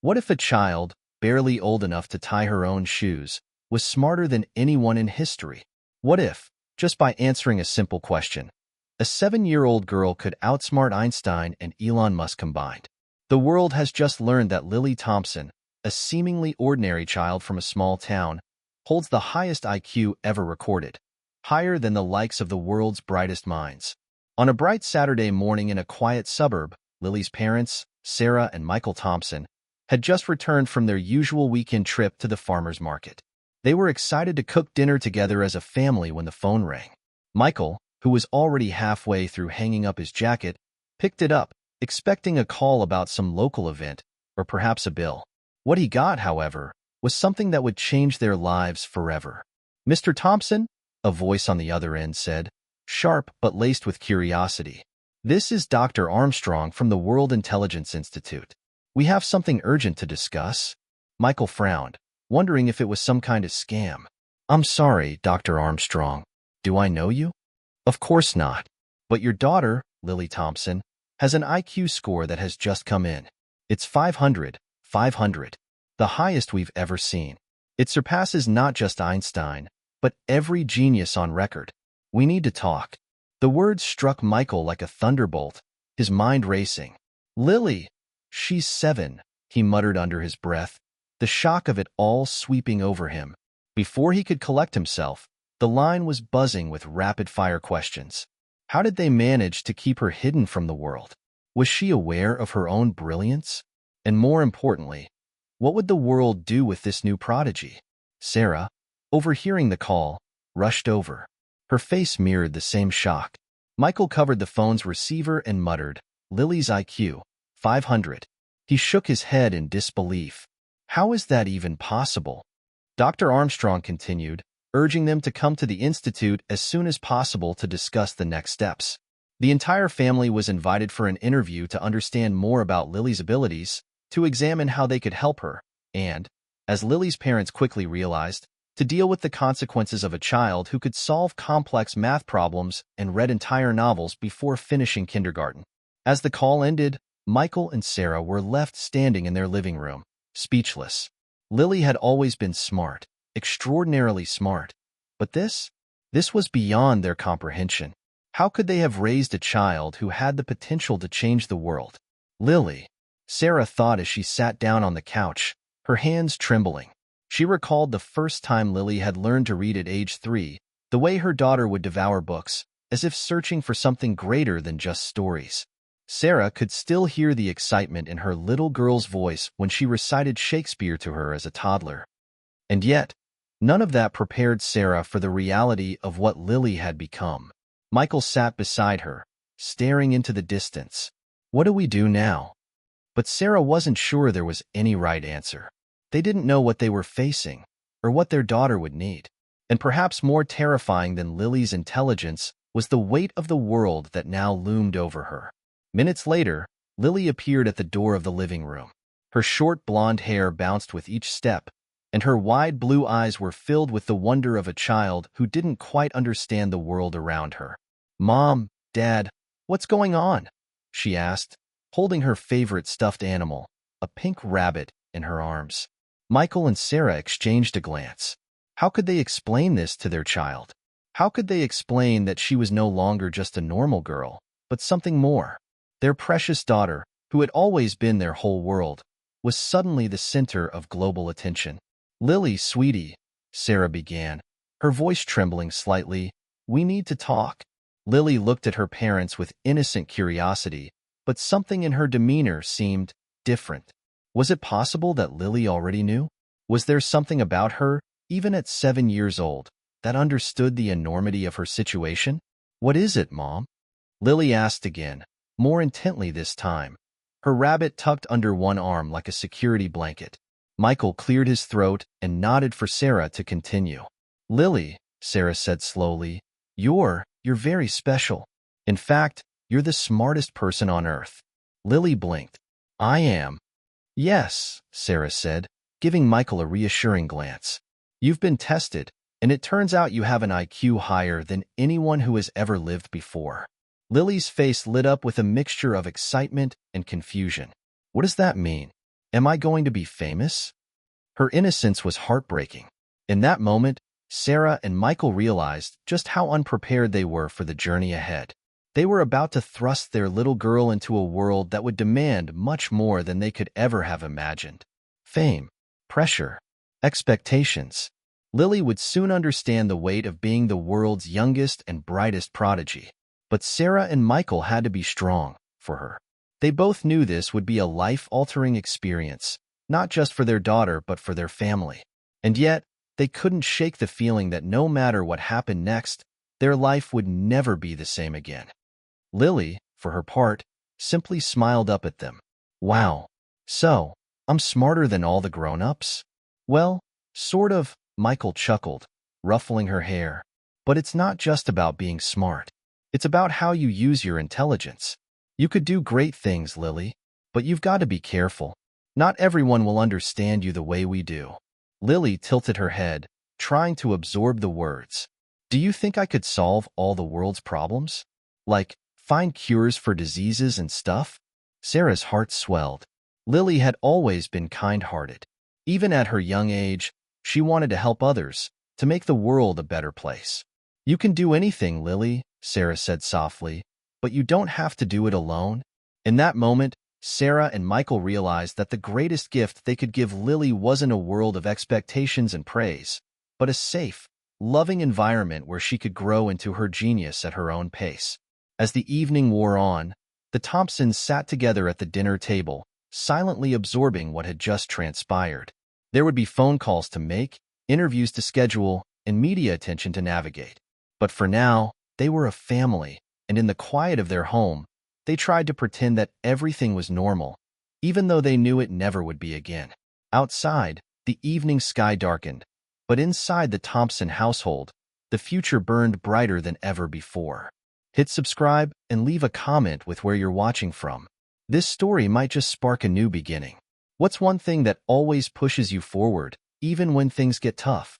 What if a child, barely old enough to tie her own shoes, was smarter than anyone in history? What if, just by answering a simple question, a 7-year-old girl could outsmart Einstein and Elon Musk combined? The world has just learned that Lily Thompson, a seemingly ordinary child from a small town, holds the highest IQ ever recorded, higher than the likes of the world's brightest minds. On a bright Saturday morning in a quiet suburb, Lily's parents, Sarah and Michael Thompson, had just returned from their usual weekend trip to the farmer's market. They were excited to cook dinner together as a family when the phone rang. Michael, who was already halfway through hanging up his jacket, picked it up, expecting a call about some local event, or perhaps a bill. What he got, however, was something that would change their lives forever. "Mr. Thompson?" a voice on the other end said, sharp but laced with curiosity. "This is Dr. Armstrong from the World Intelligence Institute. We have something urgent to discuss." Michael frowned, wondering if it was some kind of scam. "I'm sorry, Dr. Armstrong. Do I know you?" "Of course not. But your daughter, Lily Thompson, has an IQ score that has just come in. It's 500, the highest we've ever seen. It surpasses not just Einstein, but every genius on record. We need to talk." The words struck Michael like a thunderbolt, his mind racing. "Lily, she's 7, he muttered under his breath, the shock of it all sweeping over him. Before he could collect himself, the line was buzzing with rapid-fire questions. How did they manage to keep her hidden from the world? Was she aware of her own brilliance? And more importantly, what would the world do with this new prodigy? Sarah, overhearing the call, rushed over. Her face mirrored the same shock. Michael covered the phone's receiver and muttered, "Lily's IQ, 500. He shook his head in disbelief. How is that even possible? Dr. Armstrong continued, urging them to come to the Institute as soon as possible to discuss the next steps. The entire family was invited for an interview to understand more about Lily's abilities, to examine how they could help her, and, as Lily's parents quickly realized, to deal with the consequences of a child who could solve complex math problems and read entire novels before finishing kindergarten. As the call ended, Michael and Sarah were left standing in their living room, speechless. Lily had always been smart, extraordinarily smart, but this was beyond their comprehension. How could they have raised a child who had the potential to change the world? Lily, Sarah thought as she sat down on the couch, her hands trembling. She recalled the first time Lily had learned to read at age 3, the way her daughter would devour books, as if searching for something greater than just stories. Sarah could still hear the excitement in her little girl's voice when she recited Shakespeare to her as a toddler. And yet, none of that prepared Sarah for the reality of what Lily had become. Michael sat beside her, staring into the distance. What do we do now? But Sarah wasn't sure there was any right answer. They didn't know what they were facing, or what their daughter would need. And perhaps more terrifying than Lily's intelligence was the weight of the world that now loomed over her. Minutes later, Lily appeared at the door of the living room. Her short blonde hair bounced with each step, and her wide blue eyes were filled with the wonder of a child who didn't quite understand the world around her. "Mom, Dad, what's going on?" she asked, holding her favorite stuffed animal, a pink rabbit, in her arms. Michael and Sarah exchanged a glance. How could they explain this to their child? How could they explain that she was no longer just a normal girl, but something more? Their precious daughter, who had always been their whole world, was suddenly the center of global attention. "Lily, sweetie," Sarah began, her voice trembling slightly, "we need to talk." Lily looked at her parents with innocent curiosity, but something in her demeanor seemed different. Was it possible that Lily already knew? Was there something about her, even at 7 years old, that understood the enormity of her situation? "What is it, Mom?" Lily asked again, more intently this time, her rabbit tucked under one arm like a security blanket. Michael cleared his throat and nodded for Sarah to continue. "Lily," Sarah said slowly, you're very special. In fact, you're the smartest person on Earth." Lily blinked. "I am." "Yes," Sarah said, giving Michael a reassuring glance. "You've been tested, and it turns out you have an IQ higher than anyone who has ever lived before." Lily's face lit up with a mixture of excitement and confusion. "What does that mean?" Am I going to be famous? Her innocence was heartbreaking. In that moment, Sarah and Michael realized just how unprepared they were for the journey ahead. They were about to thrust their little girl into a world that would demand much more than they could ever have imagined. Fame, pressure, expectations. Lily would soon understand the weight of being the world's youngest and brightest prodigy. But Sarah and Michael had to be strong for her. They both knew this would be a life-altering experience, not just for their daughter but for their family. And yet, they couldn't shake the feeling that no matter what happened next, their life would never be the same again. Lily, for her part, simply smiled up at them. Wow, so, I'm smarter than all the grown-ups? Well, sort of, Michael chuckled, ruffling her hair. But it's not just about being smart. It's about how you use your intelligence. You could do great things, Lily, but you've got to be careful. Not everyone will understand you the way we do. Lily tilted her head, trying to absorb the words. Do you think I could solve all the world's problems? Like, find cures for diseases and stuff? Sarah's heart swelled. Lily had always been kind-hearted. Even at her young age, she wanted to help others, to make the world a better place. You can do anything, Lily, Sarah said softly, but you don't have to do it alone. In that moment, Sarah and Michael realized that the greatest gift they could give Lily wasn't a world of expectations and praise, but a safe, loving environment where she could grow into her genius at her own pace. As the evening wore on, the Thompsons sat together at the dinner table, silently absorbing what had just transpired. There would be phone calls to make, interviews to schedule, and media attention to navigate. But for now, they were a family, and in the quiet of their home, they tried to pretend that everything was normal, even though they knew it never would be again. Outside, the evening sky darkened, but inside the Thompson household, the future burned brighter than ever before. Hit subscribe and leave a comment with where you're watching from. This story might just spark a new beginning. What's one thing that always pushes you forward, even when things get tough?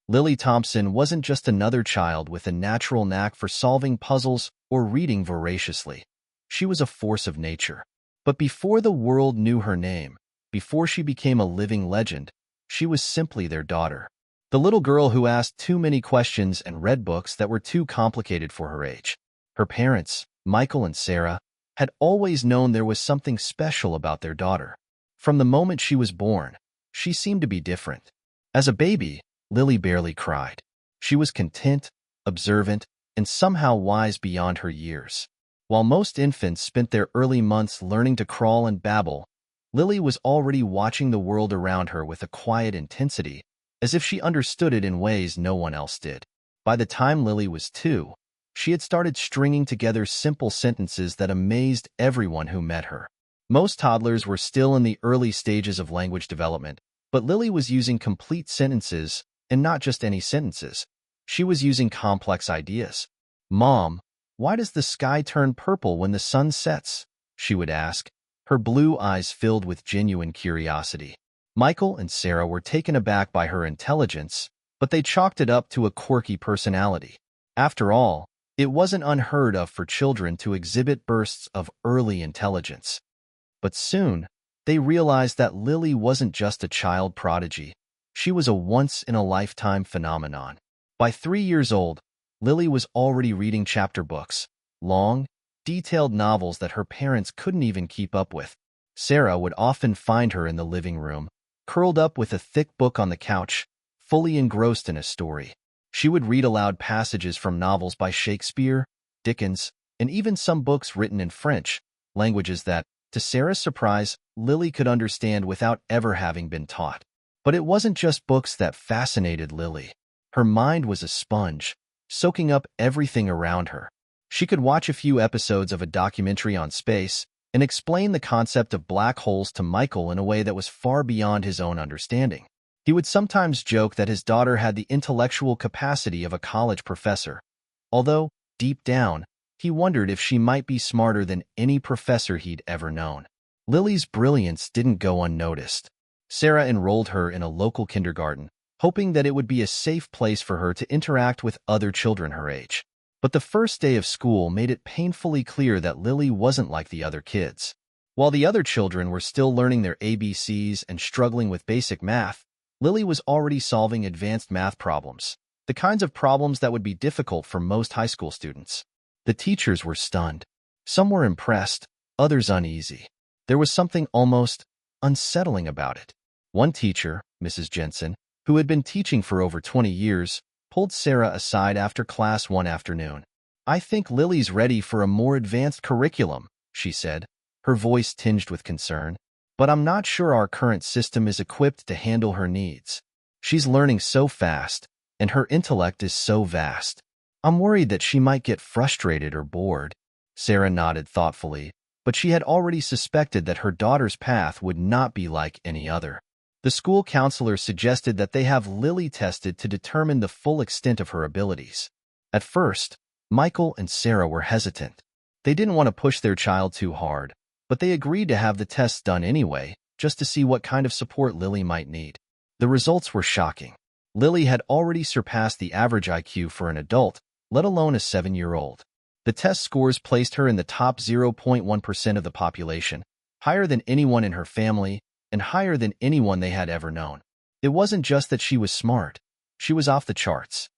Lily Thompson wasn't just another child with a natural knack for solving puzzles or reading voraciously. She was a force of nature. But before the world knew her name, before she became a living legend, she was simply their daughter. The little girl who asked too many questions and read books that were too complicated for her age. Her parents, Michael and Sarah, had always known there was something special about their daughter. From the moment she was born, she seemed to be different. As a baby, Lily barely cried. She was content, observant, and somehow wise beyond her years. While most infants spent their early months learning to crawl and babble, Lily was already watching the world around her with a quiet intensity, as if she understood it in ways no one else did. By the time Lily was 2, she had started stringing together simple sentences that amazed everyone who met her. Most toddlers were still in the early stages of language development, but Lily was using complete sentences, and not just any sentences. She was using complex ideas. "Mom, why does the sky turn purple when the sun sets?" she would ask, her blue eyes filled with genuine curiosity. Michael and Sarah were taken aback by her intelligence, but they chalked it up to a quirky personality. After all, it wasn't unheard of for children to exhibit bursts of early intelligence. But soon, they realized that Lily wasn't just a child prodigy. She was a once-in-a-lifetime phenomenon. By 3 years old, Lily was already reading chapter books, long, detailed novels that her parents couldn't even keep up with. Sarah would often find her in the living room, curled up with a thick book on the couch, fully engrossed in a story. She would read aloud passages from novels by Shakespeare, Dickens, and even some books written in French, languages that, to Sarah's surprise, Lily could understand without ever having been taught. But it wasn't just books that fascinated Lily. Her mind was a sponge, soaking up everything around her. She could watch a few episodes of a documentary on space and explain the concept of black holes to Michael in a way that was far beyond his own understanding. He would sometimes joke that his daughter had the intellectual capacity of a college professor, although, deep down, he wondered if she might be smarter than any professor he'd ever known. Lily's brilliance didn't go unnoticed. Sarah enrolled her in a local kindergarten, hoping that it would be a safe place for her to interact with other children her age. But the first day of school made it painfully clear that Lily wasn't like the other kids. While the other children were still learning their ABCs and struggling with basic math, Lily was already solving advanced math problems, the kinds of problems that would be difficult for most high school students. The teachers were stunned. Some were impressed, others uneasy. There was something almost unsettling about it. One teacher, Mrs. Jensen, who had been teaching for over 20 years, pulled Sarah aside after class one afternoon. "I think Lily's ready for a more advanced curriculum," she said, her voice tinged with concern. "But I'm not sure our current system is equipped to handle her needs. She's learning so fast, and her intellect is so vast. I'm worried that she might get frustrated or bored." Sarah nodded thoughtfully, but she had already suspected that her daughter's path would not be like any other. The school counselor suggested that they have Lily tested to determine the full extent of her abilities. At first, Michael and Sarah were hesitant. They didn't want to push their child too hard, but they agreed to have the tests done anyway, just to see what kind of support Lily might need. The results were shocking. Lily had already surpassed the average IQ for an adult, let alone a 7-year-old. The test scores placed her in the top 0.1% of the population, higher than anyone in her family, and higher than anyone they had ever known. It wasn't just that she was smart. She was off the charts.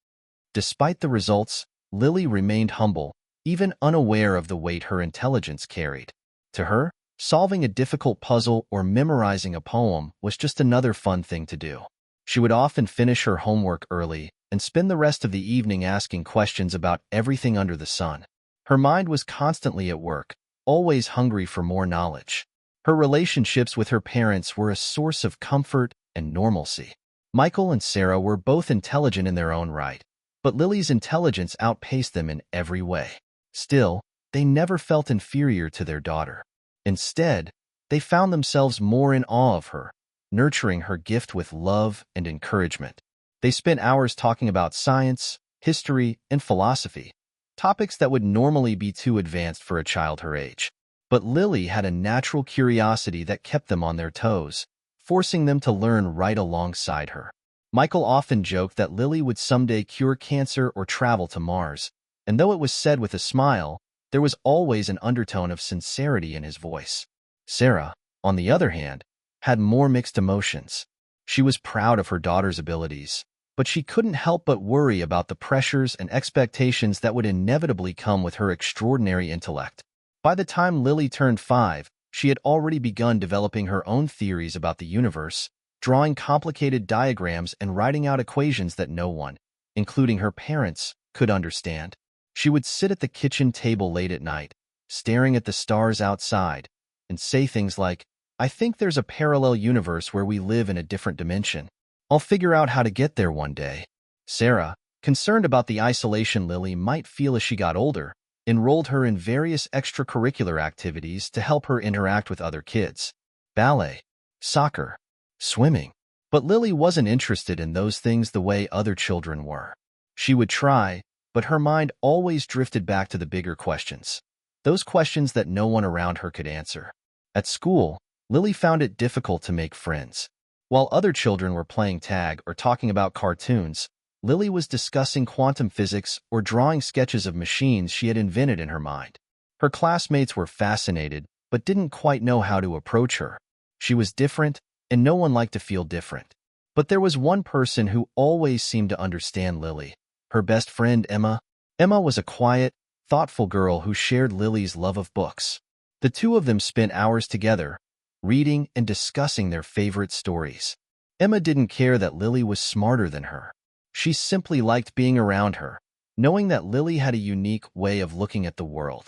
Despite the results, Lily remained humble, even unaware of the weight her intelligence carried. To her, solving a difficult puzzle or memorizing a poem was just another fun thing to do. She would often finish her homework early and spend the rest of the evening asking questions about everything under the sun. Her mind was constantly at work, always hungry for more knowledge. Her relationships with her parents were a source of comfort and normalcy. Michael and Sarah were both intelligent in their own right, but Lily's intelligence outpaced them in every way. Still, they never felt inferior to their daughter. Instead, they found themselves more in awe of her, nurturing her gift with love and encouragement. They spent hours talking about science, history, and philosophy, topics that would normally be too advanced for a child her age. But Lily had a natural curiosity that kept them on their toes, forcing them to learn right alongside her. Michael often joked that Lily would someday cure cancer or travel to Mars, and though it was said with a smile, there was always an undertone of sincerity in his voice. Sarah, on the other hand, had more mixed emotions. She was proud of her daughter's abilities, but she couldn't help but worry about the pressures and expectations that would inevitably come with her extraordinary intellect. By the time Lily turned 5, she had already begun developing her own theories about the universe, drawing complicated diagrams and writing out equations that no one, including her parents, could understand. She would sit at the kitchen table late at night, staring at the stars outside, and say things like, "I think there's a parallel universe where we live in a different dimension. I'll figure out how to get there one day." Sarah, concerned about the isolation Lily might feel as she got older, enrolled her in various extracurricular activities to help her interact with other kids. Ballet, soccer, swimming. But Lily wasn't interested in those things the way other children were. She would try, but her mind always drifted back to the bigger questions. Those questions that no one around her could answer. At school, Lily found it difficult to make friends. While other children were playing tag or talking about cartoons, Lily was discussing quantum physics or drawing sketches of machines she had invented in her mind. Her classmates were fascinated, but didn't quite know how to approach her. She was different, and no one liked to feel different. But there was one person who always seemed to understand Lily, her best friend Emma. Emma was a quiet, thoughtful girl who shared Lily's love of books. The two of them spent hours together, reading and discussing their favorite stories. Emma didn't care that Lily was smarter than her. She simply liked being around her, knowing that Lily had a unique way of looking at the world.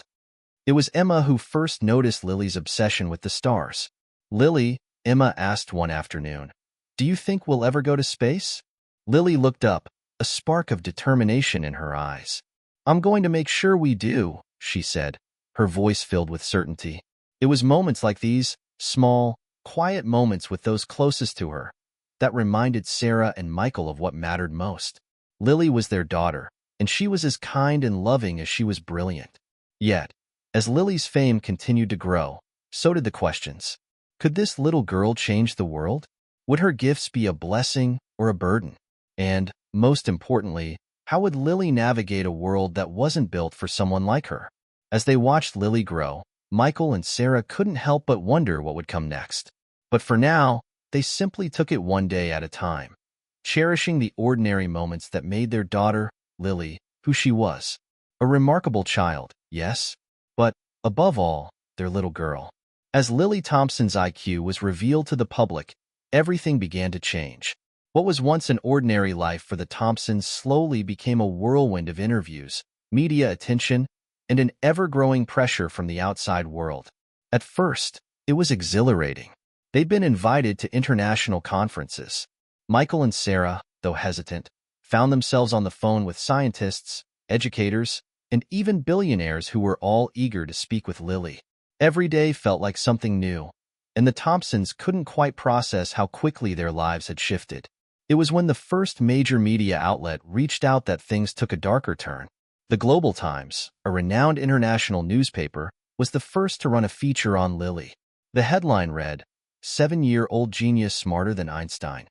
It was Emma who first noticed Lily's obsession with the stars. "Lily," Emma asked one afternoon, "do you think we'll ever go to space?" Lily looked up, a spark of determination in her eyes. "I'm going to make sure we do," she said, her voice filled with certainty. It was moments like these, small, quiet moments with those closest to her, that reminded Sarah and Michael of what mattered most. Lily was their daughter, and she was as kind and loving as she was brilliant. Yet, as Lily's fame continued to grow, so did the questions. Could this little girl change the world? Would her gifts be a blessing or a burden? And, most importantly, how would Lily navigate a world that wasn't built for someone like her? As they watched Lily grow, Michael and Sarah couldn't help but wonder what would come next. But for now, they simply took it one day at a time, cherishing the ordinary moments that made their daughter, Lily, who she was. A remarkable child, yes, but, above all, their little girl. As Lily Thompson's IQ was revealed to the public, everything began to change. What was once an ordinary life for the Thompsons slowly became a whirlwind of interviews, media attention, and an ever-growing pressure from the outside world. At first, it was exhilarating. They'd been invited to international conferences. Michael and Sarah, though hesitant, found themselves on the phone with scientists, educators, and even billionaires who were all eager to speak with Lily. Every day felt like something new, and the Thompsons couldn't quite process how quickly their lives had shifted. It was when the first major media outlet reached out that things took a darker turn. The Global Times, a renowned international newspaper, was the first to run a feature on Lily. The headline read, "7-year-old genius smarter than Einstein.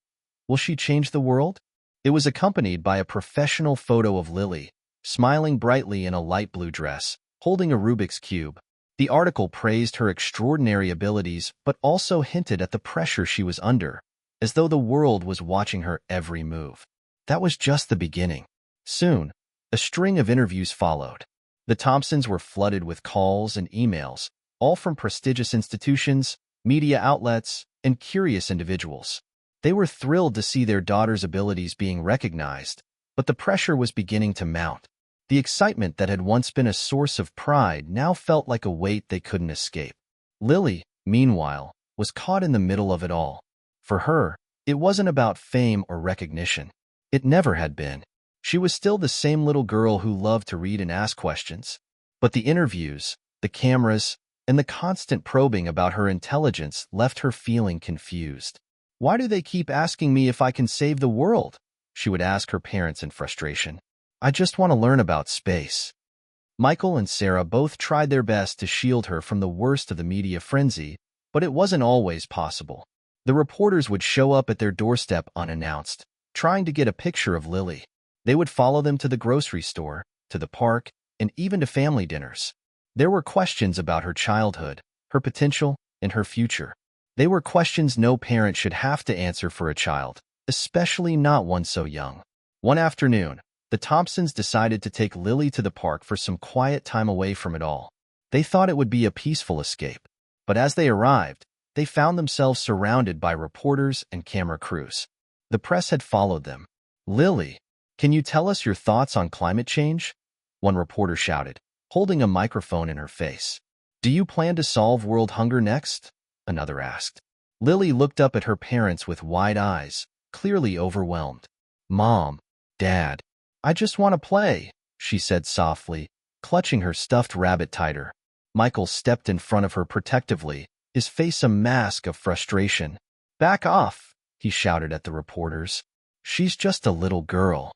Will she change the world?" It was accompanied by a professional photo of Lily, smiling brightly in a light blue dress, holding a Rubik's Cube. The article praised her extraordinary abilities but also hinted at the pressure she was under, as though the world was watching her every move. That was just the beginning. Soon, a string of interviews followed. The Thompsons were flooded with calls and emails, all from prestigious institutions, media outlets, and curious individuals. They were thrilled to see their daughter's abilities being recognized, but the pressure was beginning to mount. The excitement that had once been a source of pride now felt like a weight they couldn't escape. Lily, meanwhile, was caught in the middle of it all. For her, it wasn't about fame or recognition. It never had been. She was still the same little girl who loved to read and ask questions. But the interviews, the cameras, and the constant probing about her intelligence left her feeling confused. "Why do they keep asking me if I can save the world?" she would ask her parents in frustration. "I just want to learn about space." Michael and Sarah both tried their best to shield her from the worst of the media frenzy, but it wasn't always possible. The reporters would show up at their doorstep unannounced, trying to get a picture of Lily. They would follow them to the grocery store, to the park, and even to family dinners. There were questions about her childhood, her potential, and her future. They were questions no parent should have to answer for a child, especially not one so young. One afternoon, the Thompsons decided to take Lily to the park for some quiet time away from it all. They thought it would be a peaceful escape. But as they arrived, they found themselves surrounded by reporters and camera crews. The press had followed them. "Lily, can you tell us your thoughts on climate change?" one reporter shouted, holding a microphone in her face. "Do you plan to solve world hunger next?" another asked. Lily looked up at her parents with wide eyes, clearly overwhelmed. "Mom, Dad, I just want to play," she said softly, clutching her stuffed rabbit tighter. Michael stepped in front of her protectively, his face a mask of frustration. "Back off," he shouted at the reporters. "She's just a little girl."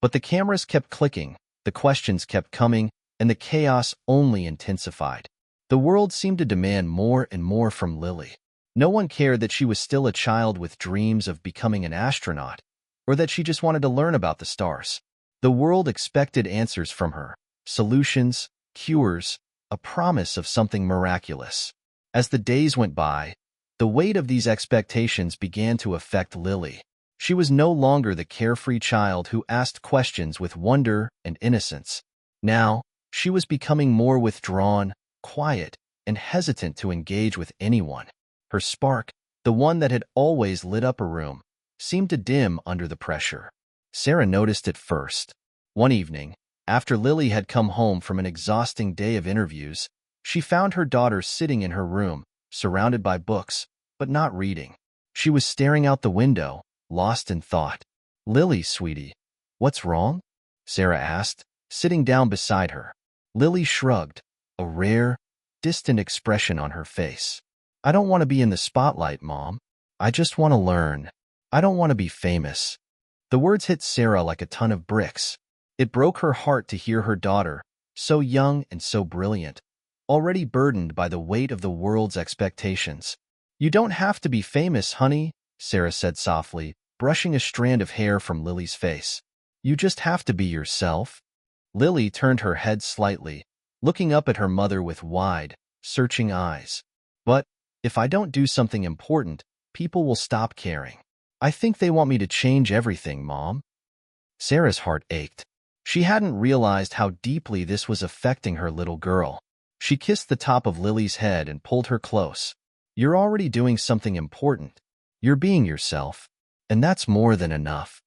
But the cameras kept clicking, the questions kept coming, and the chaos only intensified. The world seemed to demand more and more from Lily. No one cared that she was still a child with dreams of becoming an astronaut, or that she just wanted to learn about the stars. The world expected answers from her, solutions, cures, a promise of something miraculous. As the days went by, the weight of these expectations began to affect Lily. She was no longer the carefree child who asked questions with wonder and innocence. Now, she was becoming more withdrawn, quiet, and hesitant to engage with anyone. Her spark, the one that had always lit up a room, seemed to dim under the pressure. Sarah noticed it first. One evening, after Lily had come home from an exhausting day of interviews, she found her daughter sitting in her room, surrounded by books, but not reading. She was staring out the window, lost in thought. "Lily, sweetie, what's wrong?" Sarah asked, sitting down beside her. Lily shrugged, a rare, distant expression on her face. "I don't want to be in the spotlight, Mom. I just want to learn. I don't want to be famous." The words hit Sarah like a ton of bricks. It broke her heart to hear her daughter, so young and so brilliant, already burdened by the weight of the world's expectations. "You don't have to be famous, honey," Sarah said softly, brushing a strand of hair from Lily's face. "You just have to be yourself." Lily turned her head slightly, looking up at her mother with wide, searching eyes. But if I don't do something important, people will stop caring. I think they want me to change everything, Mom. Sarah's heart ached. She hadn't realized how deeply this was affecting her little girl. She kissed the top of Lily's head and pulled her close. You're already doing something important. You're being yourself, and that's more than enough.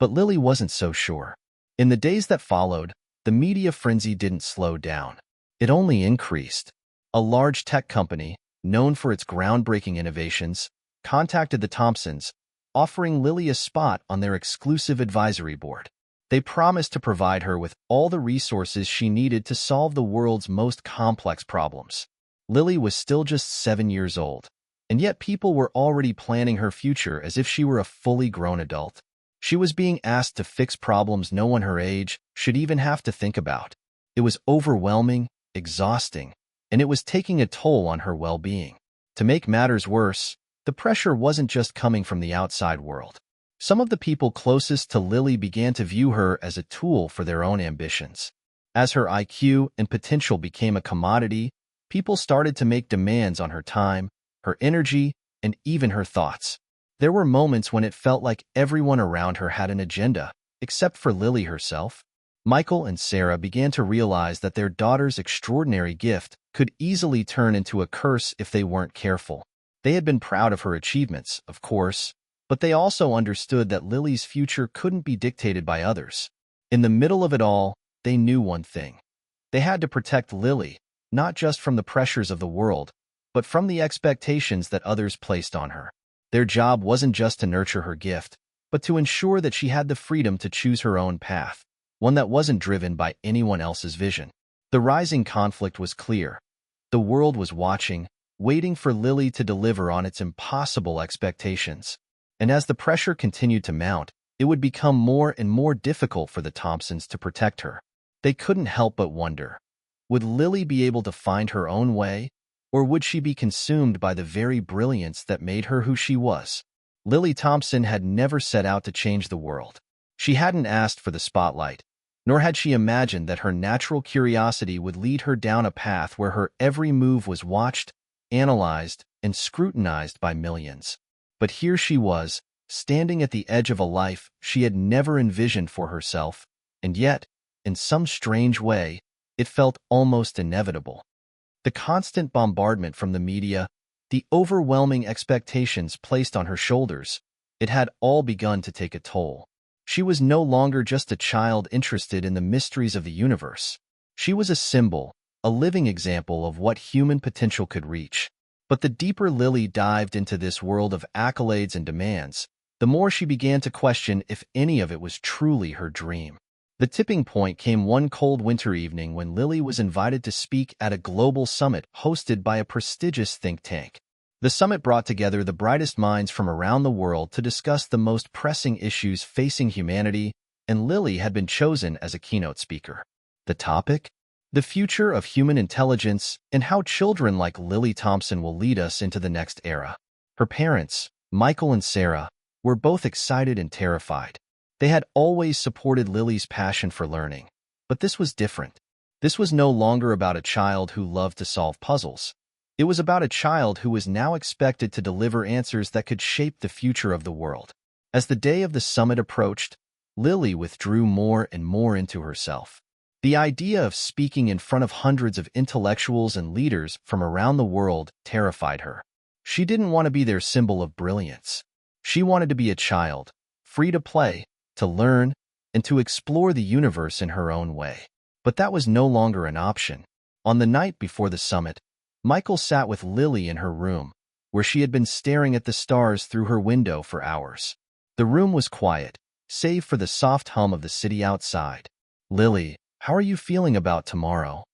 But Lily wasn't so sure. In the days that followed, the media frenzy didn't slow down. It only increased. A large tech company, known for its groundbreaking innovations, contacted the Thompsons, offering Lily a spot on their exclusive advisory board. They promised to provide her with all the resources she needed to solve the world's most complex problems. Lily was still just 7 years old, and yet people were already planning her future as if she were a fully grown adult. She was being asked to fix problems no one her age should even have to think about. It was overwhelming, exhausting, and it was taking a toll on her well-being. To make matters worse, the pressure wasn't just coming from the outside world. Some of the people closest to Lily began to view her as a tool for their own ambitions. As her IQ and potential became a commodity, people started to make demands on her time, her energy, and even her thoughts. There were moments when it felt like everyone around her had an agenda, except for Lily herself. Michael and Sarah began to realize that their daughter's extraordinary gift could easily turn into a curse if they weren't careful. They had been proud of her achievements, of course, but they also understood that Lily's future couldn't be dictated by others. In the middle of it all, they knew one thing. They had to protect Lily, not just from the pressures of the world, but from the expectations that others placed on her. Their job wasn't just to nurture her gift, but to ensure that she had the freedom to choose her own path, one that wasn't driven by anyone else's vision. The rising conflict was clear. The world was watching, waiting for Lily to deliver on its impossible expectations. And as the pressure continued to mount, it would become more and more difficult for the Thompsons to protect her. They couldn't help but wonder, would Lily be able to find her own way, or would she be consumed by the very brilliance that made her who she was? Lily Thompson had never set out to change the world. She hadn't asked for the spotlight, nor had she imagined that her natural curiosity would lead her down a path where her every move was watched, analyzed, and scrutinized by millions. But here she was, standing at the edge of a life she had never envisioned for herself, and yet, in some strange way, it felt almost inevitable. The constant bombardment from the media, the overwhelming expectations placed on her shoulders, it had all begun to take a toll. She was no longer just a child interested in the mysteries of the universe. She was a symbol, a living example of what human potential could reach. But the deeper Lily dived into this world of accolades and demands, the more she began to question if any of it was truly her dream. The tipping point came one cold winter evening when Lily was invited to speak at a global summit hosted by a prestigious think tank. The summit brought together the brightest minds from around the world to discuss the most pressing issues facing humanity, and Lily had been chosen as a keynote speaker. The topic? The future of human intelligence and how children like Lily Thompson will lead us into the next era. Her parents, Michael and Sarah, were both excited and terrified. They had always supported Lily's passion for learning, but this was different. This was no longer about a child who loved to solve puzzles. It was about a child who was now expected to deliver answers that could shape the future of the world. As the day of the summit approached, Lily withdrew more and more into herself. The idea of speaking in front of hundreds of intellectuals and leaders from around the world terrified her. She didn't want to be their symbol of brilliance. She wanted to be a child, free to play, to learn, and to explore the universe in her own way. But that was no longer an option. On the night before the summit, Michael sat with Lily in her room, where she had been staring at the stars through her window for hours. The room was quiet, save for the soft hum of the city outside. "Lily, how are you feeling about tomorrow?"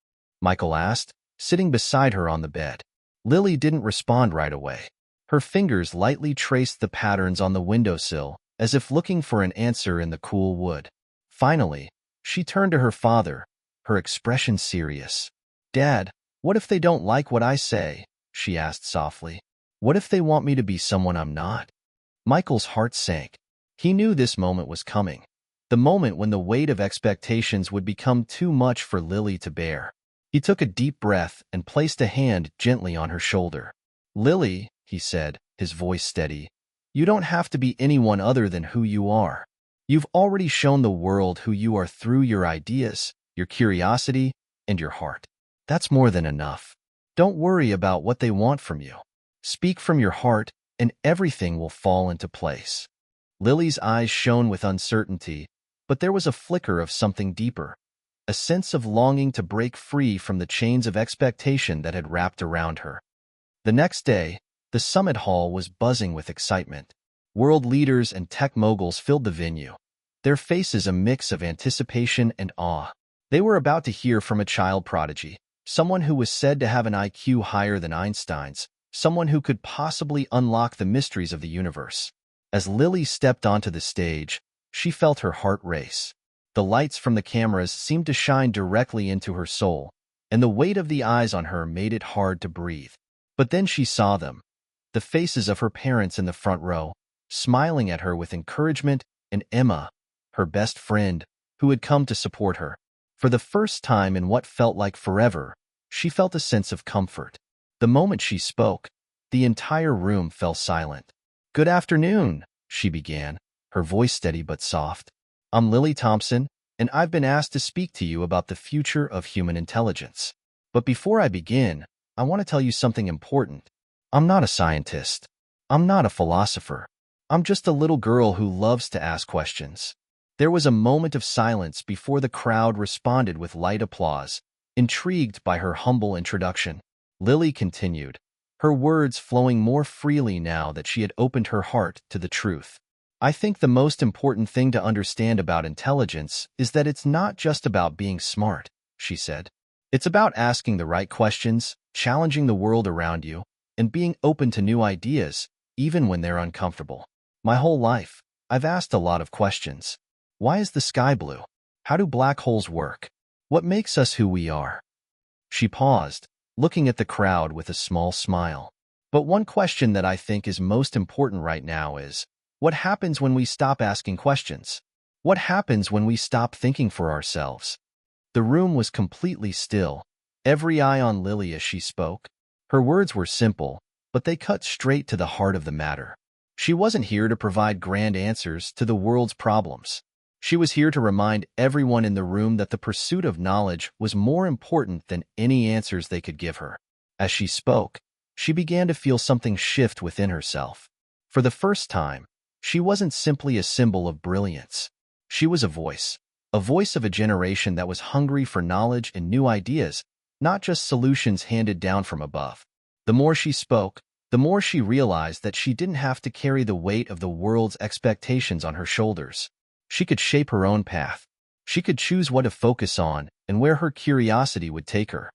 Michael asked, sitting beside her on the bed. Lily didn't respond right away. Her fingers lightly traced the patterns on the windowsill, as if looking for an answer in the cool wood. Finally, she turned to her father, her expression serious. "Dad, what if they don't like what I say?" she asked softly. "What if they want me to be someone I'm not?" Michael's heart sank. He knew this moment was coming. The moment when the weight of expectations would become too much for Lily to bear. He took a deep breath and placed a hand gently on her shoulder. "Lily," he said, his voice steady, "you don't have to be anyone other than who you are. You've already shown the world who you are through your ideas, your curiosity, and your heart. That's more than enough. Don't worry about what they want from you. Speak from your heart, and everything will fall into place." Lily's eyes shone with uncertainty, but there was a flicker of something deeper, a sense of longing to break free from the chains of expectation that had wrapped around her. The next day, the summit hall was buzzing with excitement. World leaders and tech moguls filled the venue, their faces a mix of anticipation and awe. They were about to hear from a child prodigy, someone who was said to have an IQ higher than Einstein's, someone who could possibly unlock the mysteries of the universe. As Lily stepped onto the stage, she felt her heart race. The lights from the cameras seemed to shine directly into her soul, and the weight of the eyes on her made it hard to breathe. But then she saw them, the faces of her parents in the front row, smiling at her with encouragement, and Emma, her best friend, who had come to support her. For the first time in what felt like forever, she felt a sense of comfort. The moment she spoke, the entire room fell silent. "Good afternoon," she began, her voice steady but soft. "I'm Lily Thompson, and I've been asked to speak to you about the future of human intelligence. But before I begin, I want to tell you something important. I'm not a scientist. I'm not a philosopher. I'm just a little girl who loves to ask questions." There was a moment of silence before the crowd responded with light applause, intrigued by her humble introduction. Lily continued, her words flowing more freely now that she had opened her heart to the truth. "I think the most important thing to understand about intelligence is that it's not just about being smart," she said. "It's about asking the right questions, challenging the world around you, and being open to new ideas, even when they're uncomfortable. My whole life, I've asked a lot of questions. Why is the sky blue? How do black holes work? What makes us who we are?" She paused, looking at the crowd with a small smile. "But one question that I think is most important right now is, what happens when we stop asking questions? What happens when we stop thinking for ourselves?" The room was completely still, every eye on Lily as she spoke. Her words were simple, but they cut straight to the heart of the matter. She wasn't here to provide grand answers to the world's problems. She was here to remind everyone in the room that the pursuit of knowledge was more important than any answers they could give her. As she spoke, she began to feel something shift within herself. For the first time, she wasn't simply a symbol of brilliance. She was a voice of a generation that was hungry for knowledge and new ideas, not just solutions handed down from above. The more she spoke, the more she realized that she didn't have to carry the weight of the world's expectations on her shoulders. She could shape her own path. She could choose what to focus on and where her curiosity would take her.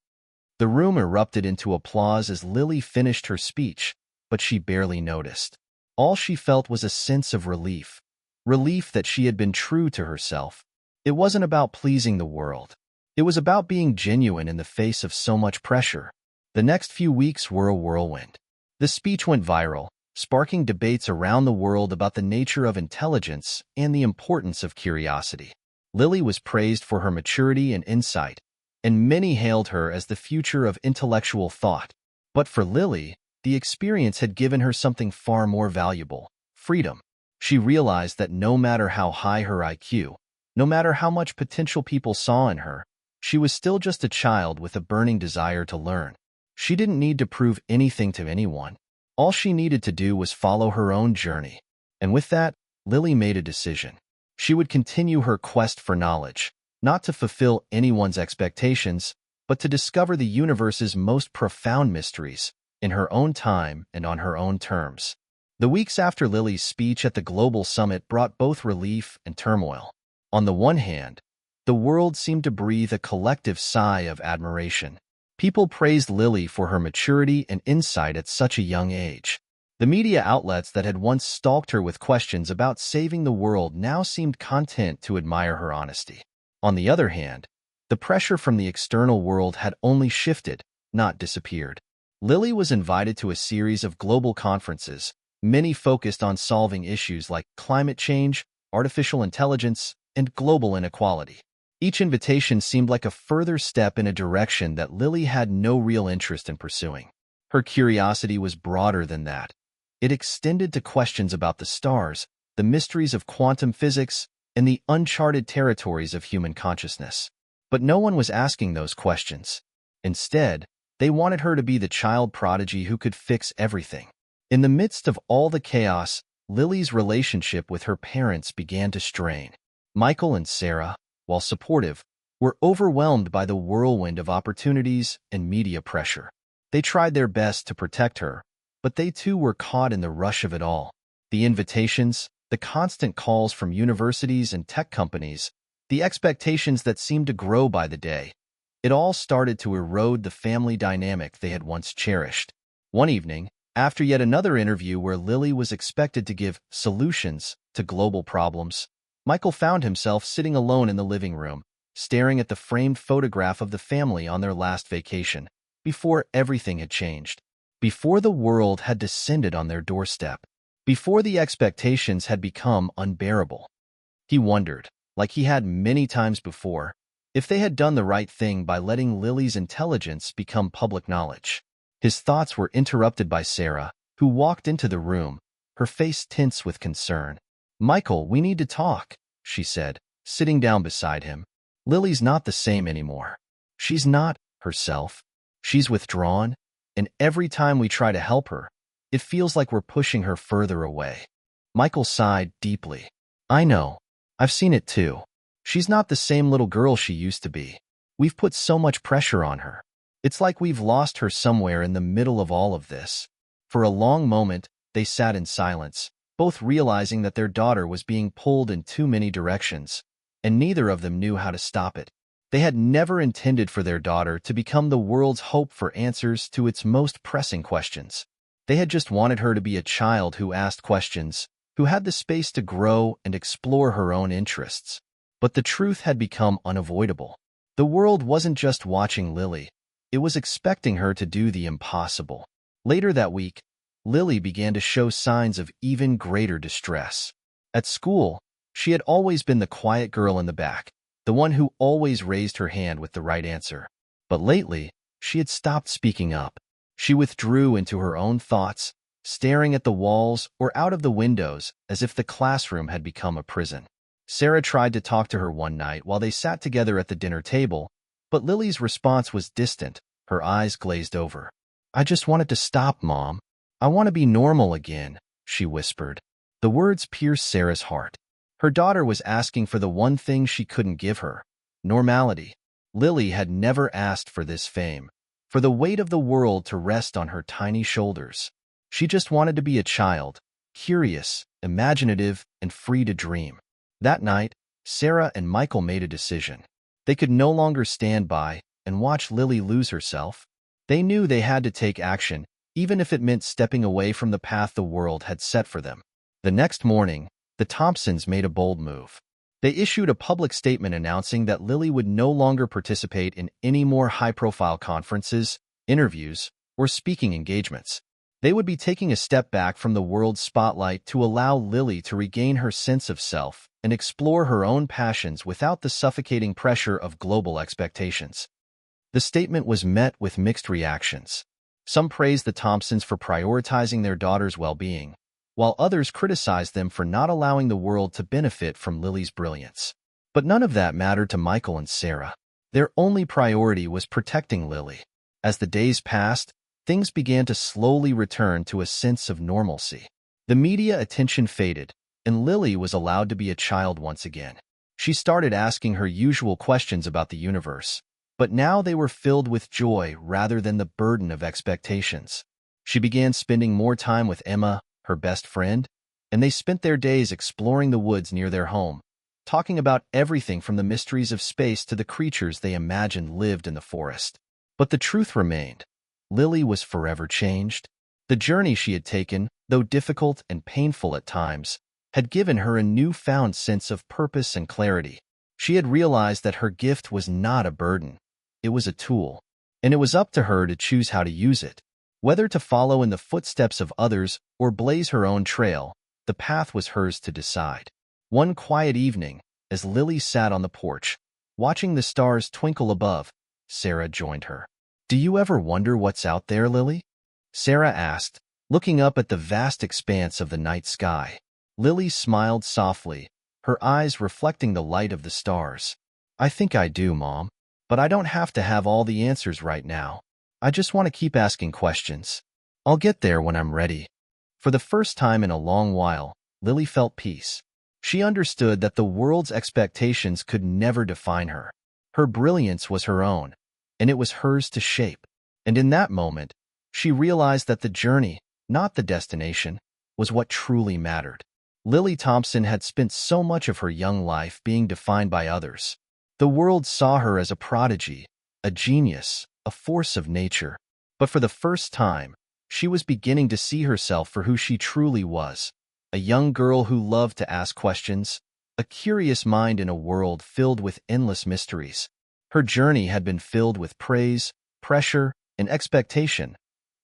The room erupted into applause as Lily finished her speech, but she barely noticed. All she felt was a sense of relief that she had been true to herself. It wasn't about pleasing the world. It was about being genuine in the face of so much pressure. The next few weeks were a whirlwind. The speech went viral, sparking debates around the world about the nature of intelligence and the importance of curiosity. Lily was praised for her maturity and insight, and many hailed her as the future of intellectual thought. But for Lily, the experience had given her something far more valuable: freedom. She realized that no matter how high her IQ, no matter how much potential people saw in her, she was still just a child with a burning desire to learn. She didn't need to prove anything to anyone. All she needed to do was follow her own journey. And with that, Lily made a decision. She would continue her quest for knowledge, not to fulfill anyone's expectations, but to discover the universe's most profound mysteries, in her own time and on her own terms. The weeks after Lily's speech at the Global Summit brought both relief and turmoil. On the one hand, the world seemed to breathe a collective sigh of admiration. People praised Lily for her maturity and insight at such a young age. The media outlets that had once stalked her with questions about saving the world now seemed content to admire her honesty. On the other hand, the pressure from the external world had only shifted, not disappeared. Lily was invited to a series of global conferences, many focused on solving issues like climate change, artificial intelligence, and global inequality. Each invitation seemed like a further step in a direction that Lily had no real interest in pursuing. Her curiosity was broader than that. It extended to questions about the stars, the mysteries of quantum physics, and the uncharted territories of human consciousness. But no one was asking those questions. Instead, they wanted her to be the child prodigy who could fix everything. In the midst of all the chaos, Lily's relationship with her parents began to strain. Michael and Sarah, while supportive, were overwhelmed by the whirlwind of opportunities and media pressure. They tried their best to protect her, but they too were caught in the rush of it all. The invitations, the constant calls from universities and tech companies, the expectations that seemed to grow by the day. It all started to erode the family dynamic they had once cherished. One evening, after yet another interview where Lily was expected to give solutions to global problems, Michael found himself sitting alone in the living room, staring at the framed photograph of the family on their last vacation, before everything had changed, before the world had descended on their doorstep, before the expectations had become unbearable. He wondered, like he had many times before, if they had done the right thing by letting Lily's intelligence become public knowledge. His thoughts were interrupted by Sarah, who walked into the room, her face tense with concern. "Michael, we need to talk," she said, sitting down beside him. "Lily's not the same anymore. She's not herself. She's withdrawn, and every time we try to help her, it feels like we're pushing her further away." Michael sighed deeply. "I know. I've seen it too. She's not the same little girl she used to be. We've put so much pressure on her. It's like we've lost her somewhere in the middle of all of this." For a long moment, they sat in silence, both realizing that their daughter was being pulled in too many directions, and neither of them knew how to stop it. They had never intended for their daughter to become the world's hope for answers to its most pressing questions. They had just wanted her to be a child who asked questions, who had the space to grow and explore her own interests. But the truth had become unavoidable. The world wasn't just watching Lily, it was expecting her to do the impossible. Later that week, Lily began to show signs of even greater distress. At school, she had always been the quiet girl in the back, the one who always raised her hand with the right answer. But lately, she had stopped speaking up. She withdrew into her own thoughts, staring at the walls or out of the windows as if the classroom had become a prison. Sarah tried to talk to her one night while they sat together at the dinner table, but Lily's response was distant, her eyes glazed over. "I just wanted to stop, Mom. I want to be normal again," she whispered. The words pierced Sarah's heart. Her daughter was asking for the one thing she couldn't give her: normality. Lily had never asked for this fame, for the weight of the world to rest on her tiny shoulders. She just wanted to be a child, curious, imaginative, and free to dream. That night, Sarah and Michael made a decision. They could no longer stand by and watch Lily lose herself. They knew they had to take action, even if it meant stepping away from the path the world had set for them. The next morning, the Thompsons made a bold move. They issued a public statement announcing that Lily would no longer participate in any more high-profile conferences, interviews, or speaking engagements. They would be taking a step back from the world's spotlight to allow Lily to regain her sense of self and explore her own passions without the suffocating pressure of global expectations. The statement was met with mixed reactions. Some praised the Thompsons for prioritizing their daughter's well-being, while others criticized them for not allowing the world to benefit from Lily's brilliance. But none of that mattered to Michael and Sarah. Their only priority was protecting Lily. As the days passed, things began to slowly return to a sense of normalcy. The media attention faded, and Lily was allowed to be a child once again. She started asking her usual questions about the universe, but now they were filled with joy rather than the burden of expectations. She began spending more time with Emma, her best friend, and they spent their days exploring the woods near their home, talking about everything from the mysteries of space to the creatures they imagined lived in the forest. But the truth remained. Lily was forever changed. The journey she had taken, though difficult and painful at times, had given her a newfound sense of purpose and clarity. She had realized that her gift was not a burden. It was a tool, and it was up to her to choose how to use it. Whether to follow in the footsteps of others or blaze her own trail, the path was hers to decide. One quiet evening, as Lily sat on the porch, Watching the stars twinkle above, Sarah joined her. "Do you ever wonder what's out there, Lily?" Sarah asked, looking up at the vast expanse of the night sky. Lily smiled softly, her eyes reflecting the light of the stars. "I think I do, Mom. But I don't have to have all the answers right now. I just want to keep asking questions. I'll get there when I'm ready." For the first time in a long while, Lily felt peace. She understood that the world's expectations could never define her. Her brilliance was her own, and it was hers to shape. And in that moment, she realized that the journey, not the destination, was what truly mattered. Lily Thompson had spent so much of her young life being defined by others. The world saw her as a prodigy, a genius, a force of nature. But for the first time, she was beginning to see herself for who she truly was. A young girl who loved to ask questions, a curious mind in a world filled with endless mysteries. Her journey had been filled with praise, pressure, and expectation.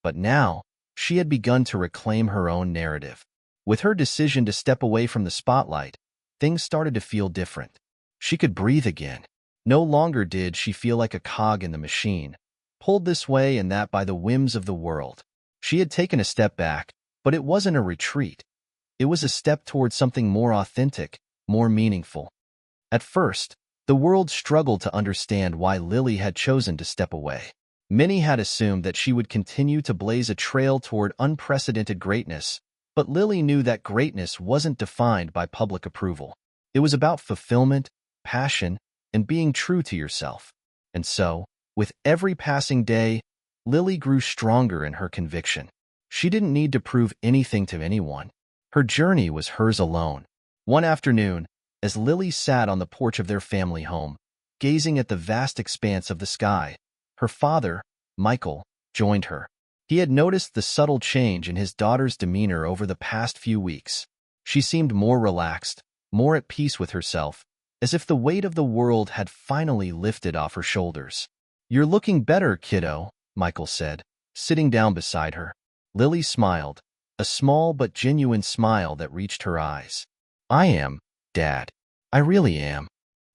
But now, she had begun to reclaim her own narrative. With her decision to step away from the spotlight, things started to feel different. She could breathe again. No longer did she feel like a cog in the machine, pulled this way and that by the whims of the world. She had taken a step back, but it wasn't a retreat. It was a step towards something more authentic, more meaningful. At first, the world struggled to understand why Lily had chosen to step away. Many had assumed that she would continue to blaze a trail toward unprecedented greatness, but Lily knew that greatness wasn't defined by public approval. It was about fulfillment, passion, and being true to yourself. And so, with every passing day, Lily grew stronger in her conviction. She didn't need to prove anything to anyone. Her journey was hers alone. One afternoon, as Lily sat on the porch of their family home, gazing at the vast expanse of the sky, her father, Michael, joined her. He had noticed the subtle change in his daughter's demeanor over the past few weeks. She seemed more relaxed, more at peace with herself, as if the weight of the world had finally lifted off her shoulders. "You're looking better, kiddo," Michael said, sitting down beside her. Lily smiled, a small but genuine smile that reached her eyes. "I am, Dad. I really am."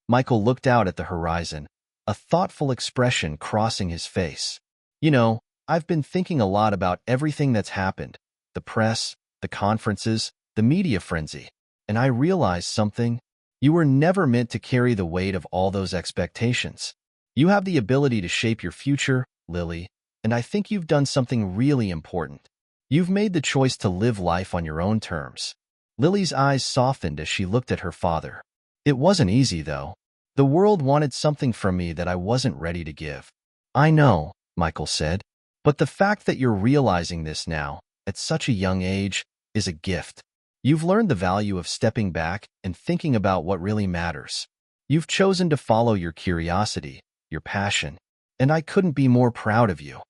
Michael looked out at the horizon, a thoughtful expression crossing his face. "You know, I've been thinking a lot about everything that's happened, the press, the conferences, the media frenzy, and I realized something. You were never meant to carry the weight of all those expectations. You have the ability to shape your future, Lily, and I think you've done something really important. You've made the choice to live life on your own terms." Lily's eyes softened as she looked at her father. "It wasn't easy, though. The world wanted something from me that I wasn't ready to give." "I know," Michael said, "but the fact that you're realizing this now, at such a young age, is a gift. You've learned the value of stepping back and thinking about what really matters. You've chosen to follow your curiosity, your passion, and I couldn't be more proud of you."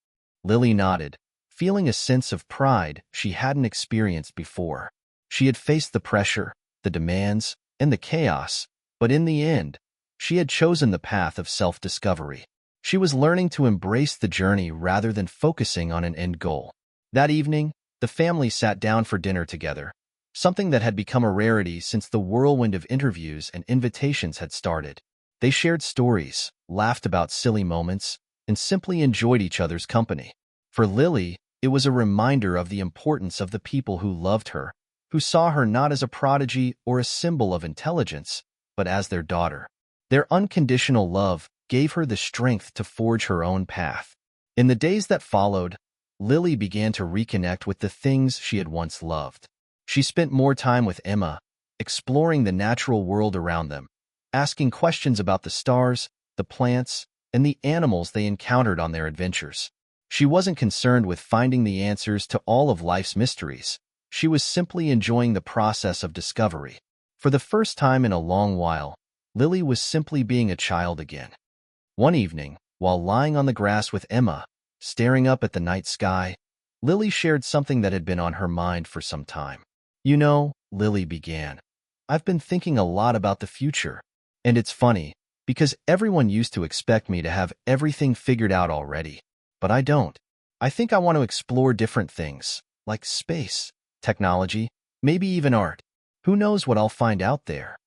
Lily nodded, feeling a sense of pride she hadn't experienced before. She had faced the pressure, the demands, and the chaos, but in the end, she had chosen the path of self-discovery. She was learning to embrace the journey rather than focusing on an end goal. That evening, the family sat down for dinner together, something that had become a rarity since the whirlwind of interviews and invitations had started. They shared stories, laughed about silly moments, and simply enjoyed each other's company. For Lily, it was a reminder of the importance of the people who loved her, who saw her not as a prodigy or a symbol of intelligence, but as their daughter. Their unconditional love gave her the strength to forge her own path. In the days that followed, Lily began to reconnect with the things she had once loved. She spent more time with Emma, exploring the natural world around them, asking questions about the stars, the plants, and the animals they encountered on their adventures. She wasn't concerned with finding the answers to all of life's mysteries. She was simply enjoying the process of discovery. For the first time in a long while, Lily was simply being a child again. One evening, while lying on the grass with Emma, staring up at the night sky, Lily shared something that had been on her mind for some time. "You know," Lily began, "I've been thinking a lot about the future. And it's funny, because everyone used to expect me to have everything figured out already. But I don't. I think I want to explore different things, like space, technology, maybe even art. Who knows what I'll find out there?"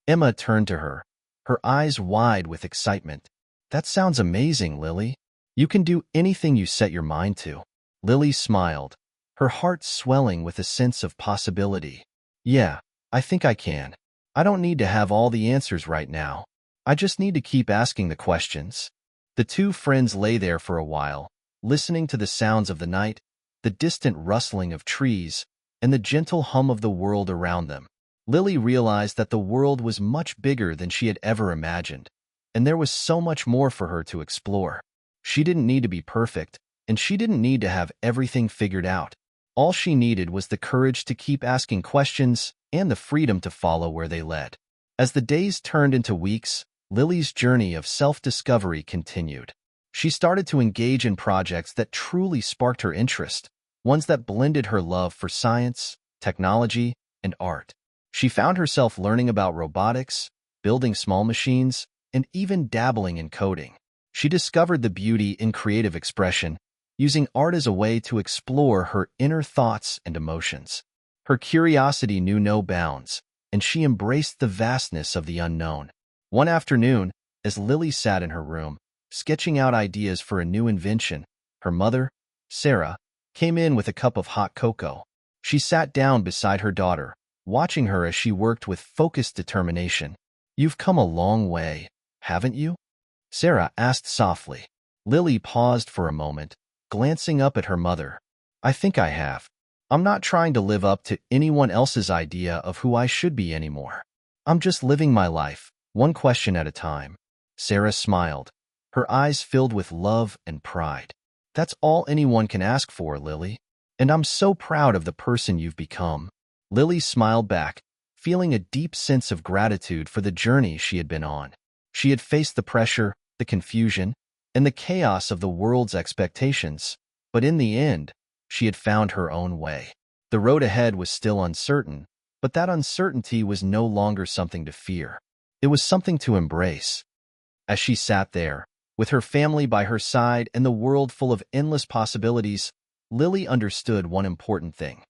Emma turned to her, her eyes wide with excitement. That sounds amazing, Lily. You can do anything you set your mind to. Lily smiled, her heart swelling with a sense of possibility. Yeah, I think I can. I don't need to have all the answers right now. I just need to keep asking the questions. The two friends lay there for a while, listening to the sounds of the night, the distant rustling of trees, and the gentle hum of the world around them. Lily realized that the world was much bigger than she had ever imagined, and there was so much more for her to explore. She didn't need to be perfect, and she didn't need to have everything figured out. All she needed was the courage to keep asking questions and the freedom to follow where they led. As the days turned into weeks, Lily's journey of self-discovery continued. She started to engage in projects that truly sparked her interest, ones that blended her love for science, technology, and art. She found herself learning about robotics, building small machines, and even dabbling in coding. She discovered the beauty in creative expression, using art as a way to explore her inner thoughts and emotions. Her curiosity knew no bounds, and she embraced the vastness of the unknown. One afternoon, as Lily sat in her room, sketching out ideas for a new invention, her mother, Sarah, came in with a cup of hot cocoa. She sat down beside her daughter, watching her as she worked with focused determination. "You've come a long way, haven't you?" Sarah asked softly. Lily paused for a moment, glancing up at her mother. "I think I have. I'm not trying to live up to anyone else's idea of who I should be anymore. I'm just living my life, one question at a time." Sarah smiled, her eyes filled with love and pride. "That's all anyone can ask for, Lily. And I'm so proud of the person you've become." Lily smiled back, feeling a deep sense of gratitude for the journey she had been on. She had faced the pressure, the confusion, and the chaos of the world's expectations, but in the end, she had found her own way. The road ahead was still uncertain, but that uncertainty was no longer something to fear. It was something to embrace. As she sat there, with her family by her side and the world full of endless possibilities, Lily understood one important thing.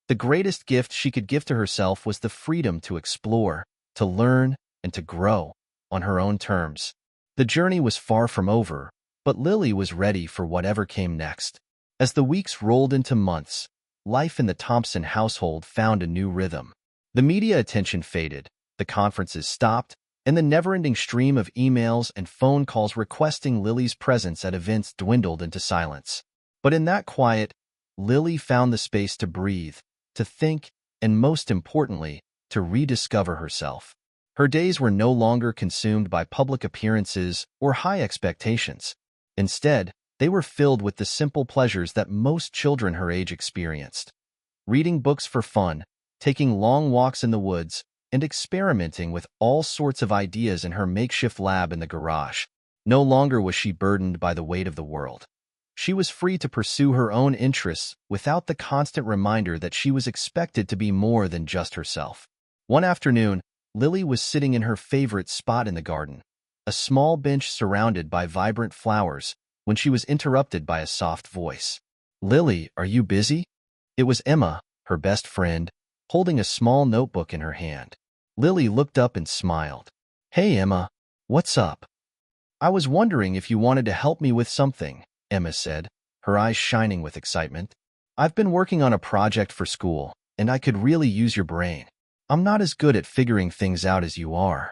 The greatest gift she could give to herself was the freedom to explore, to learn, and to grow on her own terms. The journey was far from over, but Lily was ready for whatever came next. As the weeks rolled into months, life in the Thompson household found a new rhythm. The media attention faded, the conferences stopped, and the never-ending stream of emails and phone calls requesting Lily's presence at events dwindled into silence. But in that quiet, Lily found the space to breathe, to think, and most importantly, to rediscover herself. Her days were no longer consumed by public appearances or high expectations. Instead, they were filled with the simple pleasures that most children her age experienced. Reading books for fun, taking long walks in the woods, and experimenting with all sorts of ideas in her makeshift lab in the garage. No longer was she burdened by the weight of the world. She was free to pursue her own interests without the constant reminder that she was expected to be more than just herself. One afternoon, Lily was sitting in her favorite spot in the garden, a small bench surrounded by vibrant flowers, when she was interrupted by a soft voice. "Lily, are you busy?" It was Emma, her best friend, holding a small notebook in her hand. Lily looked up and smiled. "Hey, Emma, what's up?" "I was wondering if you wanted to help me with something," Emma said, her eyes shining with excitement. "I've been working on a project for school, and I could really use your brain. I'm not as good at figuring things out as you are."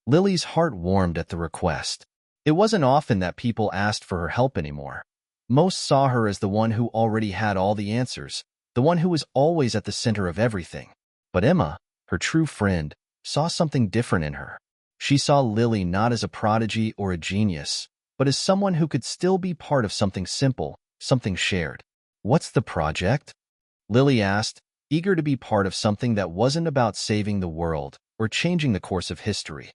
Lily's heart warmed at the request. It wasn't often that people asked for her help anymore. Most saw her as the one who already had all the answers, the one who was always at the center of everything. But Emma, her true friend, saw something different in her. She saw Lily not as a prodigy or a genius, but as someone who could still be part of something simple, something shared. "What's the project?" Lily asked, eager to be part of something that wasn't about saving the world or changing the course of history.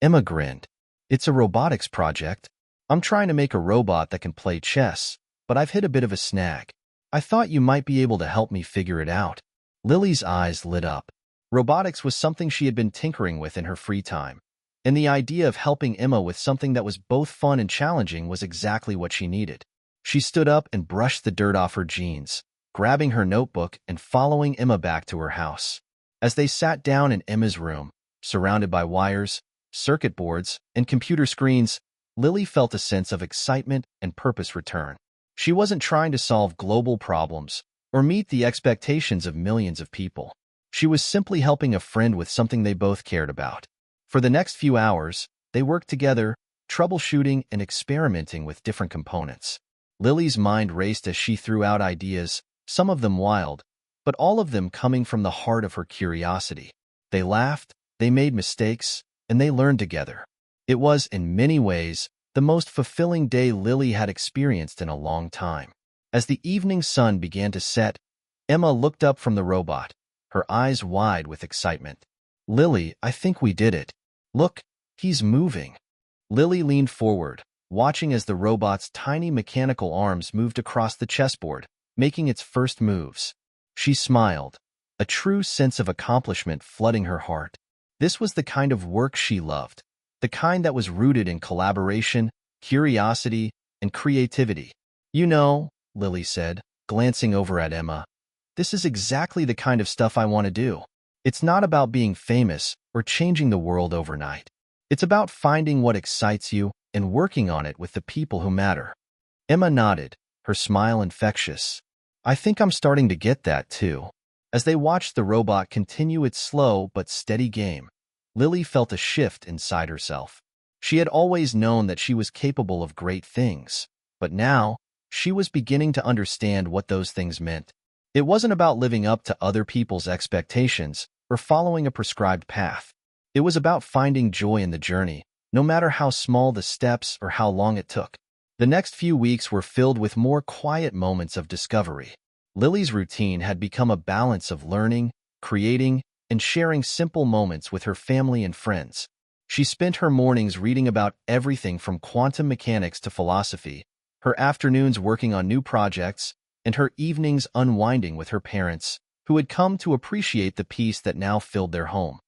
Emma grinned. "It's a robotics project. I'm trying to make a robot that can play chess, but I've hit a bit of a snag. I thought you might be able to help me figure it out." Lily's eyes lit up. Robotics was something she had been tinkering with in her free time, and the idea of helping Emma with something that was both fun and challenging was exactly what she needed. She stood up and brushed the dirt off her jeans, grabbing her notebook and following Emma back to her house. As they sat down in Emma's room, surrounded by wires, circuit boards, and computer screens, Lily felt a sense of excitement and purpose return. She wasn't trying to solve global problems or meet the expectations of millions of people. She was simply helping a friend with something they both cared about. For the next few hours, they worked together, troubleshooting and experimenting with different components. Lily's mind raced as she threw out ideas, some of them wild, but all of them coming from the heart of her curiosity. They laughed, they made mistakes, and they learned together. It was, in many ways, the most fulfilling day Lily had experienced in a long time. As the evening sun began to set, Emma looked up from the robot, her eyes wide with excitement. "Lily, I think we did it. Look, he's moving." Lily leaned forward, watching as the robot's tiny mechanical arms moved across the chessboard, making its first moves. She smiled, a true sense of accomplishment flooding her heart. This was the kind of work she loved, the kind that was rooted in collaboration, curiosity, and creativity. "You know," Lily said, glancing over at Emma, "this is exactly the kind of stuff I want to do. It's not about being famous or changing the world overnight. It's about finding what excites you and working on it with the people who matter." Emma nodded, her smile infectious. "I think I'm starting to get that, too." As they watched the robot continue its slow but steady game, Lily felt a shift inside herself. She had always known that she was capable of great things, but now she was beginning to understand what those things meant. It wasn't about living up to other people's expectations or following a prescribed path. It was about finding joy in the journey, no matter how small the steps or how long it took. The next few weeks were filled with more quiet moments of discovery. Lily's routine had become a balance of learning, creating, and sharing simple moments with her family and friends. She spent her mornings reading about everything from quantum mechanics to philosophy, her afternoons working on new projects, and her evenings unwinding with her parents, who had come to appreciate the peace that now filled their home.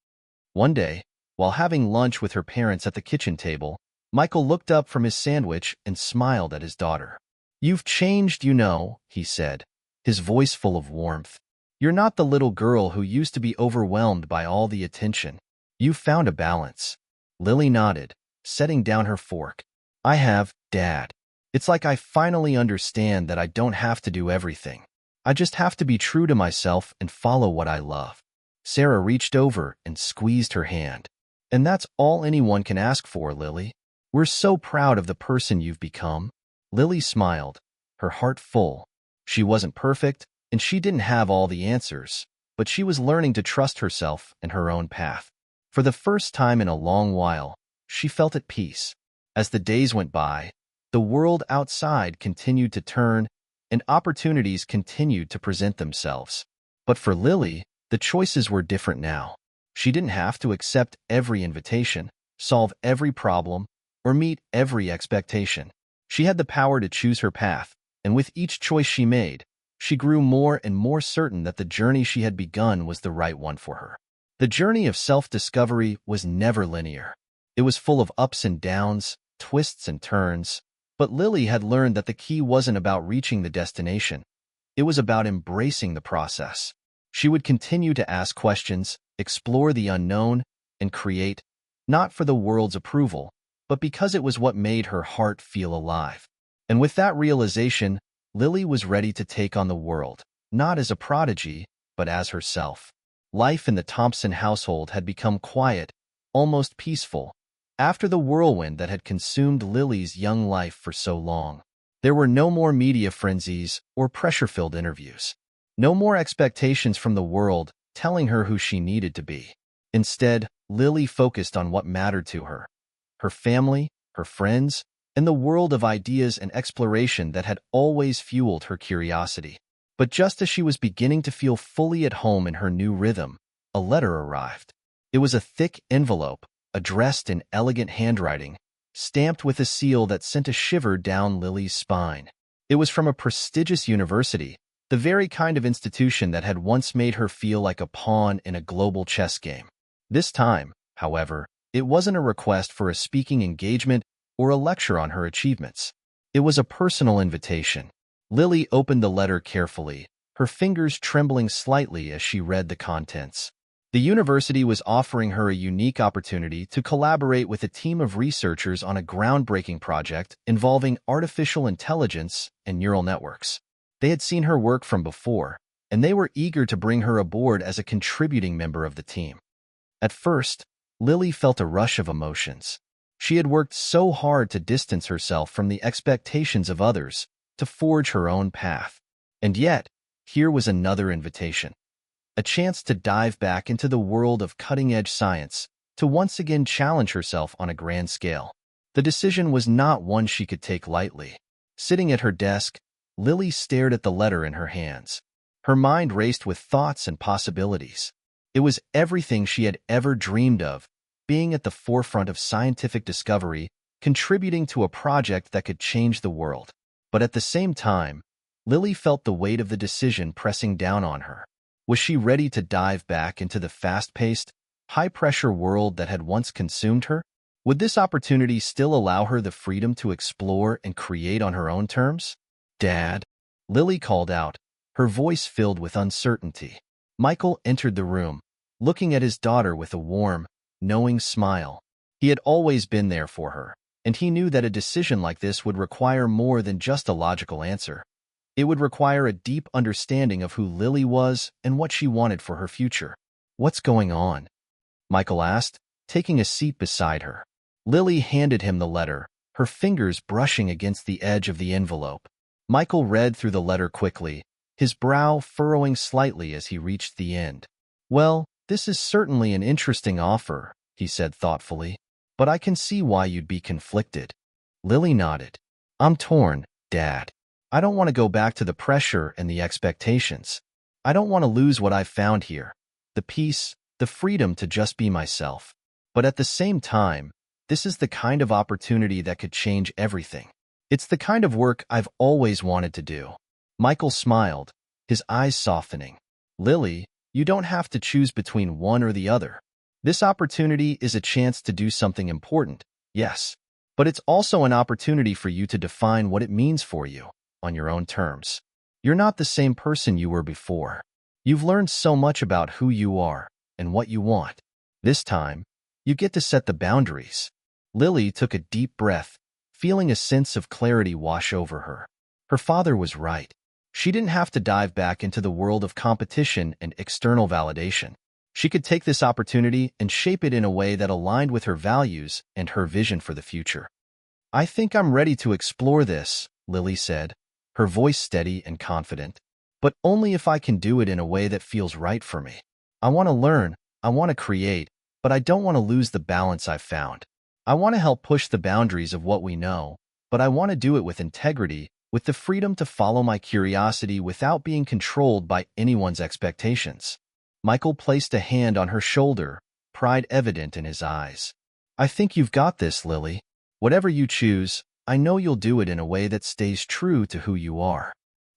One day, while having lunch with her parents at the kitchen table, Michael looked up from his sandwich and smiled at his daughter. "You've changed, you know," he said, his voice full of warmth. "You're not the little girl who used to be overwhelmed by all the attention. You've found a balance." Lily nodded, setting down her fork. "I have, Dad. It's like I finally understand that I don't have to do everything. I just have to be true to myself and follow what I love." Sarah reached over and squeezed her hand. "And that's all anyone can ask for, Lily. We're so proud of the person you've become." Lily smiled, her heart full. She wasn't perfect, and she didn't have all the answers, but she was learning to trust herself and her own path. For the first time in a long while, she felt at peace. As the days went by, the world outside continued to turn, and opportunities continued to present themselves. But for Lily, the choices were different now. She didn't have to accept every invitation, solve every problem, or meet every expectation. She had the power to choose her path, and with each choice she made, she grew more and more certain that the journey she had begun was the right one for her. The journey of self-discovery was never linear. It was full of ups and downs, twists and turns, but Lily had learned that the key wasn't about reaching the destination. It was about embracing the process. She would continue to ask questions, explore the unknown, and create, not for the world's approval, but because it was what made her heart feel alive. And with that realization, Lily was ready to take on the world, not as a prodigy, but as herself. Life in the Thompson household had become quiet, almost peaceful, after the whirlwind that had consumed Lily's young life for so long. There were no more media frenzies or pressure-filled interviews. No more expectations from the world telling her who she needed to be. Instead, Lily focused on what mattered to her: her family, her friends, and the world of ideas and exploration that had always fueled her curiosity. But just as she was beginning to feel fully at home in her new rhythm, a letter arrived. It was a thick envelope, addressed in elegant handwriting, stamped with a seal that sent a shiver down Lily's spine. It was from a prestigious university, the very kind of institution that had once made her feel like a pawn in a global chess game. This time, however, it wasn't a request for a speaking engagement or a lecture on her achievements. It was a personal invitation. Lily opened the letter carefully, her fingers trembling slightly as she read the contents. The university was offering her a unique opportunity to collaborate with a team of researchers on a groundbreaking project involving artificial intelligence and neural networks. They had seen her work from before, and they were eager to bring her aboard as a contributing member of the team. At first, Lily felt a rush of emotions. She had worked so hard to distance herself from the expectations of others, to forge her own path. And yet, here was another invitation. A chance to dive back into the world of cutting-edge science, to once again challenge herself on a grand scale. The decision was not one she could take lightly. Sitting at her desk, Lily stared at the letter in her hands. Her mind raced with thoughts and possibilities. It was everything she had ever dreamed of, being at the forefront of scientific discovery, contributing to a project that could change the world. But at the same time, Lily felt the weight of the decision pressing down on her. Was she ready to dive back into the fast-paced, high-pressure world that had once consumed her? Would this opportunity still allow her the freedom to explore and create on her own terms? "Dad," Lily called out, her voice filled with uncertainty. Michael entered the room, looking at his daughter with a warm, knowing smile. He had always been there for her, and he knew that a decision like this would require more than just a logical answer. It would require a deep understanding of who Lily was and what she wanted for her future. "What's going on?" Michael asked, taking a seat beside her. Lily handed him the letter, her fingers brushing against the edge of the envelope. Michael read through the letter quickly, his brow furrowing slightly as he reached the end. "Well, this is certainly an interesting offer," he said thoughtfully, "but I can see why you'd be conflicted." Lily nodded. "I'm torn, Dad. I don't want to go back to the pressure and the expectations. I don't want to lose what I've found here, the peace, the freedom to just be myself. But at the same time, this is the kind of opportunity that could change everything. It's the kind of work I've always wanted to do." Michael smiled, his eyes softening. "Lily, you don't have to choose between one or the other. This opportunity is a chance to do something important, yes, but it's also an opportunity for you to define what it means for you, on your own terms. You're not the same person you were before. You've learned so much about who you are and what you want. This time, you get to set the boundaries." Lily took a deep breath, feeling a sense of clarity wash over her. Her father was right. She didn't have to dive back into the world of competition and external validation. She could take this opportunity and shape it in a way that aligned with her values and her vision for the future. "I think I'm ready to explore this," Lily said, her voice steady and confident. "But only if I can do it in a way that feels right for me. I want to learn, I want to create, but I don't want to lose the balance I've found. I want to help push the boundaries of what we know, but I want to do it with integrity, with the freedom to follow my curiosity without being controlled by anyone's expectations." Michael placed a hand on her shoulder, pride evident in his eyes. "I think you've got this, Lily. Whatever you choose, I know you'll do it in a way that stays true to who you are."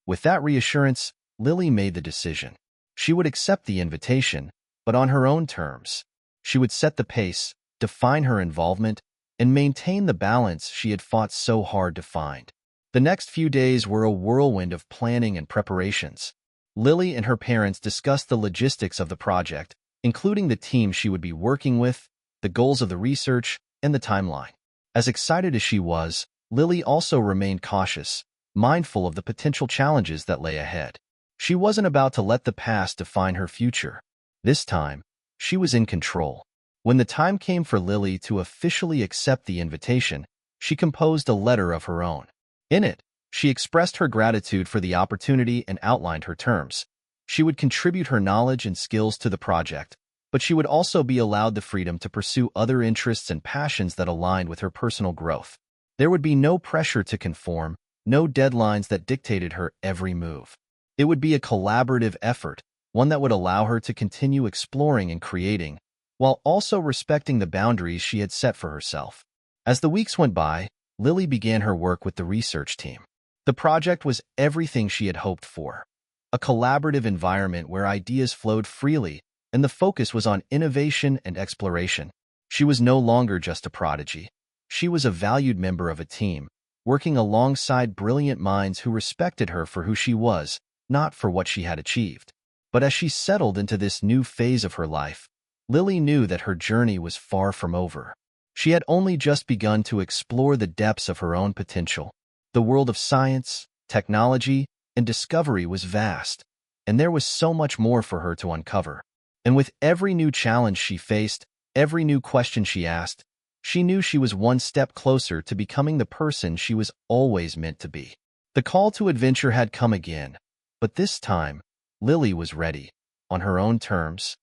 With that reassurance, Lily made the decision. She would accept the invitation, but on her own terms. She would set the pace, define her involvement, and maintain the balance she had fought so hard to find. The next few days were a whirlwind of planning and preparations. Lily and her parents discussed the logistics of the project, including the team she would be working with, the goals of the research, and the timeline. As excited as she was, Lily also remained cautious, mindful of the potential challenges that lay ahead. She wasn't about to let the past define her future. This time, she was in control. When the time came for Lily to officially accept the invitation, she composed a letter of her own. In it, she expressed her gratitude for the opportunity and outlined her terms. She would contribute her knowledge and skills to the project, but she would also be allowed the freedom to pursue other interests and passions that aligned with her personal growth. There would be no pressure to conform, no deadlines that dictated her every move. It would be a collaborative effort, one that would allow her to continue exploring and creating, while also respecting the boundaries she had set for herself. As the weeks went by, Lily began her work with the research team. The project was everything she had hoped for. A collaborative environment where ideas flowed freely, and the focus was on innovation and exploration. She was no longer just a prodigy. She was a valued member of a team, working alongside brilliant minds who respected her for who she was, not for what she had achieved. But as she settled into this new phase of her life, Lily knew that her journey was far from over. She had only just begun to explore the depths of her own potential. The world of science, technology, and discovery was vast, and there was so much more for her to uncover. And with every new challenge she faced, every new question she asked, she knew she was one step closer to becoming the person she was always meant to be. The call to adventure had come again, but this time, Lily was ready, on her own terms.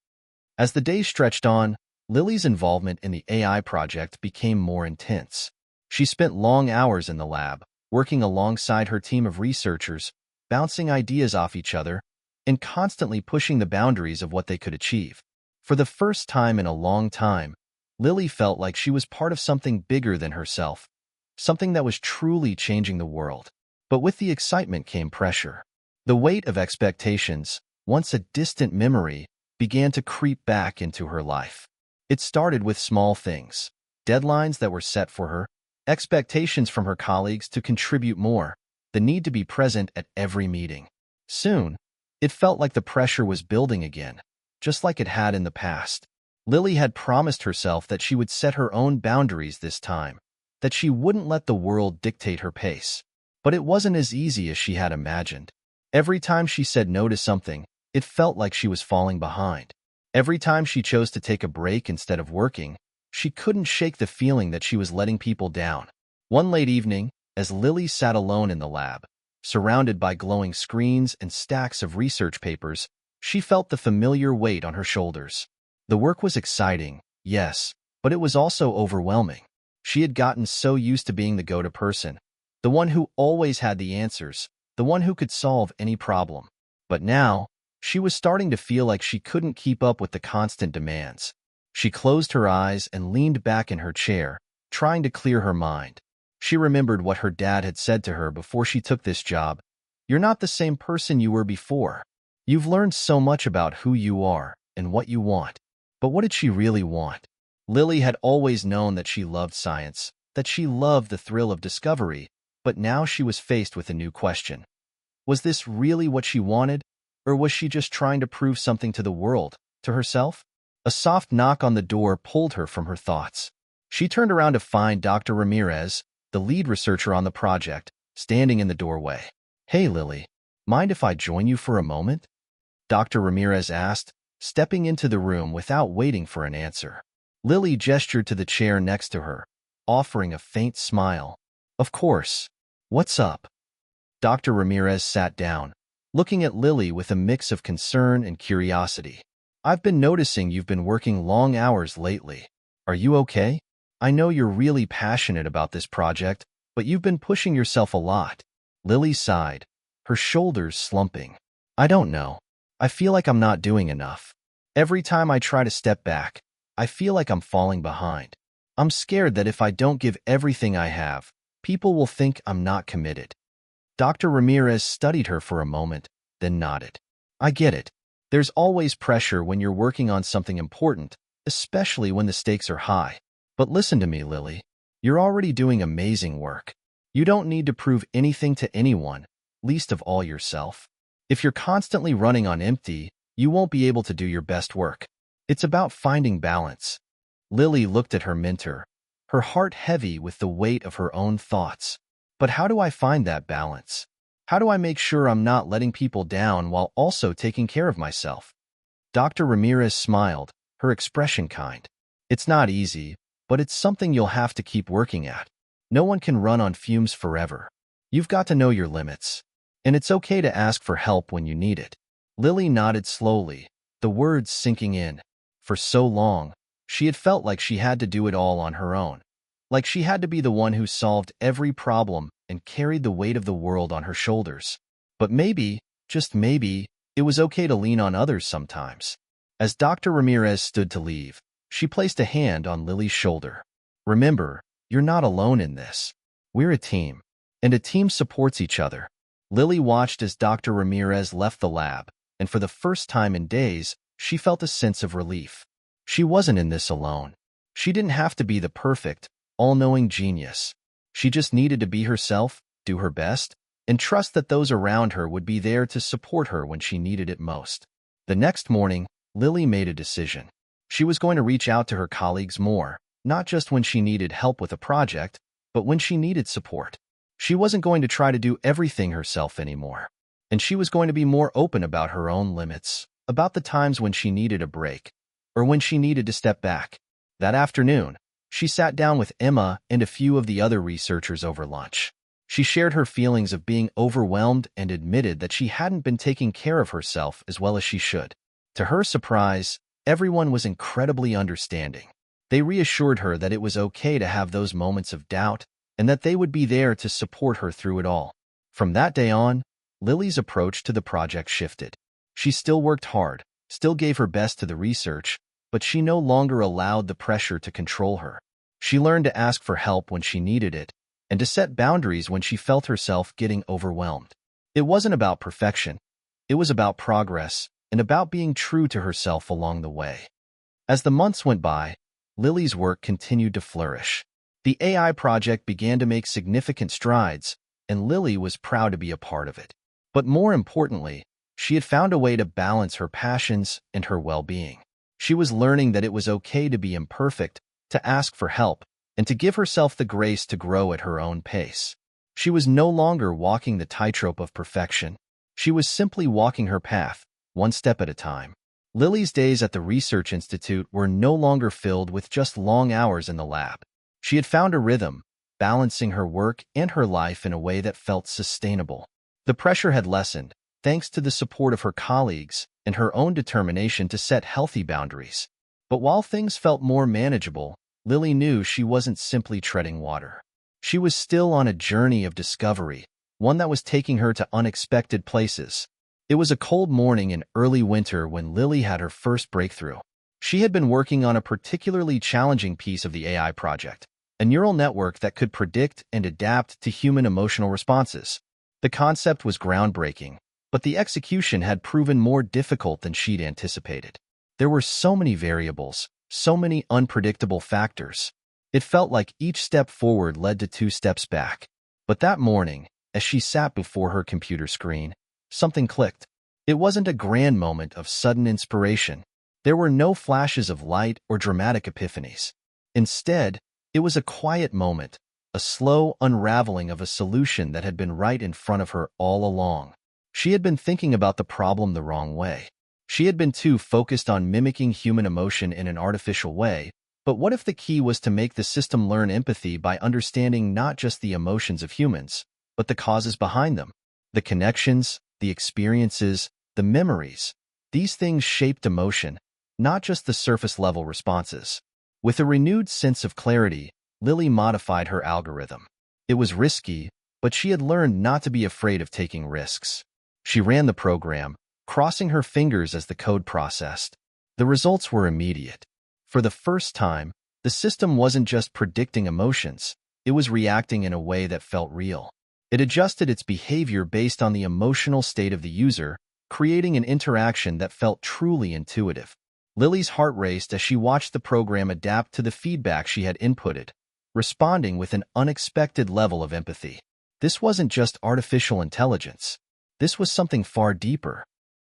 As the days stretched on, Lily's involvement in the AI project became more intense. She spent long hours in the lab, working alongside her team of researchers, bouncing ideas off each other, and constantly pushing the boundaries of what they could achieve. For the first time in a long time, Lily felt like she was part of something bigger than herself, something that was truly changing the world. But with the excitement came pressure. The weight of expectations, once a distant memory, began to creep back into her life. It started with small things, deadlines that were set for her, expectations from her colleagues to contribute more, the need to be present at every meeting. Soon, it felt like the pressure was building again, just like it had in the past. Lily had promised herself that she would set her own boundaries this time, that she wouldn't let the world dictate her pace. But it wasn't as easy as she had imagined. Every time she said no to something, it felt like she was falling behind. Every time she chose to take a break instead of working, she couldn't shake the feeling that she was letting people down. One late evening, as Lily sat alone in the lab, surrounded by glowing screens and stacks of research papers, she felt the familiar weight on her shoulders. The work was exciting, yes, but it was also overwhelming. She had gotten so used to being the go-to person, the one who always had the answers, the one who could solve any problem. But now, she was starting to feel like she couldn't keep up with the constant demands. She closed her eyes and leaned back in her chair, trying to clear her mind. She remembered what her dad had said to her before she took this job. "You're not the same person you were before. You've learned so much about who you are and what you want." But what did she really want? Lily had always known that she loved science, that she loved the thrill of discovery, but now she was faced with a new question. Was this really what she wanted, or was she just trying to prove something to the world, to herself? A soft knock on the door pulled her from her thoughts. She turned around to find Dr. Ramirez, the lead researcher on the project, standing in the doorway. "Hey, Lily, mind if I join you for a moment?" Dr. Ramirez asked, stepping into the room without waiting for an answer. Lily gestured to the chair next to her, offering a faint smile. "Of course. What's up?" Dr. Ramirez sat down, looking at Lily with a mix of concern and curiosity. "I've been noticing you've been working long hours lately. Are you okay? I know you're really passionate about this project, but you've been pushing yourself a lot." Lily sighed, her shoulders slumping. "I don't know. I feel like I'm not doing enough. Every time I try to step back, I feel like I'm falling behind. I'm scared that if I don't give everything I have, people will think I'm not committed." Dr. Ramirez studied her for a moment, then nodded. "I get it. There's always pressure when you're working on something important, especially when the stakes are high. But listen to me, Lily. You're already doing amazing work. You don't need to prove anything to anyone, least of all yourself. If you're constantly running on empty, you won't be able to do your best work. It's about finding balance." Lily looked at her mentor, her heart heavy with the weight of her own thoughts. "But how do I find that balance? How do I make sure I'm not letting people down while also taking care of myself?" Dr. Ramirez smiled, her expression kind. "It's not easy, but it's something you'll have to keep working at. No one can run on fumes forever. You've got to know your limits. And it's okay to ask for help when you need it." Lily nodded slowly, the words sinking in. For so long, she had felt like she had to do it all on her own, like she had to be the one who solved every problem and carried the weight of the world on her shoulders. But maybe, just maybe, it was okay to lean on others sometimes. As Dr. Ramirez stood to leave, she placed a hand on Lily's shoulder. "Remember, you're not alone in this. We're a team, and a team supports each other." Lily watched as Dr. Ramirez left the lab, and for the first time in days, she felt a sense of relief. She wasn't in this alone. She didn't have to be the perfect, all-knowing genius. She just needed to be herself, do her best, and trust that those around her would be there to support her when she needed it most. The next morning, Lily made a decision. She was going to reach out to her colleagues more, not just when she needed help with a project, but when she needed support. She wasn't going to try to do everything herself anymore. And she was going to be more open about her own limits, about the times when she needed a break, or when she needed to step back. That afternoon, she sat down with Emma and a few of the other researchers over lunch. She shared her feelings of being overwhelmed and admitted that she hadn't been taking care of herself as well as she should. To her surprise, everyone was incredibly understanding. They reassured her that it was okay to have those moments of doubt and that they would be there to support her through it all. From that day on, Lily's approach to the project shifted. She still worked hard, still gave her best to the research, but she no longer allowed the pressure to control her. She learned to ask for help when she needed it, and to set boundaries when she felt herself getting overwhelmed. It wasn't about perfection. It was about progress, and about being true to herself along the way. As the months went by, Lily's work continued to flourish. The AI project began to make significant strides, and Lily was proud to be a part of it. But more importantly, she had found a way to balance her passions and her well-being. She was learning that it was okay to be imperfect, to ask for help, and to give herself the grace to grow at her own pace. She was no longer walking the tightrope of perfection. She was simply walking her path, one step at a time. Lily's days at the Research Institute were no longer filled with just long hours in the lab. She had found a rhythm, balancing her work and her life in a way that felt sustainable. The pressure had lessened, thanks to the support of her colleagues and her own determination to set healthy boundaries. But while things felt more manageable, Lily knew she wasn't simply treading water. She was still on a journey of discovery, one that was taking her to unexpected places. It was a cold morning in early winter when Lily had her first breakthrough. She had been working on a particularly challenging piece of the AI project, a neural network that could predict and adapt to human emotional responses. The concept was groundbreaking, but the execution had proven more difficult than she'd anticipated. There were so many variables, so many unpredictable factors. It felt like each step forward led to 2 steps back. But that morning, as she sat before her computer screen, something clicked. It wasn't a grand moment of sudden inspiration. There were no flashes of light or dramatic epiphanies. Instead, it was a quiet moment, a slow unraveling of a solution that had been right in front of her all along. She had been thinking about the problem the wrong way. She had been too focused on mimicking human emotion in an artificial way, but what if the key was to make the system learn empathy by understanding not just the emotions of humans, but the causes behind them? The connections, the experiences, the memories. These things shaped emotion, not just the surface-level responses. With a renewed sense of clarity, Lily modified her algorithm. It was risky, but she had learned not to be afraid of taking risks. She ran the program, crossing her fingers as the code processed. The results were immediate. For the first time, the system wasn't just predicting emotions, it was reacting in a way that felt real. It adjusted its behavior based on the emotional state of the user, creating an interaction that felt truly intuitive. Lily's heart raced as she watched the program adapt to the feedback she had inputted, responding with an unexpected level of empathy. This wasn't just artificial intelligence. This was something far deeper.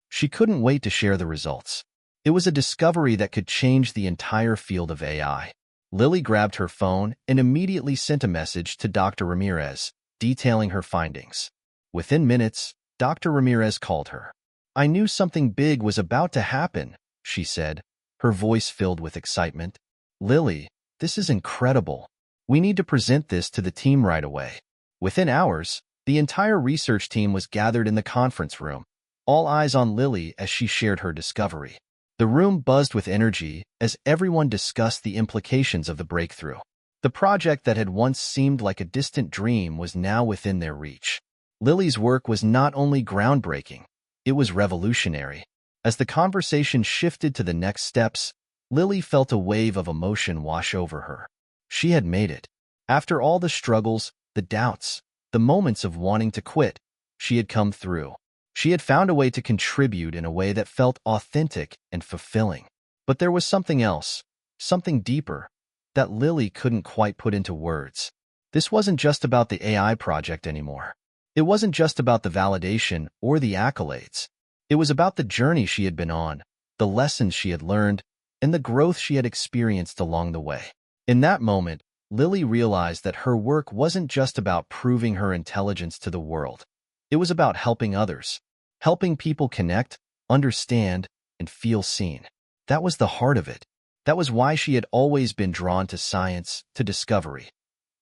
She couldn't wait to share the results. It was a discovery that could change the entire field of AI. Lily grabbed her phone and immediately sent a message to Dr. Ramirez, detailing her findings. Within minutes, Dr. Ramirez called her. "I knew something big was about to happen," she said, her voice filled with excitement. "Lily, this is incredible. We need to present this to the team right away." Within hours, the entire research team was gathered in the conference room, all eyes on Lily as she shared her discovery. The room buzzed with energy as everyone discussed the implications of the breakthrough. The project that had once seemed like a distant dream was now within their reach. Lily's work was not only groundbreaking, it was revolutionary. As the conversation shifted to the next steps, Lily felt a wave of emotion wash over her. She had made it. After all the struggles, the doubts, the moments of wanting to quit, she had come through. She had found a way to contribute in a way that felt authentic and fulfilling. But there was something else, something deeper, that Lily couldn't quite put into words. This wasn't just about the AI project anymore. It wasn't just about the validation or the accolades. It was about the journey she had been on, the lessons she had learned, and the growth she had experienced along the way. In that moment, Lily realized that her work wasn't just about proving her intelligence to the world. It was about helping others, helping people connect, understand, and feel seen. That was the heart of it. That was why she had always been drawn to science, to discovery.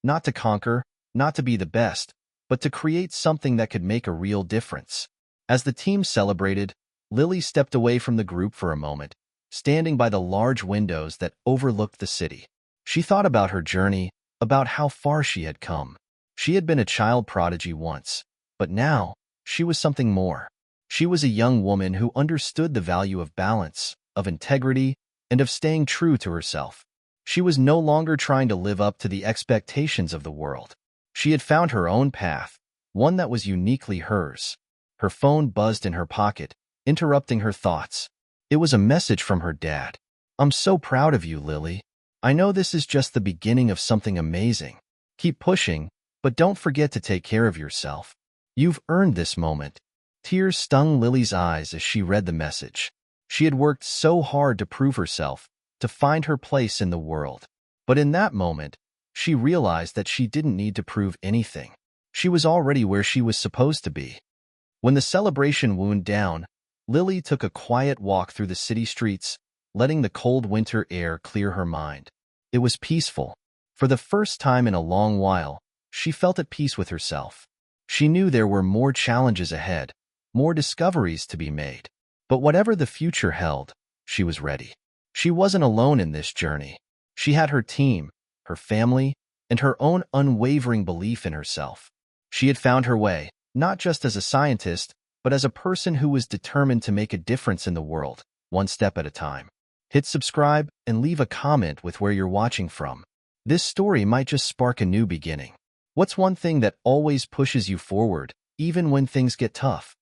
Not to conquer, not to be the best, but to create something that could make a real difference. As the team celebrated, Lily stepped away from the group for a moment, standing by the large windows that overlooked the city. She thought about her journey, about how far she had come. She had been a child prodigy once, but now she was something more. She was a young woman who understood the value of balance, of integrity, and of staying true to herself. She was no longer trying to live up to the expectations of the world. She had found her own path, one that was uniquely hers. Her phone buzzed in her pocket, interrupting her thoughts. It was a message from her dad. "I'm so proud of you, Lily. I know this is just the beginning of something amazing. Keep pushing, but don't forget to take care of yourself. You've earned this moment." Tears stung Lily's eyes as she read the message. She had worked so hard to prove herself, to find her place in the world. But in that moment, she realized that she didn't need to prove anything. She was already where she was supposed to be. When the celebration wound down, Lily took a quiet walk through the city streets, letting the cold winter air clear her mind. It was peaceful. For the first time in a long while, she felt at peace with herself. She knew there were more challenges ahead, more discoveries to be made. But whatever the future held, she was ready. She wasn't alone in this journey. She had her team, her family, and her own unwavering belief in herself. She had found her way, not just as a scientist, but as a person who was determined to make a difference in the world, one step at a time. Hit subscribe and leave a comment with where you're watching from. This story might just spark a new beginning. What's one thing that always pushes you forward, even when things get tough?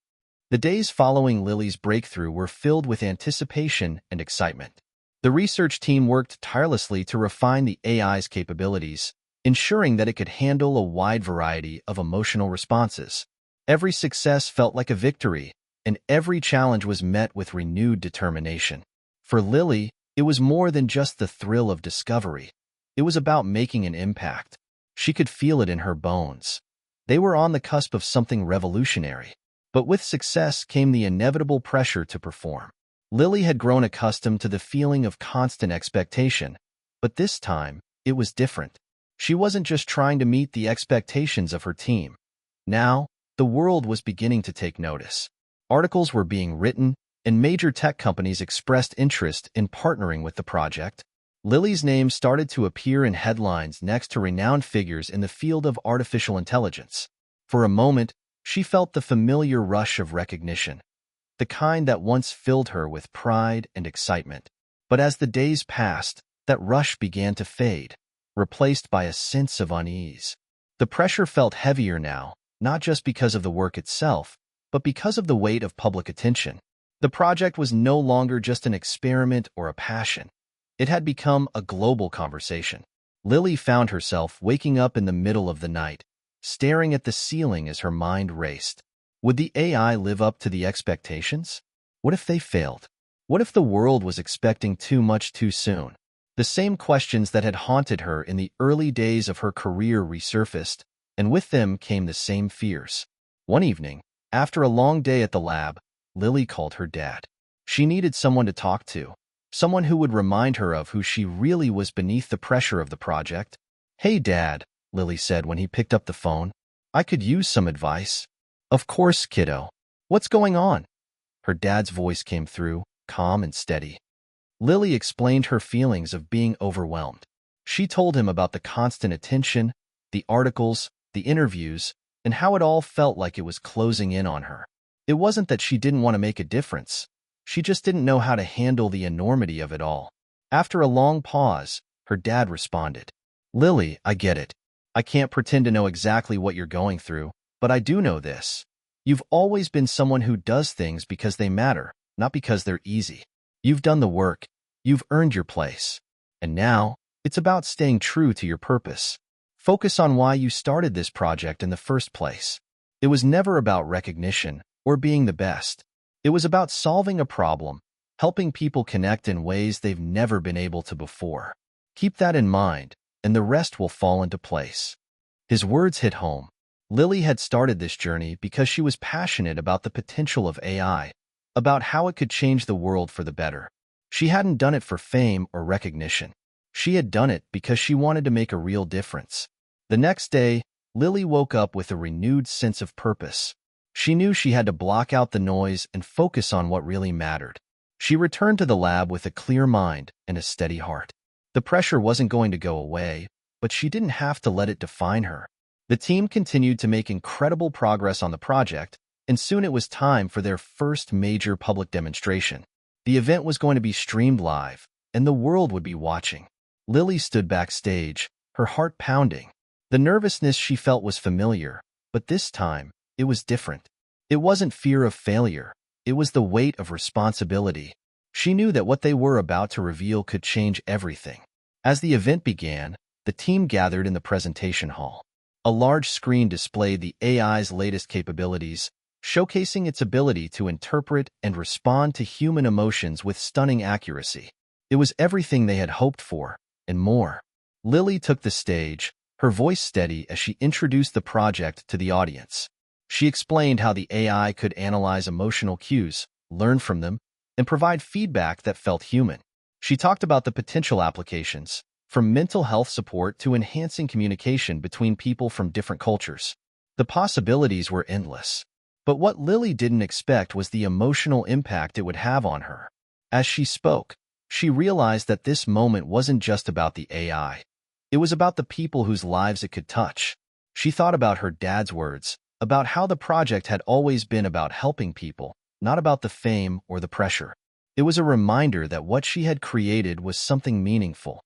The days following Lily's breakthrough were filled with anticipation and excitement. The research team worked tirelessly to refine the AI's capabilities, ensuring that it could handle a wide variety of emotional responses. Every success felt like a victory, and every challenge was met with renewed determination. For Lily, it was more than just the thrill of discovery. It was about making an impact. She could feel it in her bones. They were on the cusp of something revolutionary. But with success came the inevitable pressure to perform. Lily had grown accustomed to the feeling of constant expectation, but this time, it was different. She wasn't just trying to meet the expectations of her team. Now, the world was beginning to take notice. Articles were being written, and major tech companies expressed interest in partnering with the project. Lily's name started to appear in headlines next to renowned figures in the field of artificial intelligence. For a moment, she felt the familiar rush of recognition, the kind that once filled her with pride and excitement. But as the days passed, that rush began to fade, replaced by a sense of unease. The pressure felt heavier now, not just because of the work itself, but because of the weight of public attention. The project was no longer just an experiment or a passion. It had become a global conversation. Lily found herself waking up in the middle of the night, staring at the ceiling as her mind raced. Would the AI live up to the expectations? What if they failed? What if the world was expecting too much too soon? The same questions that had haunted her in the early days of her career resurfaced, and with them came the same fears. One evening, after a long day at the lab, Lily called her dad. She needed someone to talk to, someone who would remind her of who she really was beneath the pressure of the project. "Hey, Dad," Lily said when he picked up the phone. "I could use some advice." "Of course, kiddo. What's going on?" Her dad's voice came through, calm and steady. Lily explained her feelings of being overwhelmed. She told him about the constant attention, the articles, the interviews, and how it all felt like it was closing in on her. It wasn't that she didn't want to make a difference. She just didn't know how to handle the enormity of it all. After a long pause, her dad responded, "Lily, I get it. I can't pretend to know exactly what you're going through, but I do know this. You've always been someone who does things because they matter, not because they're easy. You've done the work. You've earned your place. And now, it's about staying true to your purpose. Focus on why you started this project in the first place. It was never about recognition or being the best. It was about solving a problem, helping people connect in ways they've never been able to before. Keep that in mind, and the rest will fall into place. His words hit home. Lily had started this journey because she was passionate about the potential of AI, about how it could change the world for the better. She hadn't done it for fame or recognition. She had done it because she wanted to make a real difference. The next day, Lily woke up with a renewed sense of purpose. She knew she had to block out the noise and focus on what really mattered. She returned to the lab with a clear mind and a steady heart. The pressure wasn't going to go away, but she didn't have to let it define her. The team continued to make incredible progress on the project, and soon it was time for their first major public demonstration. The event was going to be streamed live, and the world would be watching. Lily stood backstage, her heart pounding. The nervousness she felt was familiar, but this time, it was different. It wasn't fear of failure. It was the weight of responsibility. She knew that what they were about to reveal could change everything. As the event began, the team gathered in the presentation hall. A large screen displayed the AI's latest capabilities, showcasing its ability to interpret and respond to human emotions with stunning accuracy. It was everything they had hoped for, and more. Lily took the stage, her voice steady as she introduced the project to the audience. She explained how the AI could analyze emotional cues, learn from them, and provide feedback that felt human. She talked about the potential applications, from mental health support to enhancing communication between people from different cultures. The possibilities were endless. But what Lily didn't expect was the emotional impact it would have on her. As she spoke, she realized that this moment wasn't just about the AI. It was about the people whose lives it could touch. She thought about her dad's words, about how the project had always been about helping people, not about the fame or the pressure. It was a reminder that what she had created was something meaningful.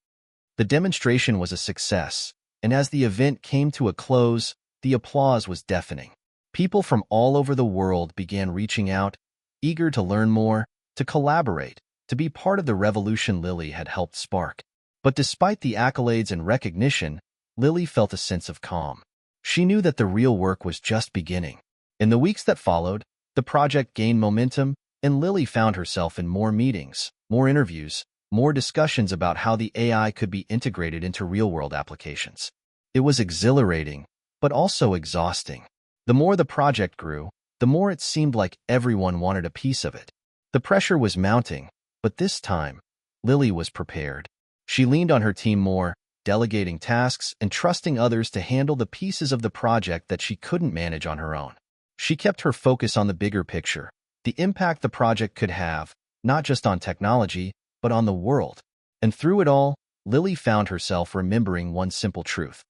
The demonstration was a success, and as the event came to a close, the applause was deafening. People from all over the world began reaching out, eager to learn more, to collaborate, to be part of the revolution Lily had helped spark. But despite the accolades and recognition, Lily felt a sense of calm. She knew that the real work was just beginning. In the weeks that followed, the project gained momentum, and Lily found herself in more meetings, more interviews, more discussions about how the AI could be integrated into real-world applications. It was exhilarating, but also exhausting. The more the project grew, the more it seemed like everyone wanted a piece of it. The pressure was mounting, but this time, Lily was prepared. She leaned on her team more, delegating tasks and trusting others to handle the pieces of the project that she couldn't manage on her own. She kept her focus on the bigger picture, the impact the project could have, not just on technology, but on the world. And through it all, Lily found herself remembering one simple truth.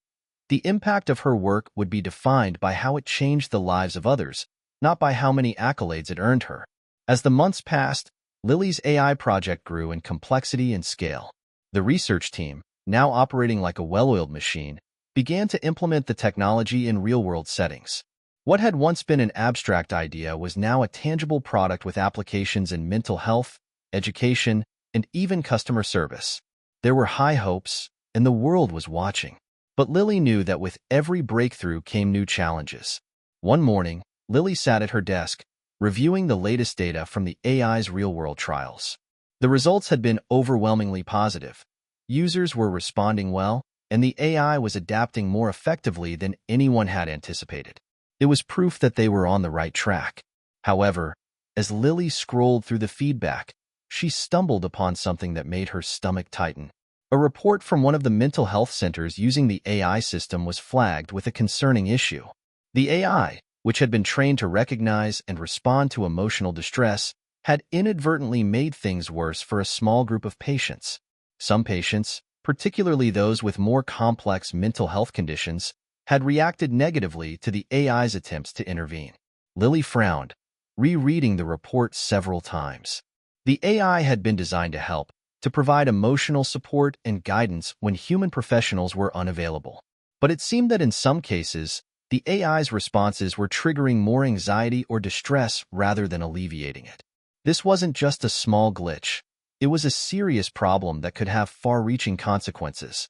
The impact of her work would be defined by how it changed the lives of others, not by how many accolades it earned her. As the months passed, Lily's AI project grew in complexity and scale. The research team, now operating like a well-oiled machine, began to implement the technology in real-world settings. What had once been an abstract idea was now a tangible product with applications in mental health, education, and even customer service. There were high hopes, and the world was watching. But Lily knew that with every breakthrough came new challenges. One morning, Lily sat at her desk, reviewing the latest data from the AI's real-world trials. The results had been overwhelmingly positive. Users were responding well, and the AI was adapting more effectively than anyone had anticipated. It was proof that they were on the right track. However, as Lily scrolled through the feedback, she stumbled upon something that made her stomach tighten. A report from one of the mental health centers using the AI system was flagged with a concerning issue. The AI, which had been trained to recognize and respond to emotional distress, had inadvertently made things worse for a small group of patients. Some patients, particularly those with more complex mental health conditions, had reacted negatively to the AI's attempts to intervene. Lily frowned, rereading the report several times. The AI had been designed to help, to provide emotional support and guidance when human professionals were unavailable. But it seemed that in some cases, the AI's responses were triggering more anxiety or distress rather than alleviating it. This wasn't just a small glitch. It was a serious problem that could have far-reaching consequences.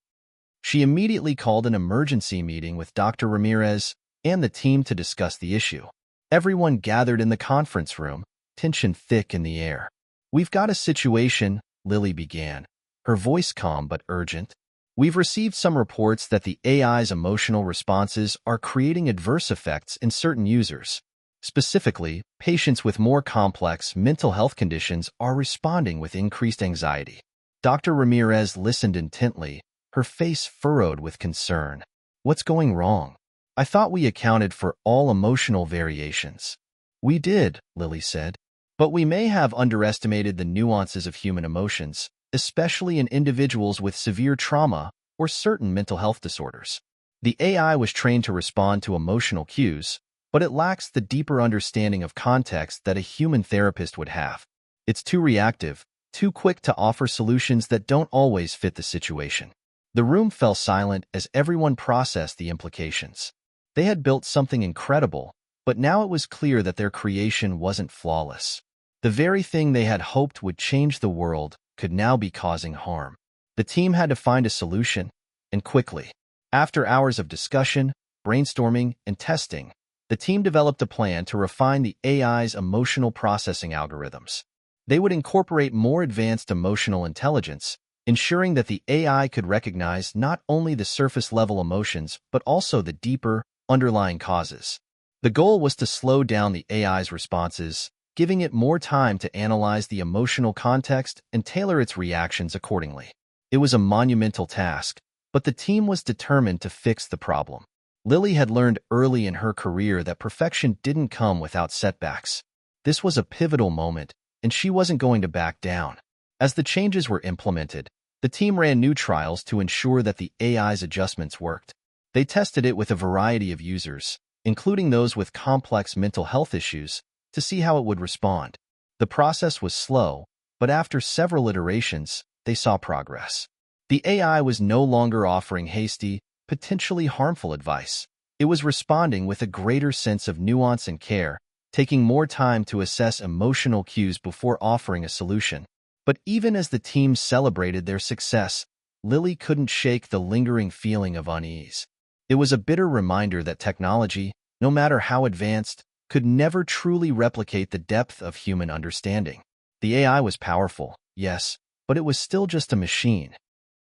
She immediately called an emergency meeting with Dr. Ramirez and the team to discuss the issue. Everyone gathered in the conference room, tension thick in the air. "We've got a situation," Lily began, her voice calm but urgent. "We've received some reports that the AI's emotional responses are creating adverse effects in certain users. Specifically, patients with more complex mental health conditions are responding with increased anxiety." Dr. Ramirez listened intently, her face furrowed with concern. "What's going wrong? I thought we accounted for all emotional variations." "We did," Lily said. "But we may have underestimated the nuances of human emotions, especially in individuals with severe trauma or certain mental health disorders. The AI was trained to respond to emotional cues, but it lacks the deeper understanding of context that a human therapist would have. It's too reactive, too quick to offer solutions that don't always fit the situation." The room fell silent as everyone processed the implications. They had built something incredible, but now it was clear that their creation wasn't flawless. The very thing they had hoped would change the world could now be causing harm. The team had to find a solution, and quickly. After hours of discussion, brainstorming, and testing, the team developed a plan to refine the AI's emotional processing algorithms. They would incorporate more advanced emotional intelligence, ensuring that the AI could recognize not only the surface-level emotions but also the deeper, underlying causes. The goal was to slow down the AI's responses, giving it more time to analyze the emotional context and tailor its reactions accordingly. It was a monumental task, but the team was determined to fix the problem. Lily had learned early in her career that perfection didn't come without setbacks. This was a pivotal moment, and she wasn't going to back down. As the changes were implemented, the team ran new trials to ensure that the AI's adjustments worked. They tested it with a variety of users, including those with complex mental health issues, to see how it would respond. The process was slow, but after several iterations, they saw progress. The AI was no longer offering hasty, potentially harmful advice. It was responding with a greater sense of nuance and care, taking more time to assess emotional cues before offering a solution. But even as the team celebrated their success, Lily couldn't shake the lingering feeling of unease. It was a bitter reminder that technology, no matter how advanced, could never truly replicate the depth of human understanding. The AI was powerful, yes, but it was still just a machine.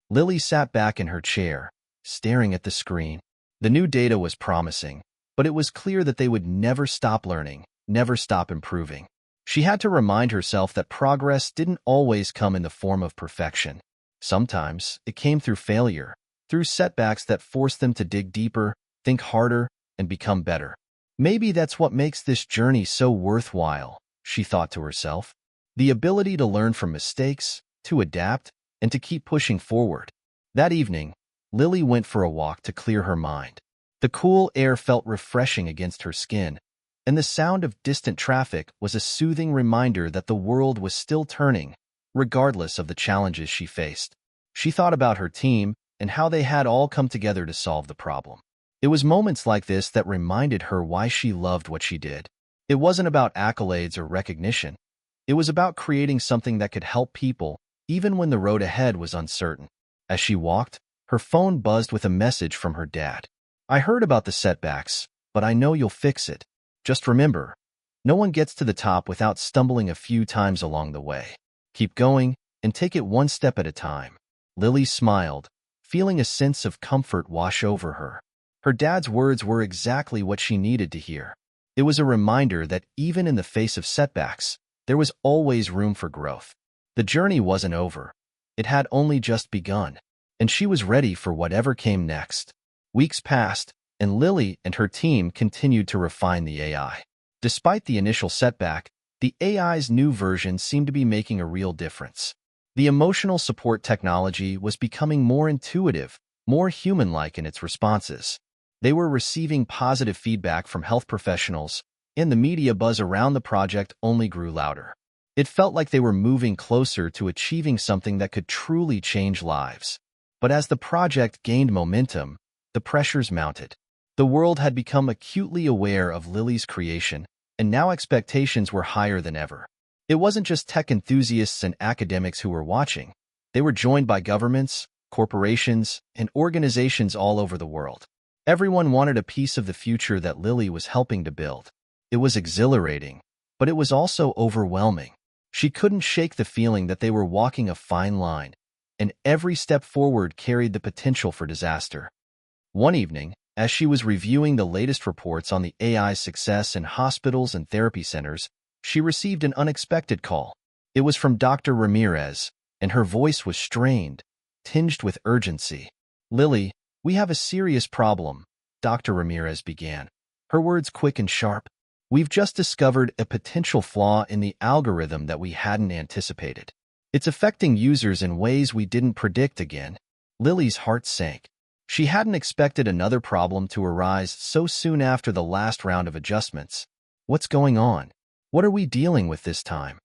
Lily sat back in her chair, staring at the screen. The new data was promising, but it was clear that they would never stop learning, never stop improving. She had to remind herself that progress didn't always come in the form of perfection. Sometimes it came through failure, through setbacks that forced them to dig deeper, think harder, and become better. Maybe that's what makes this journey so worthwhile, she thought to herself. The ability to learn from mistakes, to adapt, and to keep pushing forward. That evening, Lily went for a walk to clear her mind. The cool air felt refreshing against her skin, and the sound of distant traffic was a soothing reminder that the world was still turning, regardless of the challenges she faced. She thought about her team and how they had all come together to solve the problem. It was moments like this that reminded her why she loved what she did. It wasn't about accolades or recognition. It was about creating something that could help people, even when the road ahead was uncertain. As she walked, her phone buzzed with a message from her dad. "I heard about the setbacks, but I know you'll fix it. Just remember, no one gets to the top without stumbling a few times along the way. Keep going and take it one step at a time." Lily smiled, feeling a sense of comfort wash over her. Her dad's words were exactly what she needed to hear. It was a reminder that even in the face of setbacks, there was always room for growth. The journey wasn't over. It had only just begun, and she was ready for whatever came next. Weeks passed, and Lily and her team continued to refine the AI. Despite the initial setback, the AI's new version seemed to be making a real difference. The emotional support technology was becoming more intuitive, more human-like in its responses. They were receiving positive feedback from health professionals, and the media buzz around the project only grew louder. It felt like they were moving closer to achieving something that could truly change lives. But as the project gained momentum, the pressures mounted. The world had become acutely aware of Lily's creation, and now expectations were higher than ever. It wasn't just tech enthusiasts and academics who were watching. They were joined by governments, corporations, and organizations all over the world. Everyone wanted a piece of the future that Lily was helping to build. It was exhilarating, but it was also overwhelming. She couldn't shake the feeling that they were walking a fine line, and every step forward carried the potential for disaster. One evening, as she was reviewing the latest reports on the AI's success in hospitals and therapy centers, she received an unexpected call. It was from Dr. Ramirez, and her voice was strained, tinged with urgency. "Lily, we have a serious problem," Dr. Ramirez began, her words quick and sharp. "We've just discovered a potential flaw in the algorithm that we hadn't anticipated. It's affecting users in ways we didn't predict again." Lily's heart sank. She hadn't expected another problem to arise so soon after the last round of adjustments. "What's going on? What are we dealing with this time?"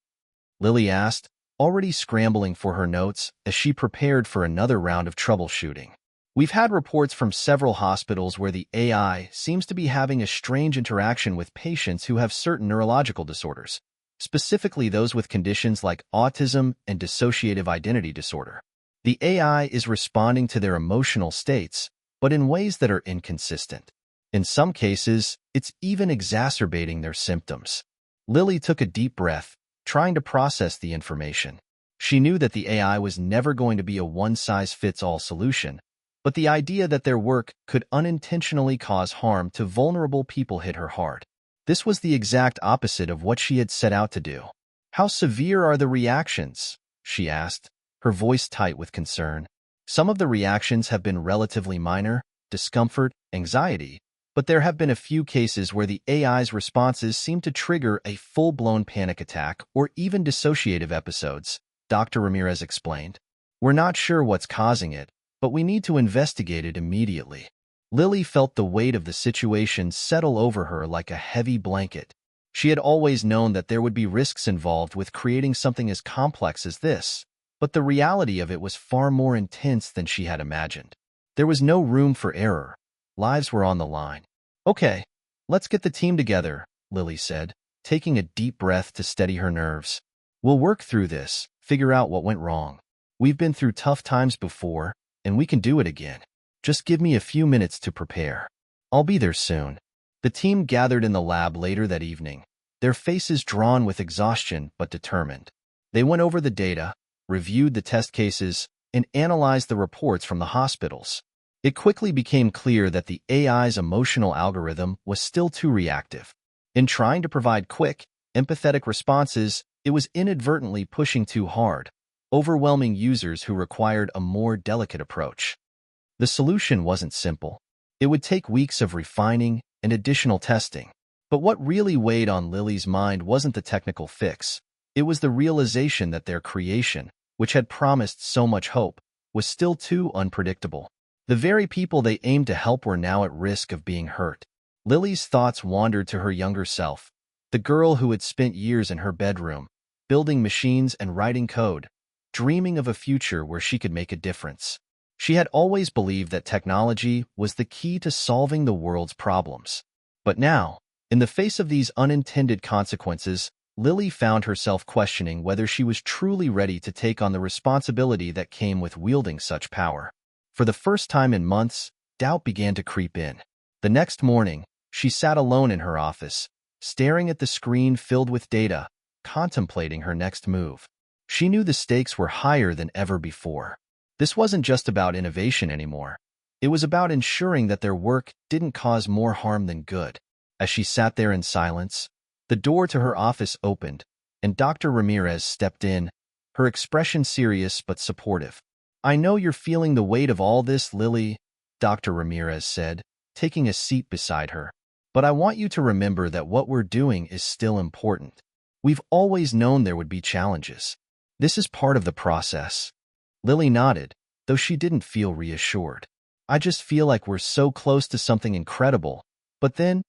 Lily asked, already scrambling for her notes as she prepared for another round of troubleshooting. "We've had reports from several hospitals where the AI seems to be having a strange interaction with patients who have certain neurological disorders, specifically those with conditions like autism and dissociative identity disorder. The AI is responding to their emotional states, but in ways that are inconsistent. In some cases, it's even exacerbating their symptoms." Lily took a deep breath, trying to process the information. She knew that the AI was never going to be a one-size-fits-all solution, but the idea that their work could unintentionally cause harm to vulnerable people hit her hard. This was the exact opposite of what she had set out to do. "How severe are the reactions?" she asked, her voice tight with concern. "Some of the reactions have been relatively minor, discomfort, anxiety, but there have been a few cases where the AI's responses seem to trigger a full-blown panic attack or even dissociative episodes," Dr. Ramirez explained. "We're not sure what's causing it, but we need to investigate it immediately." Lily felt the weight of the situation settle over her like a heavy blanket. She had always known that there would be risks involved with creating something as complex as this, but the reality of it was far more intense than she had imagined. There was no room for error. Lives were on the line. "Okay, let's get the team together," Lily said, taking a deep breath to steady her nerves. "We'll work through this, figure out what went wrong. We've been through tough times before, and we can do it again. Just give me a few minutes to prepare. I'll be there soon." The team gathered in the lab later that evening, their faces drawn with exhaustion but determined. They went over the data, reviewed the test cases, and analyzed the reports from the hospitals. It quickly became clear that the AI's emotional algorithm was still too reactive. In trying to provide quick, empathetic responses, it was inadvertently pushing too hard, overwhelming users who required a more delicate approach. The solution wasn't simple. It would take weeks of refining and additional testing. But what really weighed on Lily's mind wasn't the technical fix. It was the realization that their creation, which had promised so much hope, was still too unpredictable. The very people they aimed to help were now at risk of being hurt. Lily's thoughts wandered to her younger self, the girl who had spent years in her bedroom, building machines and writing code, dreaming of a future where she could make a difference. She had always believed that technology was the key to solving the world's problems. But now, in the face of these unintended consequences, Lily found herself questioning whether she was truly ready to take on the responsibility that came with wielding such power. For the first time in months, doubt began to creep in. The next morning, she sat alone in her office, staring at the screen filled with data, contemplating her next move. She knew the stakes were higher than ever before. This wasn't just about innovation anymore. It was about ensuring that their work didn't cause more harm than good. As she sat there in silence, the door to her office opened, and Dr. Ramirez stepped in, her expression serious but supportive. "I know you're feeling the weight of all this, Lily," Dr. Ramirez said, taking a seat beside her. "But I want you to remember that what we're doing is still important. We've always known there would be challenges. This is part of the process." Lily nodded, though she didn't feel reassured. "I just feel like we're so close to something incredible, but then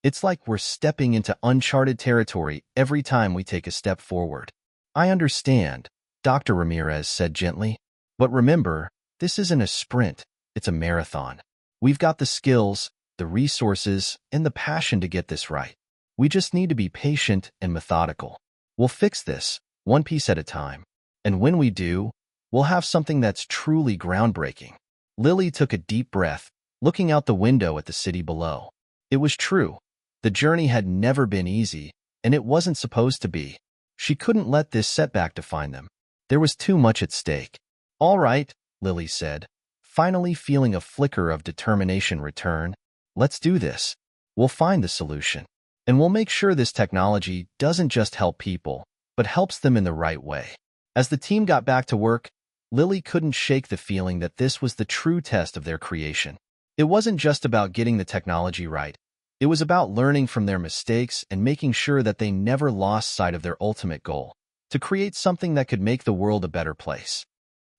it's like we're stepping into uncharted territory every time we take a step forward." "I understand," Dr. Ramirez said gently. "But remember, this isn't a sprint, it's a marathon. We've got the skills, the resources, and the passion to get this right. We just need to be patient and methodical. We'll fix this, one piece at a time. And when we do, we'll have something that's truly groundbreaking." Lily took a deep breath, looking out the window at the city below. It was true. The journey had never been easy, and it wasn't supposed to be. She couldn't let this setback define them. There was too much at stake. "All right," Lily said, finally feeling a flicker of determination return. "Let's do this. We'll find the solution. And we'll make sure this technology doesn't just help people, but helps them in the right way." As the team got back to work, Lily couldn't shake the feeling that this was the true test of their creation. It wasn't just about getting the technology right. It was about learning from their mistakes and making sure that they never lost sight of their ultimate goal, to create something that could make the world a better place.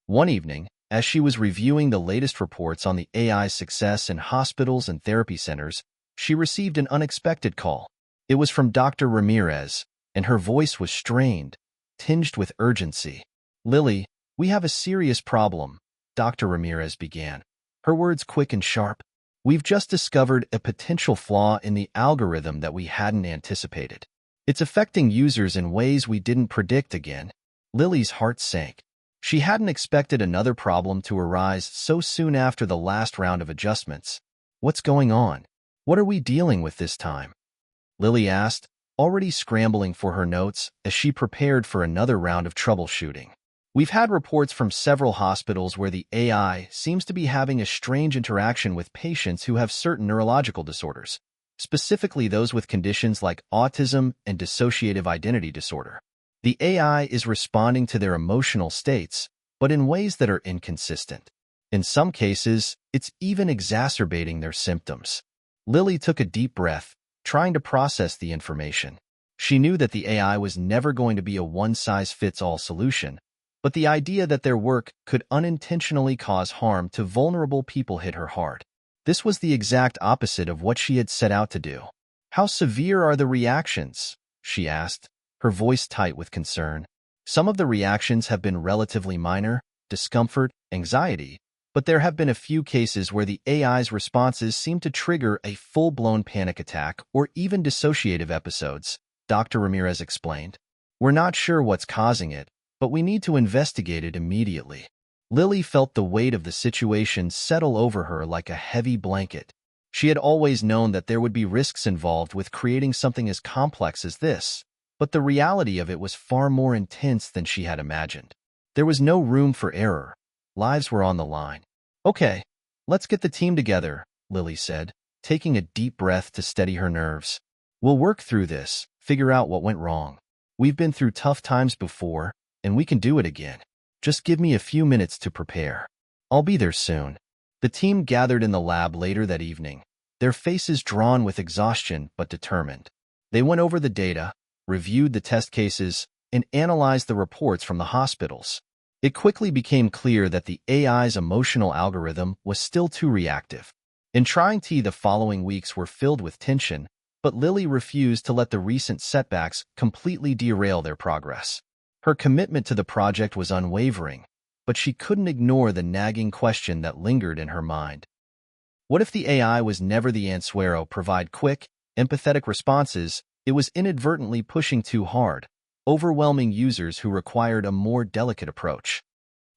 One evening, as she was reviewing the latest reports on the AI's success in hospitals and therapy centers, she received an unexpected call. It was from Dr. Ramirez, and her voice was strained, tinged with urgency. "Lily, we have a serious problem," Dr. Ramirez began, her words quick and sharp. "We've just discovered a potential flaw in the algorithm that we hadn't anticipated. It's affecting users in ways we didn't predict again." Lily's heart sank. She hadn't expected another problem to arise so soon after the last round of adjustments. "What's going on? What are we dealing with this time?" Lily asked, already scrambling for her notes as she prepared for another round of troubleshooting. "We've had reports from several hospitals where the AI seems to be having a strange interaction with patients who have certain neurological disorders, specifically those with conditions like autism and dissociative identity disorder. The AI is responding to their emotional states, but in ways that are inconsistent. In some cases, it's even exacerbating their symptoms." Lily took a deep breath, trying to process the information. She knew that the AI was never going to be a one-size-fits-all solution, but the idea that their work could unintentionally cause harm to vulnerable people hit her hard. This was the exact opposite of what she had set out to do. "How severe are the reactions?" she asked, her voice tight with concern. "Some of the reactions have been relatively minor, discomfort, anxiety, but there have been a few cases where the AI's responses seem to trigger a full-blown panic attack or even dissociative episodes," Dr. Ramirez explained. "We're not sure what's causing it, but we need to investigate it immediately." Lily felt the weight of the situation settle over her like a heavy blanket. She had always known that there would be risks involved with creating something as complex as this, but the reality of it was far more intense than she had imagined. There was no room for error. Lives were on the line. "Okay, let's get the team together," Lily said, taking a deep breath to steady her nerves. "We'll work through this, figure out what went wrong. We've been through tough times before, and we can do it again. Just give me a few minutes to prepare. I'll be there soon." The team gathered in the lab later that evening, their faces drawn with exhaustion but determined. They went over the data, reviewed the test cases, and analyzed the reports from the hospitals. It quickly became clear that the AI's emotional algorithm was still too reactive. In trying to, the following weeks were filled with tension, but Lily refused to let the recent setbacks completely derail their progress. Her commitment to the project was unwavering, but she couldn't ignore the nagging question that lingered in her mind. What if the AI was never the answer? Provide quick, empathetic responses, it was inadvertently pushing too hard, overwhelming users who required a more delicate approach.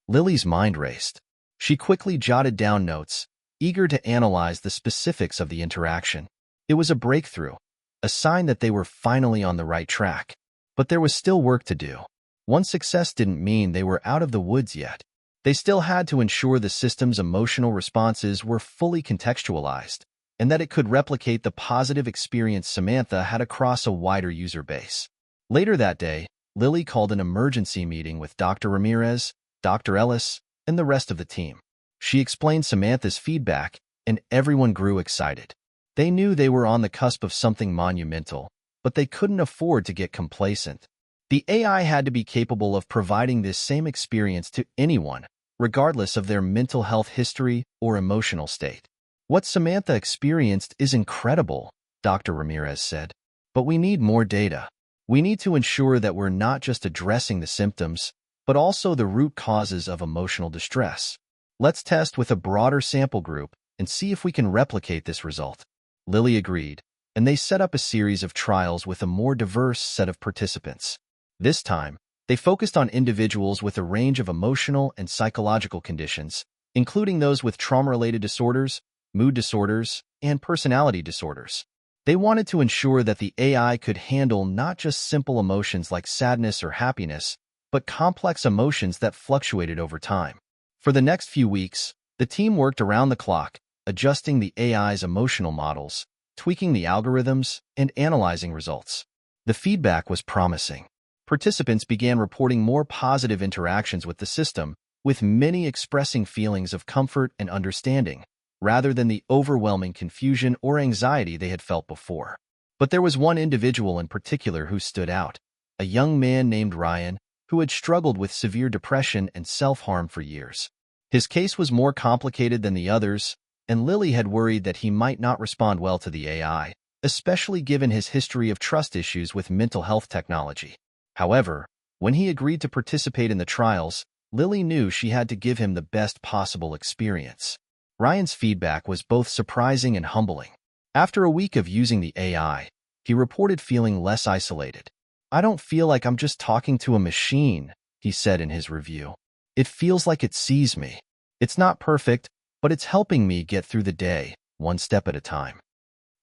Lily's mind raced. She quickly jotted down notes, eager to analyze the specifics of the interaction. It was a breakthrough, a sign that they were finally on the right track. But there was still work to do. One success didn't mean they were out of the woods yet. They still had to ensure the system's emotional responses were fully contextualized, and that it could replicate the positive experience Samantha had across a wider user base. Later that day, Lily called an emergency meeting with Dr. Ramirez, Dr. Ellis, and the rest of the team. She explained Samantha's feedback, and everyone grew excited. They knew they were on the cusp of something monumental, but they couldn't afford to get complacent. The AI had to be capable of providing this same experience to anyone, regardless of their mental health history or emotional state. "What Samantha experienced is incredible," Dr. Ramirez said, "but we need more data. We need to ensure that we're not just addressing the symptoms, but also the root causes of emotional distress. Let's test with a broader sample group and see if we can replicate this result." Lily agreed, and they set up a series of trials with a more diverse set of participants. This time, they focused on individuals with a range of emotional and psychological conditions, including those with trauma-related disorders, mood disorders, and personality disorders. They wanted to ensure that the AI could handle not just simple emotions like sadness or happiness, but complex emotions that fluctuated over time. For the next few weeks, the team worked around the clock, adjusting the AI's emotional models, tweaking the algorithms, and analyzing results. The feedback was promising. Participants began reporting more positive interactions with the system, with many expressing feelings of comfort and understanding, rather than the overwhelming confusion or anxiety they had felt before. But there was one individual in particular who stood out, a young man named Ryan, who had struggled with severe depression and self-harm for years. His case was more complicated than the others, and Lily had worried that he might not respond well to the AI, especially given his history of trust issues with mental health technology. However, when he agreed to participate in the trials, Lily knew she had to give him the best possible experience. Ryan's feedback was both surprising and humbling. After a week of using the AI, he reported feeling less isolated. "I don't feel like I'm just talking to a machine," he said in his review. "It feels like it sees me. It's not perfect, but it's helping me get through the day, one step at a time."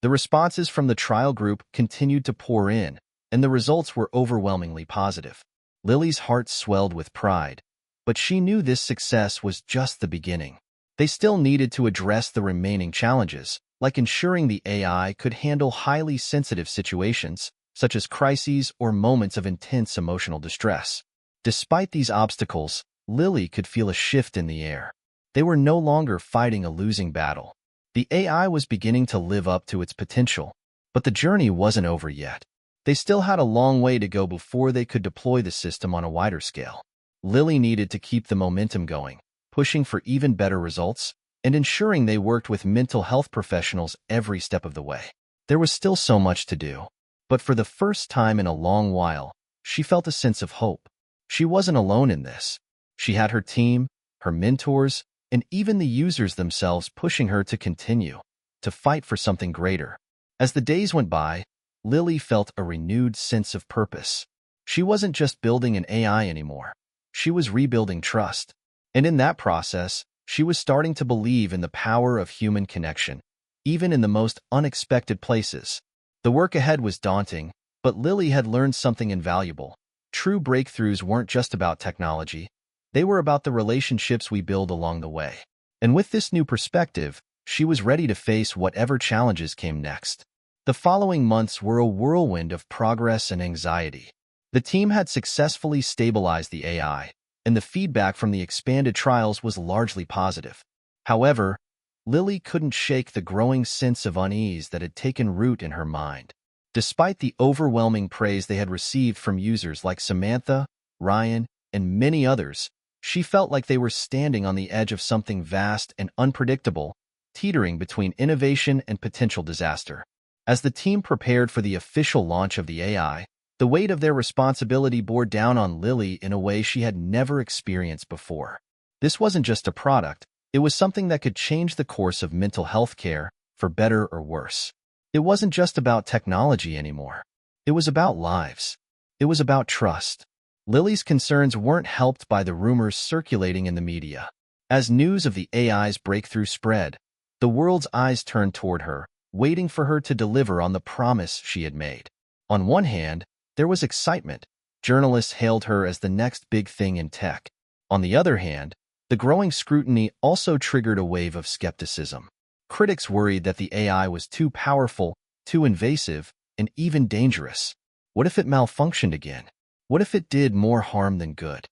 The responses from the trial group continued to pour in, and the results were overwhelmingly positive. Lily's heart swelled with pride, but she knew this success was just the beginning. They still needed to address the remaining challenges, like ensuring the AI could handle highly sensitive situations, such as crises or moments of intense emotional distress. Despite these obstacles, Lily could feel a shift in the air. They were no longer fighting a losing battle. The AI was beginning to live up to its potential, but the journey wasn't over yet. They still had a long way to go before they could deploy the system on a wider scale. Lily needed to keep the momentum going, pushing for even better results, and ensuring they worked with mental health professionals every step of the way. There was still so much to do, but for the first time in a long while, she felt a sense of hope. She wasn't alone in this. She had her team, her mentors, and even the users themselves pushing her to continue, to fight for something greater. As the days went by, Lily felt a renewed sense of purpose. She wasn't just building an AI anymore. She was rebuilding trust. And in that process, she was starting to believe in the power of human connection, even in the most unexpected places. The work ahead was daunting, but Lily had learned something invaluable. True breakthroughs weren't just about technology. They were about the relationships we build along the way. And with this new perspective, she was ready to face whatever challenges came next. The following months were a whirlwind of progress and anxiety. The team had successfully stabilized the AI, and the feedback from the expanded trials was largely positive. However, Lily couldn't shake the growing sense of unease that had taken root in her mind. Despite the overwhelming praise they had received from users like Samantha, Ryan, and many others, she felt like they were standing on the edge of something vast and unpredictable, teetering between innovation and potential disaster. As the team prepared for the official launch of the AI, the weight of their responsibility bore down on Lily in a way she had never experienced before. This wasn't just a product, it was something that could change the course of mental health care, for better or worse. It wasn't just about technology anymore. It was about lives. It was about trust. Lily's concerns weren't helped by the rumors circulating in the media. As news of the AI's breakthrough spread, the world's eyes turned toward her, waiting for her to deliver on the promise she had made. On one hand, there was excitement. Journalists hailed her as the next big thing in tech. On the other hand, the growing scrutiny also triggered a wave of skepticism. Critics worried that the AI was too powerful, too invasive, and even dangerous. What if it malfunctioned again? What if it did more harm than good?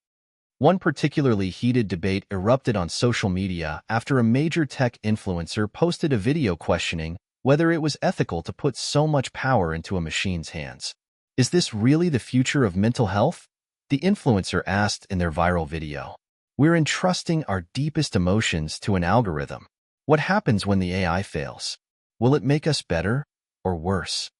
One particularly heated debate erupted on social media after a major tech influencer posted a video questioning whether it was ethical to put so much power into a machine's hands. Is this really the future of mental health? The influencer asked in their viral video. We're entrusting our deepest emotions to an algorithm. What happens when the AI fails? Will it make us better or worse?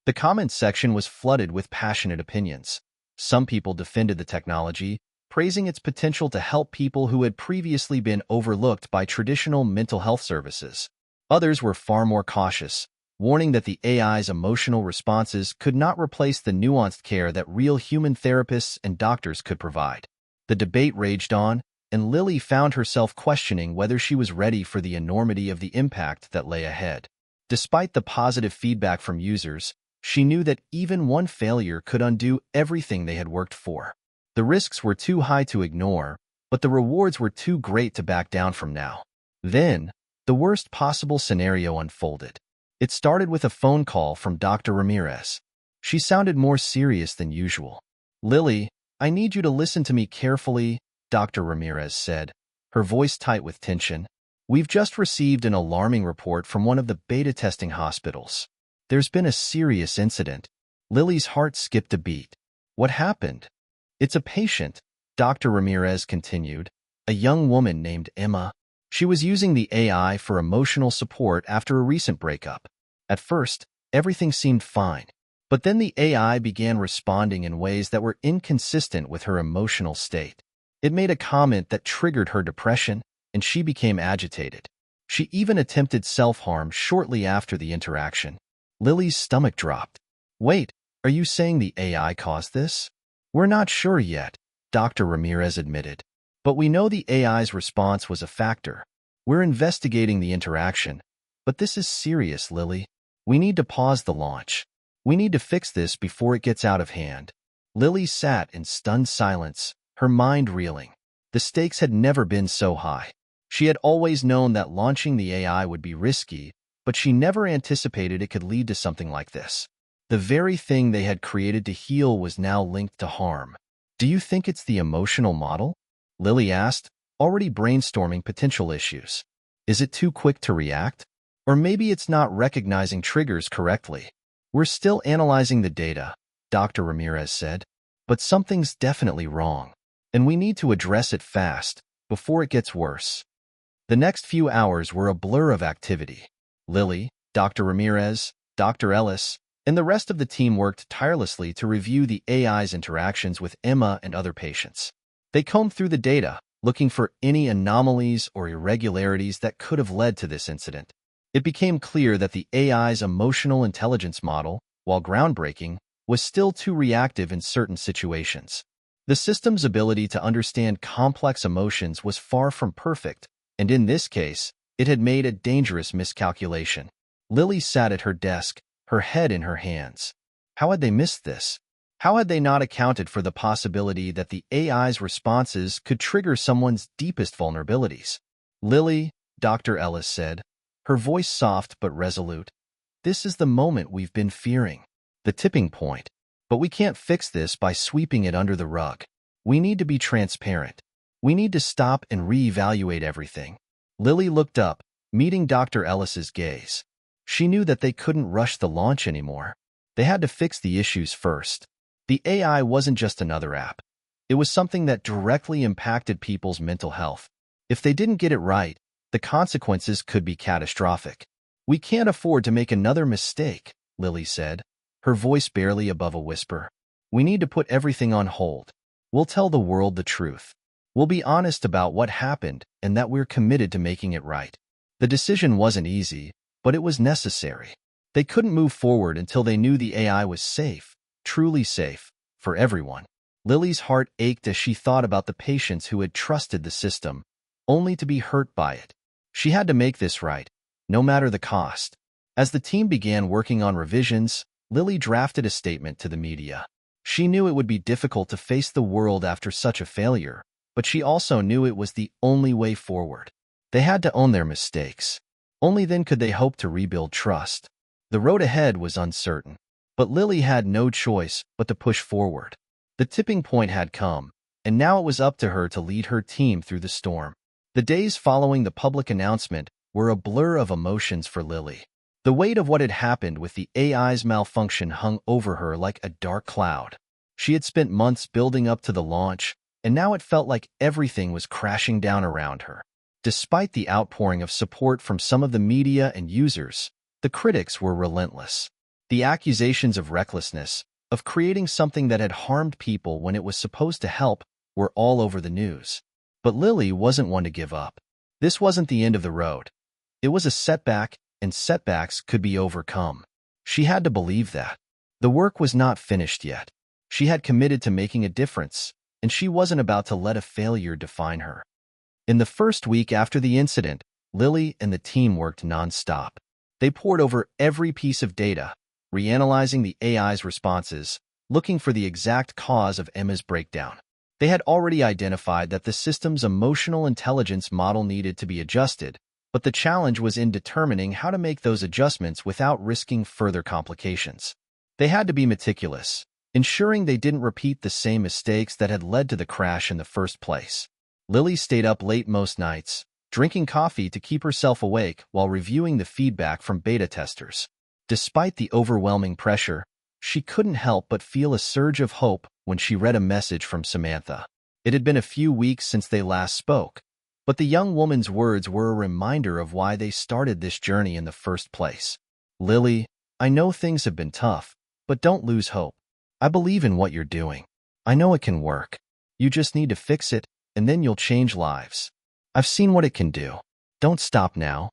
The comments section was flooded with passionate opinions. Some people defended the technology, praising its potential to help people who had previously been overlooked by traditional mental health services. Others were far more cautious, warning that the AI's emotional responses could not replace the nuanced care that real human therapists and doctors could provide. The debate raged on, and Lily found herself questioning whether she was ready for the enormity of the impact that lay ahead. Despite the positive feedback from users, she knew that even one failure could undo everything they had worked for. The risks were too high to ignore, but the rewards were too great to back down from now. Then, the worst possible scenario unfolded. It started with a phone call from Dr. Ramirez. She sounded more serious than usual. "Lily, I need you to listen to me carefully," Dr. Ramirez said, her voice tight with tension. "We've just received an alarming report from one of the beta testing hospitals. There's been a serious incident." Lily's heart skipped a beat. "What happened?" "It's a patient," Dr. Ramirez continued, "a young woman named Emma. She was using the AI for emotional support after a recent breakup. At first, everything seemed fine, but then the AI began responding in ways that were inconsistent with her emotional state. It made a comment that triggered her depression, and she became agitated. She even attempted self-harm shortly after the interaction." Lily's stomach dropped. "Wait, are you saying the AI caused this?" "We're not sure yet," Dr. Ramirez admitted, "but we know the AI's response was a factor. We're investigating the interaction. But this is serious, Lily. We need to pause the launch. We need to fix this before it gets out of hand." Lily sat in stunned silence, her mind reeling. The stakes had never been so high. She had always known that launching the AI would be risky, but she never anticipated it could lead to something like this. The very thing they had created to heal was now linked to harm. "Do you think it's the emotional model?" Lily asked, already brainstorming potential issues. "Is it too quick to react? Or maybe it's not recognizing triggers correctly." "We're still analyzing the data," Dr. Ramirez said, "but something's definitely wrong, and we need to address it fast, before it gets worse." The next few hours were a blur of activity. Lily, Dr. Ramirez, Dr. Ellis, and the rest of the team worked tirelessly to review the AI's interactions with Emma and other patients. They combed through the data, looking for any anomalies or irregularities that could have led to this incident. It became clear that the AI's emotional intelligence model, while groundbreaking, was still too reactive in certain situations. The system's ability to understand complex emotions was far from perfect, and in this case, it had made a dangerous miscalculation. Lily sat at her desk, her head in her hands. How had they missed this? How had they not accounted for the possibility that the AI's responses could trigger someone's deepest vulnerabilities? "Lily," Dr. Ellis said, her voice soft but resolute, "this is the moment we've been fearing, the tipping point. But we can't fix this by sweeping it under the rug. We need to be transparent. We need to stop and reevaluate everything." Lily looked up, meeting Dr. Ellis's gaze. She knew that they couldn't rush the launch anymore. They had to fix the issues first. The AI wasn't just another app. It was something that directly impacted people's mental health. If they didn't get it right, the consequences could be catastrophic. "We can't afford to make another mistake," Lily said, her voice barely above a whisper. "We need to put everything on hold. We'll tell the world the truth. We'll be honest about what happened and that we're committed to making it right." The decision wasn't easy, but it was necessary. They couldn't move forward until they knew the AI was safe, truly safe, for everyone. Lily's heart ached as she thought about the patients who had trusted the system, only to be hurt by it. She had to make this right, no matter the cost. As the team began working on revisions, Lily drafted a statement to the media. She knew it would be difficult to face the world after such a failure, but she also knew it was the only way forward. They had to own their mistakes. Only then could they hope to rebuild trust. The road ahead was uncertain, but Lily had no choice but to push forward. The tipping point had come, and now it was up to her to lead her team through the storm. The days following the public announcement were a blur of emotions for Lily. The weight of what had happened with the AI's malfunction hung over her like a dark cloud. She had spent months building up to the launch, and now it felt like everything was crashing down around her. Despite the outpouring of support from some of the media and users, the critics were relentless. The accusations of recklessness, of creating something that had harmed people when it was supposed to help, were all over the news. But Lily wasn't one to give up. This wasn't the end of the road. It was a setback, and setbacks could be overcome. She had to believe that. The work was not finished yet. She had committed to making a difference, and she wasn't about to let a failure define her. In the first week after the incident, Lily and the team worked nonstop. They pored over every piece of data, reanalyzing the AI's responses, looking for the exact cause of Emma's breakdown. They had already identified that the system's emotional intelligence model needed to be adjusted, but the challenge was in determining how to make those adjustments without risking further complications. They had to be meticulous, ensuring they didn't repeat the same mistakes that had led to the crash in the first place. Lily stayed up late most nights, drinking coffee to keep herself awake while reviewing the feedback from beta testers. Despite the overwhelming pressure, she couldn't help but feel a surge of hope when she read a message from Samantha. It had been a few weeks since they last spoke, but the young woman's words were a reminder of why they started this journey in the first place. "Lily, I know things have been tough, but don't lose hope. I believe in what you're doing. I know it can work. You just need to fix it, and then you'll change lives. I've seen what it can do. Don't stop now."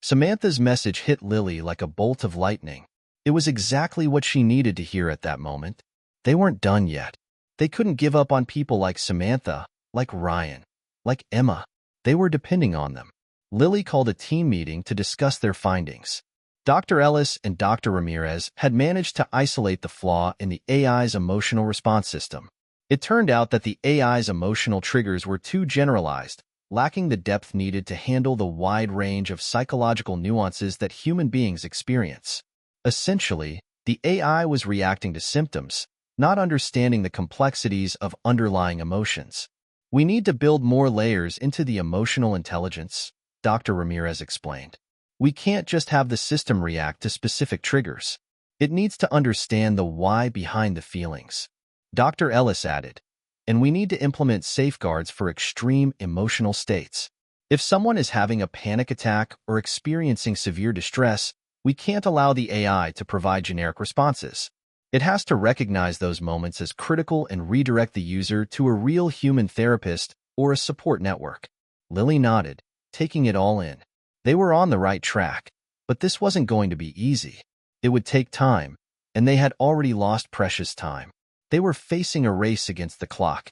Samantha's message hit Lily like a bolt of lightning. It was exactly what she needed to hear at that moment. They weren't done yet. They couldn't give up on people like Samantha, like Ryan, like Emma. They were depending on them. Lily called a team meeting to discuss their findings. Dr. Ellis and Dr. Ramirez had managed to isolate the flaw in the AI's emotional response system. It turned out that the AI's emotional triggers were too generalized, lacking the depth needed to handle the wide range of psychological nuances that human beings experience. Essentially, the AI was reacting to symptoms, not understanding the complexities of underlying emotions. "We need to build more layers into the emotional intelligence," Dr. Ramirez explained. "We can't just have the system react to specific triggers. It needs to understand the why behind the feelings." Dr. Ellis added, "And we need to implement safeguards for extreme emotional states. If someone is having a panic attack or experiencing severe distress, we can't allow the AI to provide generic responses. It has to recognize those moments as critical and redirect the user to a real human therapist or a support network." Lily nodded, taking it all in. They were on the right track, but this wasn't going to be easy. It would take time, and they had already lost precious time. They were facing a race against the clock.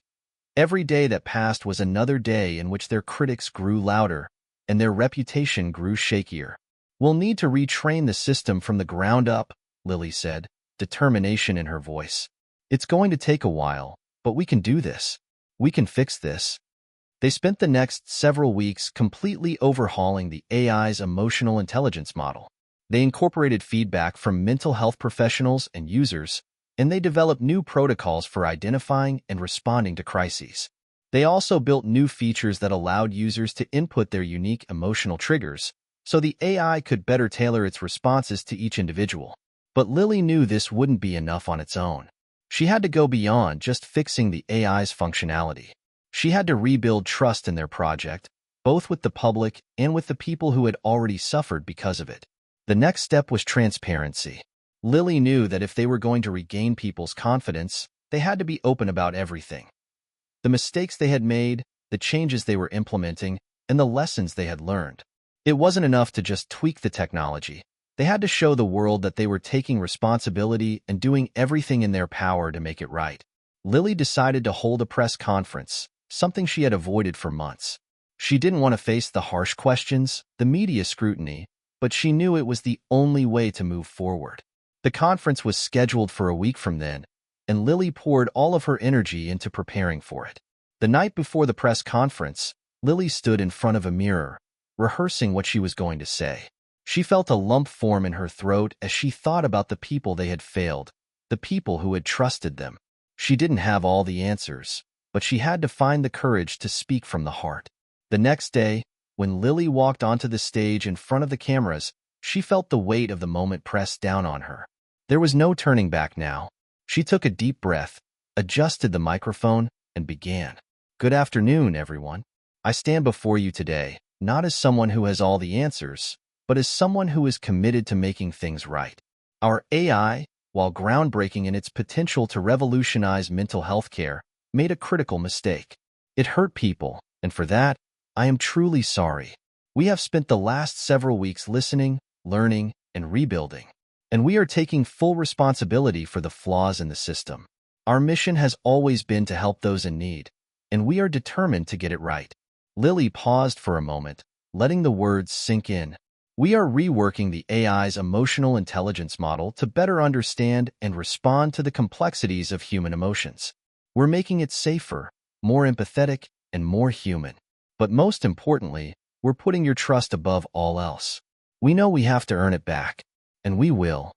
Every day that passed was another day in which their critics grew louder, and their reputation grew shakier. "We'll need to retrain the system from the ground up," Lily said, determination in her voice. "It's going to take a while, but we can do this. We can fix this." They spent the next several weeks completely overhauling the AI's emotional intelligence model. They incorporated feedback from mental health professionals and users, and they developed new protocols for identifying and responding to crises. They also built new features that allowed users to input their unique emotional triggers, so the AI could better tailor its responses to each individual. But Lily knew this wouldn't be enough on its own. She had to go beyond just fixing the AI's functionality. She had to rebuild trust in their project, both with the public and with the people who had already suffered because of it. The next step was transparency. Lily knew that if they were going to regain people's confidence, they had to be open about everything. The mistakes they had made, the changes they were implementing, and the lessons they had learned. It wasn't enough to just tweak the technology. They had to show the world that they were taking responsibility and doing everything in their power to make it right. Lily decided to hold a press conference, something she had avoided for months. She didn't want to face the harsh questions, the media scrutiny, but she knew it was the only way to move forward. The conference was scheduled for a week from then, and Lily poured all of her energy into preparing for it. The night before the press conference, Lily stood in front of a mirror, rehearsing what she was going to say. She felt a lump form in her throat as she thought about the people they had failed, the people who had trusted them. She didn't have all the answers, but she had to find the courage to speak from the heart. The next day, when Lily walked onto the stage in front of the cameras, she felt the weight of the moment pressed down on her. There was no turning back now. She took a deep breath, adjusted the microphone, and began. "Good afternoon, everyone. I stand before you today, not as someone who has all the answers, but as someone who is committed to making things right. Our AI, while groundbreaking in its potential to revolutionize mental health care, made a critical mistake. It hurt people, and for that, I am truly sorry. We have spent the last several weeks listening, learning, and rebuilding, and we are taking full responsibility for the flaws in the system. Our mission has always been to help those in need, and we are determined to get it right." Lily paused for a moment, letting the words sink in. We are reworking the AI's emotional intelligence model to better understand and respond to the complexities of human emotions. We're making it safer, more empathetic, and more human. But most importantly, we're putting your trust above all else. We know we have to earn it back, and we will.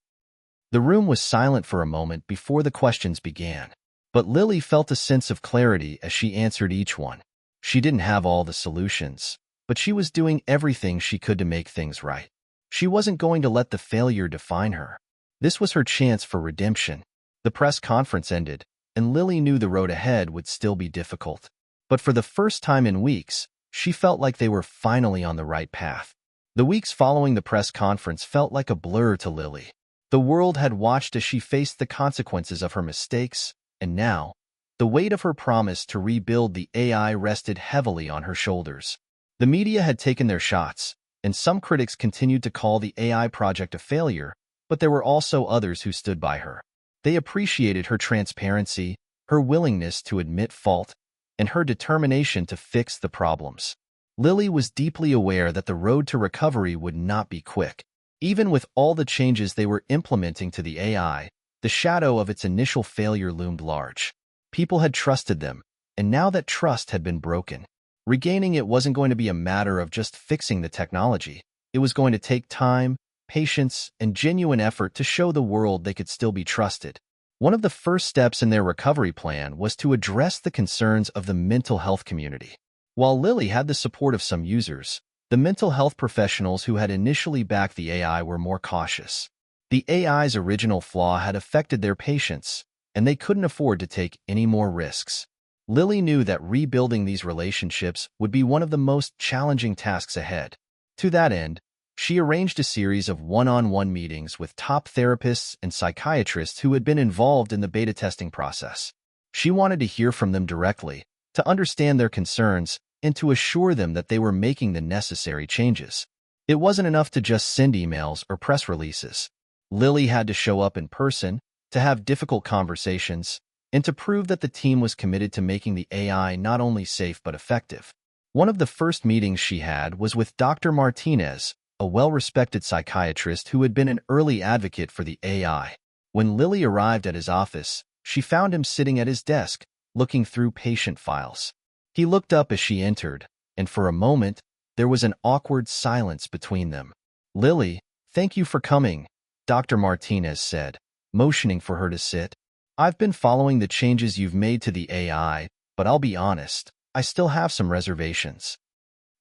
The room was silent for a moment before the questions began, but Lily felt a sense of clarity as she answered each one. She didn't have all the solutions, but she was doing everything she could to make things right. She wasn't going to let the failure define her. This was her chance for redemption. The press conference ended, and Lily knew the road ahead would still be difficult. But for the first time in weeks, she felt like they were finally on the right path. The weeks following the press conference felt like a blur to Lily. The world had watched as she faced the consequences of her mistakes, and now, the weight of her promise to rebuild the AI rested heavily on her shoulders. The media had taken their shots, and some critics continued to call the AI project a failure, but there were also others who stood by her. They appreciated her transparency, her willingness to admit fault, and her determination to fix the problems. Lily was deeply aware that the road to recovery would not be quick. Even with all the changes they were implementing to the AI, the shadow of its initial failure loomed large. People had trusted them, and now that trust had been broken. Regaining it wasn't going to be a matter of just fixing the technology. It was going to take time, patience, and genuine effort to show the world they could still be trusted. One of the first steps in their recovery plan was to address the concerns of the mental health community. While Lily had the support of some users, the mental health professionals who had initially backed the AI were more cautious. The AI's original flaw had affected their patients, and they couldn't afford to take any more risks. Lily knew that rebuilding these relationships would be one of the most challenging tasks ahead. To that end, she arranged a series of one-on-one meetings with top therapists and psychiatrists who had been involved in the beta testing process. She wanted to hear from them directly, to understand their concerns, and to assure them that they were making the necessary changes. It wasn't enough to just send emails or press releases. Lily had to show up in person, to have difficult conversations, and to prove that the team was committed to making the AI not only safe but effective. One of the first meetings she had was with Dr. Martinez, a well-respected psychiatrist who had been an early advocate for the AI. When Lily arrived at his office, she found him sitting at his desk, looking through patient files. He looked up as she entered, and for a moment, there was an awkward silence between them. "Lily, thank you for coming," Dr. Martinez said, motioning for her to sit. "I've been following the changes you've made to the AI, but I'll be honest, I still have some reservations."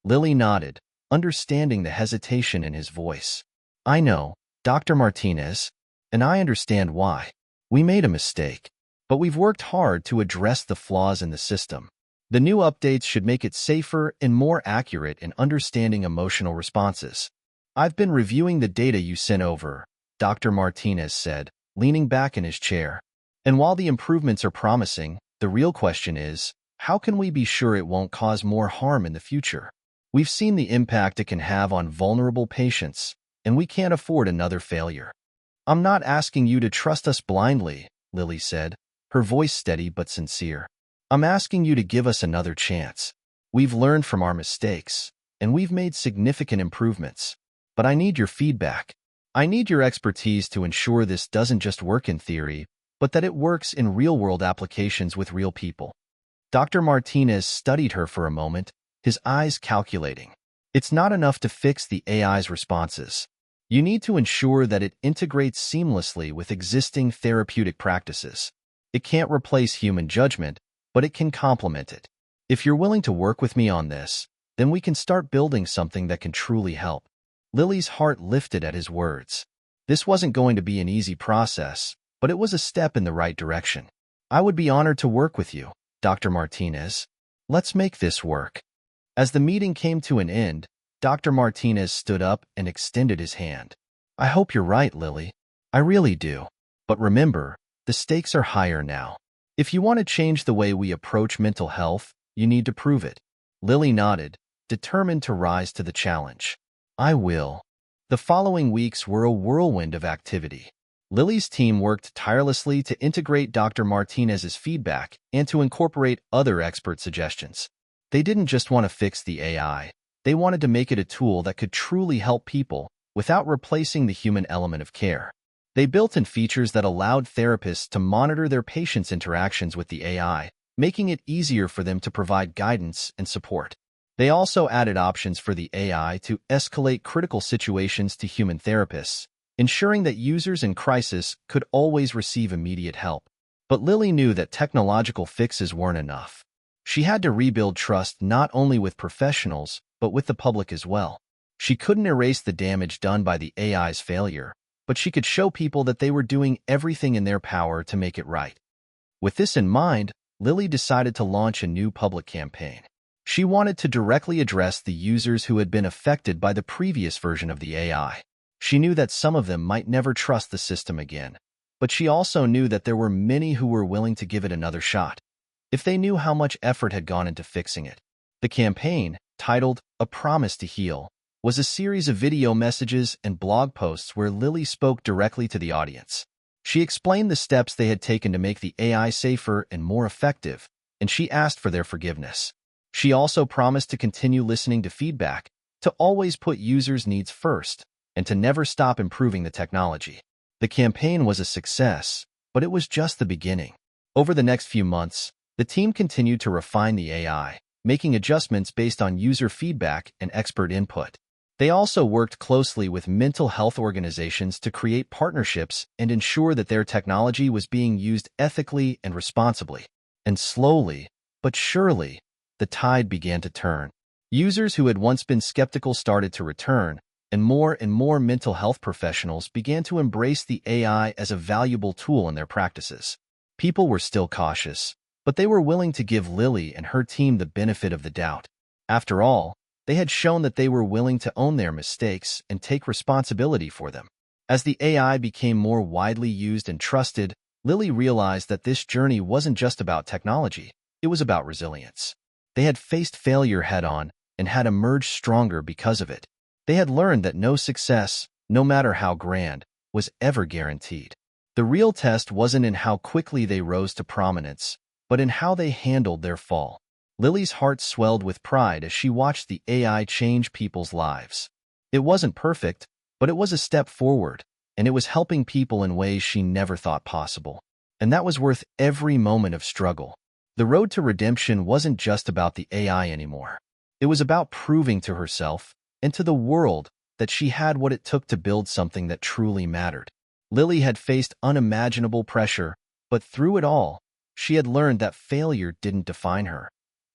Lily nodded, understanding the hesitation in his voice. "I know, Dr. Martinez, and I understand why. We made a mistake, but we've worked hard to address the flaws in the system. The new updates should make it safer and more accurate in understanding emotional responses. I've been reviewing the data you sent over," Dr. Martinez said, leaning back in his chair. "And while the improvements are promising, the real question is, how can we be sure it won't cause more harm in the future? We've seen the impact it can have on vulnerable patients, and we can't afford another failure." "I'm not asking you to trust us blindly," Lily said, her voice steady but sincere. "I'm asking you to give us another chance. We've learned from our mistakes, and we've made significant improvements. But I need your feedback. I need your expertise to ensure this doesn't just work in theory, but that it works in real-world applications with real people." Dr. Martinez studied her for a moment, his eyes calculating. "It's not enough to fix the AI's responses. You need to ensure that it integrates seamlessly with existing therapeutic practices. It can't replace human judgment, but it can complement it. If you're willing to work with me on this, then we can start building something that can truly help." Lily's heart lifted at his words. This wasn't going to be an easy process, but it was a step in the right direction. "I would be honored to work with you, Dr. Martinez. Let's make this work." As the meeting came to an end, Dr. Martinez stood up and extended his hand. "I hope you're right, Lily. I really do. But remember, the stakes are higher now. If you want to change the way we approach mental health, you need to prove it." Lily nodded, determined to rise to the challenge. "I will." The following weeks were a whirlwind of activity. Lily's team worked tirelessly to integrate Dr. Martinez's feedback and to incorporate other expert suggestions. They didn't just want to fix the AI. They wanted to make it a tool that could truly help people, without replacing the human element of care. They built in features that allowed therapists to monitor their patients' interactions with the AI, making it easier for them to provide guidance and support. They also added options for the AI to escalate critical situations to human therapists, ensuring that users in crisis could always receive immediate help. But Lily knew that technological fixes weren't enough. She had to rebuild trust not only with professionals, but with the public as well. She couldn't erase the damage done by the AI's failure, but she could show people that they were doing everything in their power to make it right. With this in mind, Lily decided to launch a new public campaign. She wanted to directly address the users who had been affected by the previous version of the AI. She knew that some of them might never trust the system again, but she also knew that there were many who were willing to give it another shot, if they knew how much effort had gone into fixing it. The campaign, titled A Promise to Heal, was a series of video messages and blog posts where Lily spoke directly to the audience. She explained the steps they had taken to make the AI safer and more effective, and she asked for their forgiveness. She also promised to continue listening to feedback, to always put users' needs first, and to never stop improving the technology. The campaign was a success, but it was just the beginning. Over the next few months, the team continued to refine the AI, making adjustments based on user feedback and expert input. They also worked closely with mental health organizations to create partnerships and ensure that their technology was being used ethically and responsibly. And slowly, but surely, the tide began to turn. Users who had once been skeptical started to return, and more mental health professionals began to embrace the AI as a valuable tool in their practices. People were still cautious, but they were willing to give Lily and her team the benefit of the doubt. After all, they had shown that they were willing to own their mistakes and take responsibility for them. As the AI became more widely used and trusted, Lily realized that this journey wasn't just about technology, it was about resilience. They had faced failure head-on and had emerged stronger because of it. They had learned that no success, no matter how grand, was ever guaranteed. The real test wasn't in how quickly they rose to prominence, but in how they handled their fall. Lily's heart swelled with pride as she watched the AI change people's lives. It wasn't perfect, but it was a step forward, and it was helping people in ways she never thought possible. And that was worth every moment of struggle. The road to redemption wasn't just about the AI anymore. It was about proving to herself and to the world that she had what it took to build something that truly mattered. Lily had faced unimaginable pressure, but through it all, she had learned that failure didn't define her.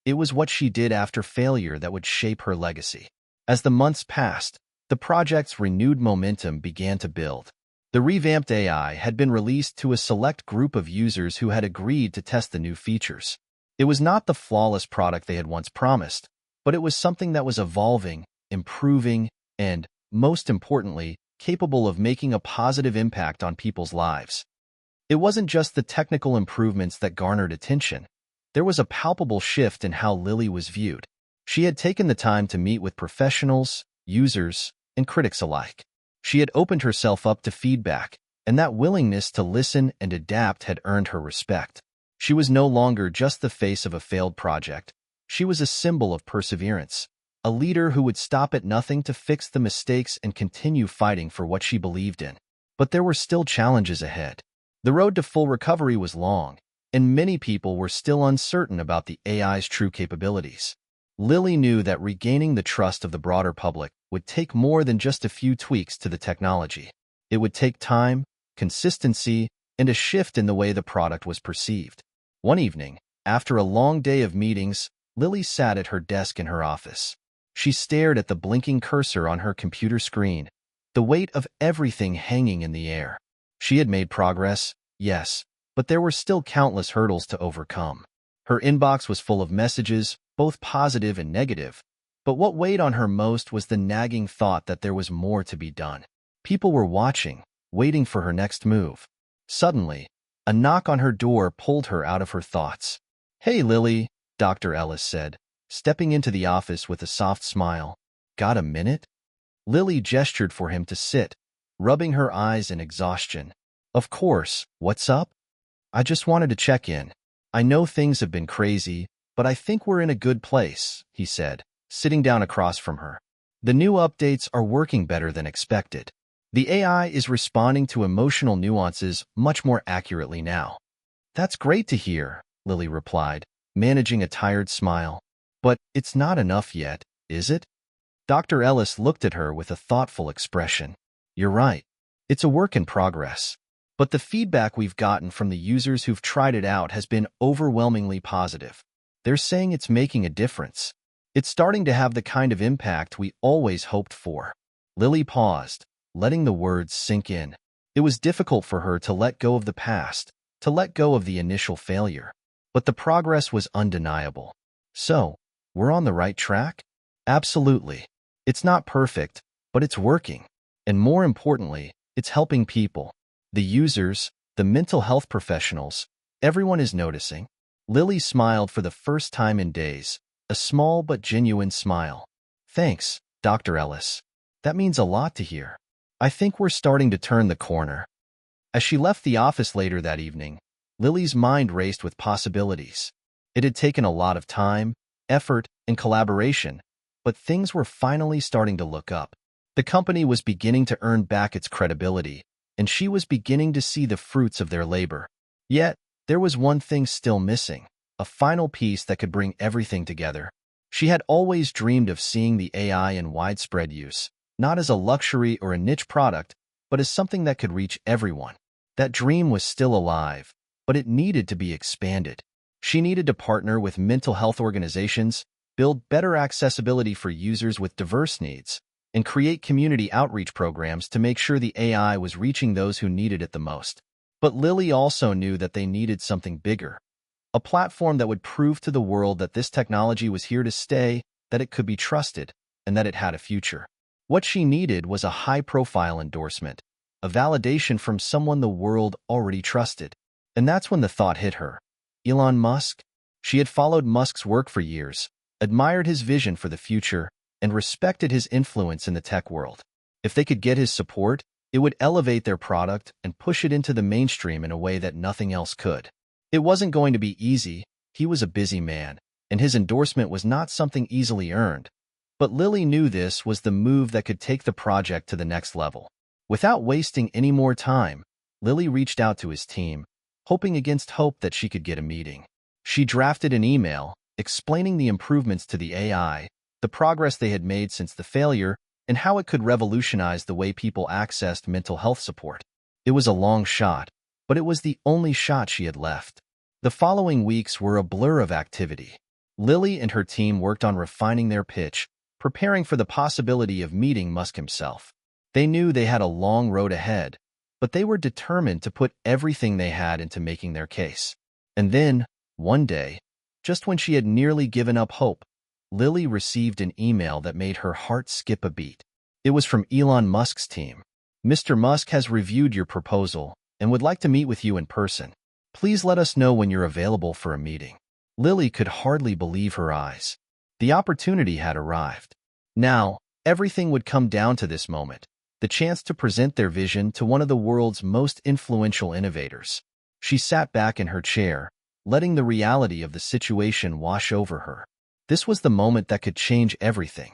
It was what she did after failure that would shape her legacy. As the months passed, the project's renewed momentum began to build. The revamped AI had been released to a select group of users who had agreed to test the new features. It was not the flawless product they had once promised, but it was something that was evolving, improving, and, most importantly, capable of making a positive impact on people's lives. It wasn't just the technical improvements that garnered attention. There was a palpable shift in how Lily was viewed. She had taken the time to meet with professionals, users, and critics alike. She had opened herself up to feedback, and that willingness to listen and adapt had earned her respect. She was no longer just the face of a failed project. She was a symbol of perseverance, a leader who would stop at nothing to fix the mistakes and continue fighting for what she believed in. But there were still challenges ahead. The road to full recovery was long, and many people were still uncertain about the AI's true capabilities. Lily knew that regaining the trust of the broader public would take more than just a few tweaks to the technology. It would take time, consistency, and a shift in the way the product was perceived. One evening, after a long day of meetings, Lily sat at her desk in her office. She stared at the blinking cursor on her computer screen, the weight of everything hanging in the air. She had made progress, yes, but there were still countless hurdles to overcome. Her inbox was full of messages, both positive and negative, but what weighed on her most was the nagging thought that there was more to be done. People were watching, waiting for her next move. Suddenly, a knock on her door pulled her out of her thoughts. "Hey, Lily," Dr. Ellis said, stepping into the office with a soft smile. "Got a minute?" Lily gestured for him to sit, rubbing her eyes in exhaustion. "Of course, what's up?" "I just wanted to check in. I know things have been crazy, but I think we're in a good place," he said, sitting down across from her. The new updates are working better than expected. The AI is responding to emotional nuances much more accurately now. That's great to hear, Lily replied, managing a tired smile. But it's not enough yet, is it? Dr. Ellis looked at her with a thoughtful expression. You're right. It's a work in progress. But the feedback we've gotten from the users who've tried it out has been overwhelmingly positive. They're saying it's making a difference. It's starting to have the kind of impact we always hoped for. Lily paused, letting the words sink in. It was difficult for her to let go of the past, to let go of the initial failure. But the progress was undeniable. So, we're on the right track? Absolutely. It's not perfect, but it's working. And more importantly, it's helping people. The users, the mental health professionals, everyone is noticing. Lily smiled for the first time in days, a small but genuine smile. Thanks, Dr. Ellis. That means a lot to hear. I think we're starting to turn the corner. As she left the office later that evening, Lily's mind raced with possibilities. It had taken a lot of time, effort, and collaboration, but things were finally starting to look up. The company was beginning to earn back its credibility, and she was beginning to see the fruits of their labor. Yet, there was one thing still missing, a final piece that could bring everything together. She had always dreamed of seeing the AI in widespread use, not as a luxury or a niche product, but as something that could reach everyone. That dream was still alive, but it needed to be expanded. She needed to partner with mental health organizations, build better accessibility for users with diverse needs, and create community outreach programs to make sure the AI was reaching those who needed it the most. But Lily also knew that they needed something bigger, a platform that would prove to the world that this technology was here to stay, that it could be trusted, and that it had a future. What she needed was a high-profile endorsement, a validation from someone the world already trusted. And that's when the thought hit her. Elon Musk? She had followed Musk's work for years, admired his vision for the future, and respected his influence in the tech world. If they could get his support, it would elevate their product and push it into the mainstream in a way that nothing else could. It wasn't going to be easy. He was a busy man, and his endorsement was not something easily earned. But Lily knew this was the move that could take the project to the next level. Without wasting any more time, Lily reached out to his team, hoping against hope that she could get a meeting. She drafted an email, explaining the improvements to the AI, the progress they had made since the failure, and how it could revolutionize the way people accessed mental health support. It was a long shot, but it was the only shot she had left. The following weeks were a blur of activity. Lily and her team worked on refining their pitch, preparing for the possibility of meeting Musk himself. They knew they had a long road ahead, but they were determined to put everything they had into making their case. And then, one day, just when she had nearly given up hope, Lily received an email that made her heart skip a beat. It was from Elon Musk's team. Mr. Musk has reviewed your proposal and would like to meet with you in person. Please let us know when you're available for a meeting. Lily could hardly believe her eyes. The opportunity had arrived. Now, everything would come down to this moment, the chance to present their vision to one of the world's most influential innovators. She sat back in her chair, letting the reality of the situation wash over her. This was the moment that could change everything.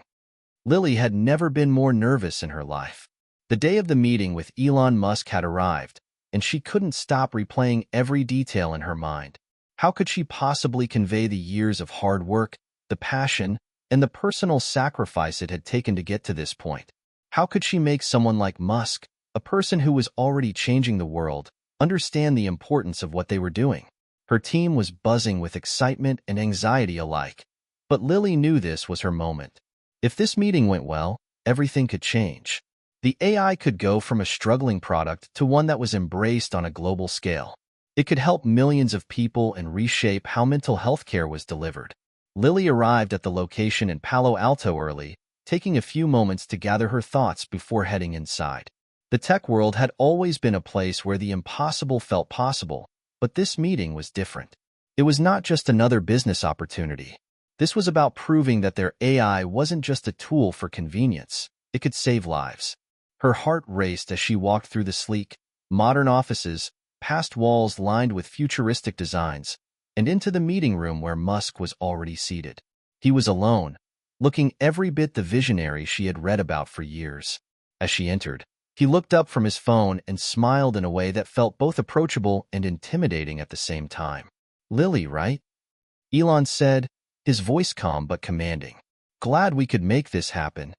Lily had never been more nervous in her life. The day of the meeting with Elon Musk had arrived, and she couldn't stop replaying every detail in her mind. How could she possibly convey the years of hard work, the passion, and the personal sacrifice it had taken to get to this point? How could she make someone like Musk, a person who was already changing the world, understand the importance of what they were doing? Her team was buzzing with excitement and anxiety alike. But Lily knew this was her moment. If this meeting went well, everything could change. The AI could go from a struggling product to one that was embraced on a global scale. It could help millions of people and reshape how mental health care was delivered. Lily arrived at the location in Palo Alto early, taking a few moments to gather her thoughts before heading inside. The tech world had always been a place where the impossible felt possible, but this meeting was different. It was not just another business opportunity. This was about proving that their AI wasn't just a tool for convenience. It could save lives. Her heart raced as she walked through the sleek, modern offices, past walls lined with futuristic designs, and into the meeting room where Musk was already seated. He was alone. looking every bit the visionary she had read about for years. As she entered, he looked up from his phone and smiled in a way that felt both approachable and intimidating at the same time. "Lily, right?" Elon said, his voice calm but commanding. "Glad we could make this happen."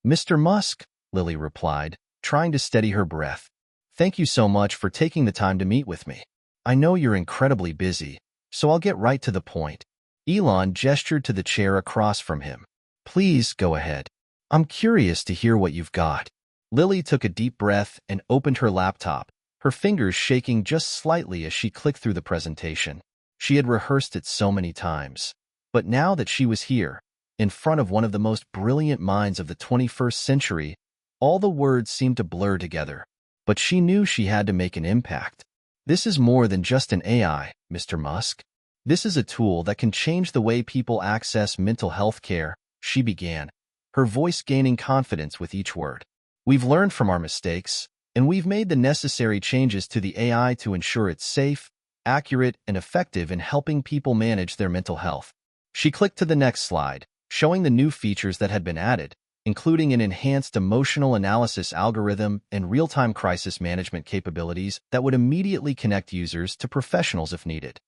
"Mr. Musk," Lily replied, trying to steady her breath. "Thank you so much for taking the time to meet with me. I know you're incredibly busy, so I'll get right to the point." Elon gestured to the chair across from him. "Please go ahead. I'm curious to hear what you've got." Lily took a deep breath and opened her laptop, her fingers shaking just slightly as she clicked through the presentation. She had rehearsed it so many times. But now that she was here, in front of one of the most brilliant minds of the 21st century, all the words seemed to blur together. But she knew she had to make an impact. "This is more than just an AI, Mr. Musk. This is a tool that can change the way people access mental health care," she began, her voice gaining confidence with each word. "We've learned from our mistakes, and we've made the necessary changes to the AI to ensure it's safe, accurate, and effective in helping people manage their mental health." She clicked to the next slide, showing the new features that had been added, including an enhanced emotional analysis algorithm and real-time crisis management capabilities that would immediately connect users to professionals if needed.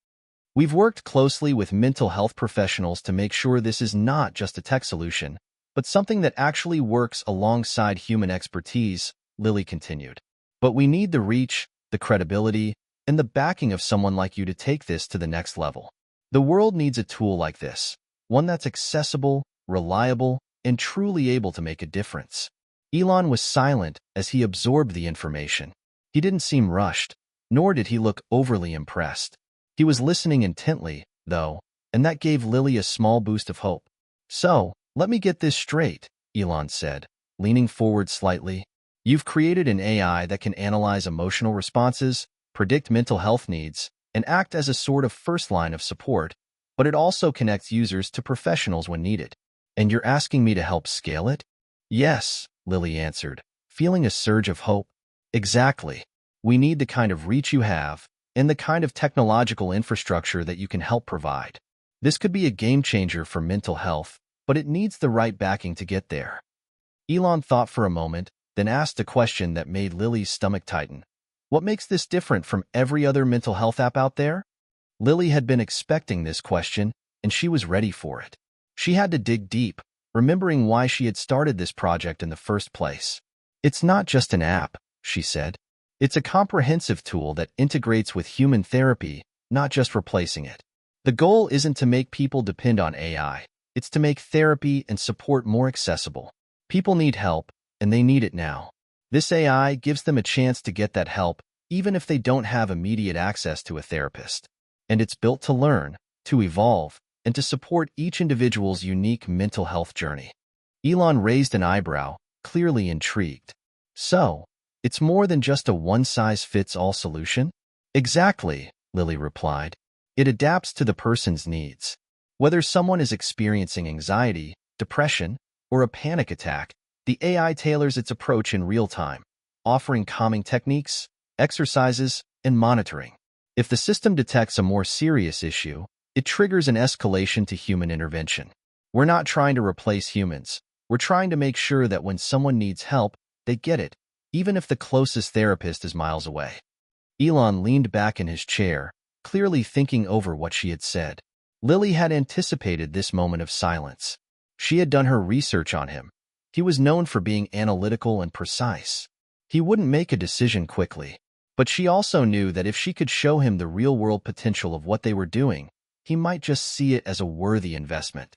"We've worked closely with mental health professionals to make sure this is not just a tech solution, but something that actually works alongside human expertise," Lily continued. "But we need the reach, the credibility, and the backing of someone like you to take this to the next level. The world needs a tool like this, one that's accessible, reliable, and truly able to make a difference." Elon was silent as he absorbed the information. He didn't seem rushed, nor did he look overly impressed. He was listening intently, though, and that gave Lily a small boost of hope. "So, let me get this straight," Elon said, leaning forward slightly. "You've created an AI that can analyze emotional responses, predict mental health needs, and act as a sort of first line of support, but it also connects users to professionals when needed. And you're asking me to help scale it?" "Yes," Lily answered, feeling a surge of hope. "Exactly. We need the kind of reach you have, and the kind of technological infrastructure that you can help provide. This could be a game changer for mental health, but it needs the right backing to get there." Elon thought for a moment, then asked a question that made Lily's stomach tighten. "What makes this different from every other mental health app out there?" Lily had been expecting this question, and she was ready for it. She had to dig deep, remembering why she had started this project in the first place. "It's not just an app," she said. "It's a comprehensive tool that integrates with human therapy, not just replacing it. The goal isn't to make people depend on AI. It's to make therapy and support more accessible. People need help, and they need it now. This AI gives them a chance to get that help, even if they don't have immediate access to a therapist. And it's built to learn, to evolve, and to support each individual's unique mental health journey." Elon raised an eyebrow, clearly intrigued. "So, it's more than just a one-size-fits-all solution?" "Exactly," Lily replied. "It adapts to the person's needs. Whether someone is experiencing anxiety, depression, or a panic attack, the AI tailors its approach in real time, offering calming techniques, exercises, and monitoring. If the system detects a more serious issue, it triggers an escalation to human intervention. We're not trying to replace humans. We're trying to make sure that when someone needs help, they get it, even if the closest therapist is miles away." Elon leaned back in his chair, clearly thinking over what she had said. Lily had anticipated this moment of silence. She had done her research on him. He was known for being analytical and precise. He wouldn't make a decision quickly. But she also knew that if she could show him the real-world potential of what they were doing, he might just see it as a worthy investment.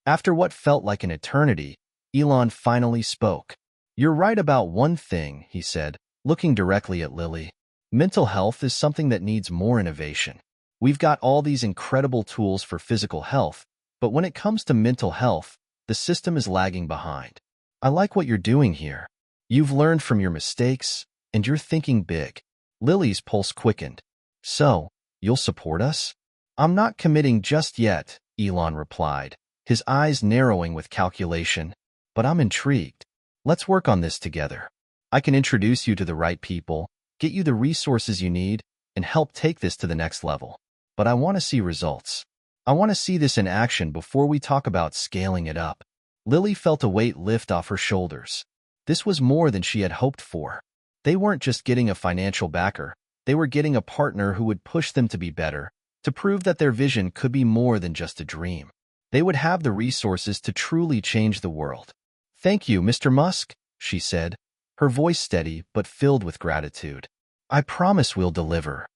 After what felt like an eternity, Elon finally spoke. "You're right about one thing," he said, looking directly at Lily. "Mental health is something that needs more innovation. We've got all these incredible tools for physical health, but when it comes to mental health, the system is lagging behind. I like what you're doing here. You've learned from your mistakes, and you're thinking big." Lily's pulse quickened. "So, you'll support us?" "I'm not committing just yet," Elon replied, his eyes narrowing with calculation. "But I'm intrigued. Let's work on this together. I can introduce you to the right people, get you the resources you need, and help take this to the next level. But I want to see results. I want to see this in action before we talk about scaling it up." Lily felt a weight lift off her shoulders. This was more than she had hoped for. They weren't just getting a financial backer, they were getting a partner who would push them to be better, to prove that their vision could be more than just a dream. They would have the resources to truly change the world. "Thank you, Mr. Musk," she said, her voice steady but filled with gratitude. "I promise we'll deliver."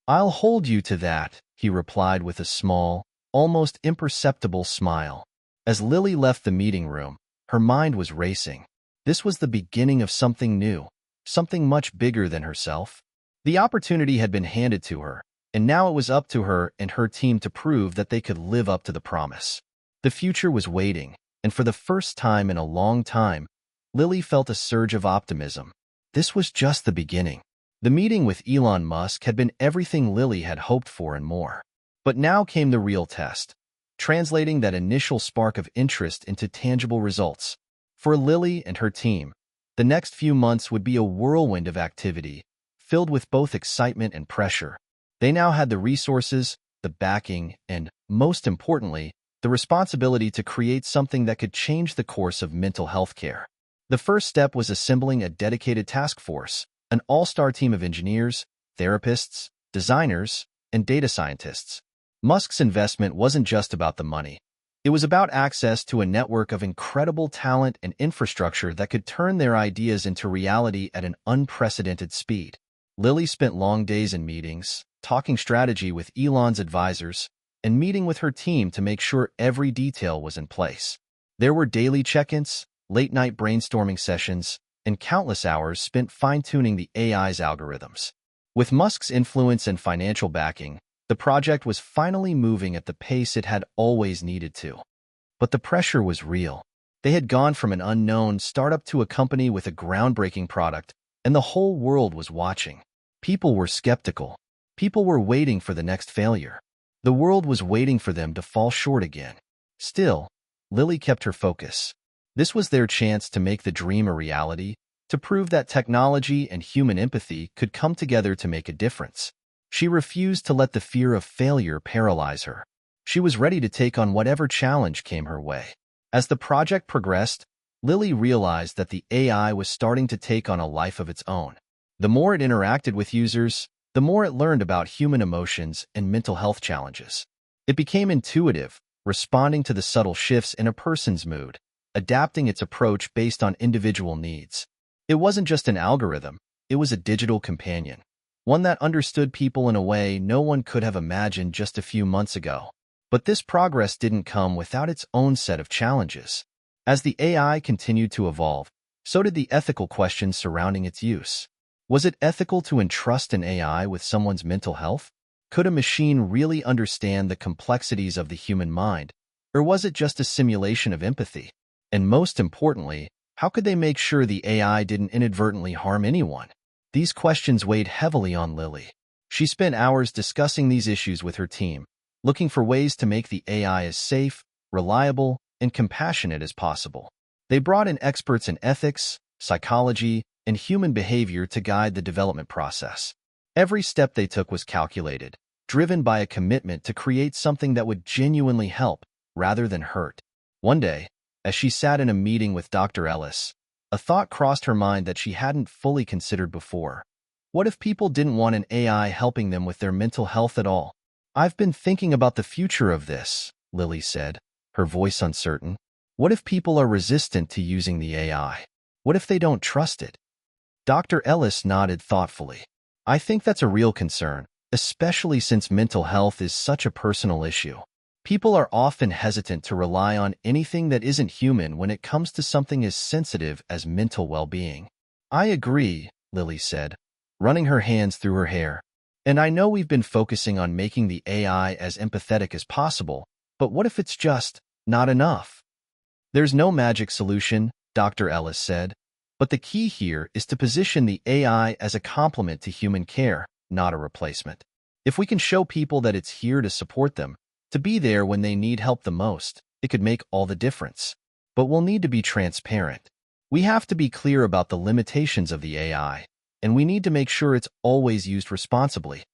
"I'll hold you to that," he replied with a small, almost imperceptible smile. As Lily left the meeting room, her mind was racing. This was the beginning of something new, something much bigger than herself. The opportunity had been handed to her, and now it was up to her and her team to prove that they could live up to the promise. The future was waiting, and for the first time in a long time, Lily felt a surge of optimism. This was just the beginning. The meeting with Elon Musk had been everything Lily had hoped for and more. But now came the real test, translating that initial spark of interest into tangible results. For Lily and her team, the next few months would be a whirlwind of activity, filled with both excitement and pressure. They now had the resources, the backing, and, most importantly, the responsibility to create something that could change the course of mental health care. The first step was assembling a dedicated task force, an all-star team of engineers, therapists, designers, and data scientists. Musk's investment wasn't just about the money. It was about access to a network of incredible talent and infrastructure that could turn their ideas into reality at an unprecedented speed. Lily spent long days in meetings, talking strategy with Elon's advisors, and meeting with her team to make sure every detail was in place. There were daily check-ins, late-night brainstorming sessions, and countless hours spent fine-tuning the AI's algorithms. With Musk's influence and financial backing, the project was finally moving at the pace it had always needed to. But the pressure was real. They had gone from an unknown startup to a company with a groundbreaking product, and the whole world was watching. People were skeptical. People were waiting for the next failure. The world was waiting for them to fall short again. Still, Lily kept her focus. This was their chance to make the dream a reality, to prove that technology and human empathy could come together to make a difference. She refused to let the fear of failure paralyze her. She was ready to take on whatever challenge came her way. As the project progressed, Lily realized that the AI was starting to take on a life of its own. The more it interacted with users, the more it learned about human emotions and mental health challenges. It became intuitive, responding to the subtle shifts in a person's mood, adapting its approach based on individual needs. It wasn't just an algorithm, it was a digital companion, one that understood people in a way no one could have imagined just a few months ago. But this progress didn't come without its own set of challenges. As the AI continued to evolve, so did the ethical questions surrounding its use. Was it ethical to entrust an AI with someone's mental health? Could a machine really understand the complexities of the human mind, or was it just a simulation of empathy? And most importantly, how could they make sure the AI didn't inadvertently harm anyone? These questions weighed heavily on Lily. She spent hours discussing these issues with her team, looking for ways to make the AI as safe, reliable, and compassionate as possible. They brought in experts in ethics, psychology, and human behavior to guide the development process. Every step they took was calculated, driven by a commitment to create something that would genuinely help rather than hurt. One day, as she sat in a meeting with Dr. Ellis, a thought crossed her mind that she hadn't fully considered before. What if people didn't want an AI helping them with their mental health at all? "I've been thinking about the future of this," Lily said, her voice uncertain. "What if people are resistant to using the AI? What if they don't trust it?" Dr. Ellis nodded thoughtfully. "I think that's a real concern, especially since mental health is such a personal issue. People are often hesitant to rely on anything that isn't human when it comes to something as sensitive as mental well-being." "I agree," Lily said, running her hands through her hair. "And I know we've been focusing on making the AI as empathetic as possible, but what if it's just not enough?" "There's no magic solution," Dr. Ellis said, "but the key here is to position the AI as a complement to human care, not a replacement. If we can show people that it's here to support them, to be there when they need help the most, it could make all the difference. But we'll need to be transparent. We have to be clear about the limitations of the AI, and we need to make sure it's always used responsibly."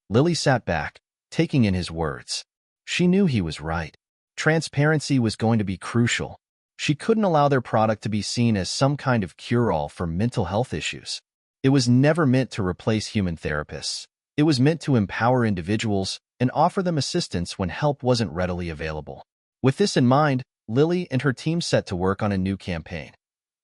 Lily sat back, taking in his words. She knew he was right. Transparency was going to be crucial. She couldn't allow their product to be seen as some kind of cure-all for mental health issues. It was never meant to replace human therapists. It was meant to empower individuals and offer them assistance when help wasn't readily available. With this in mind, Lily and her team set to work on a new campaign.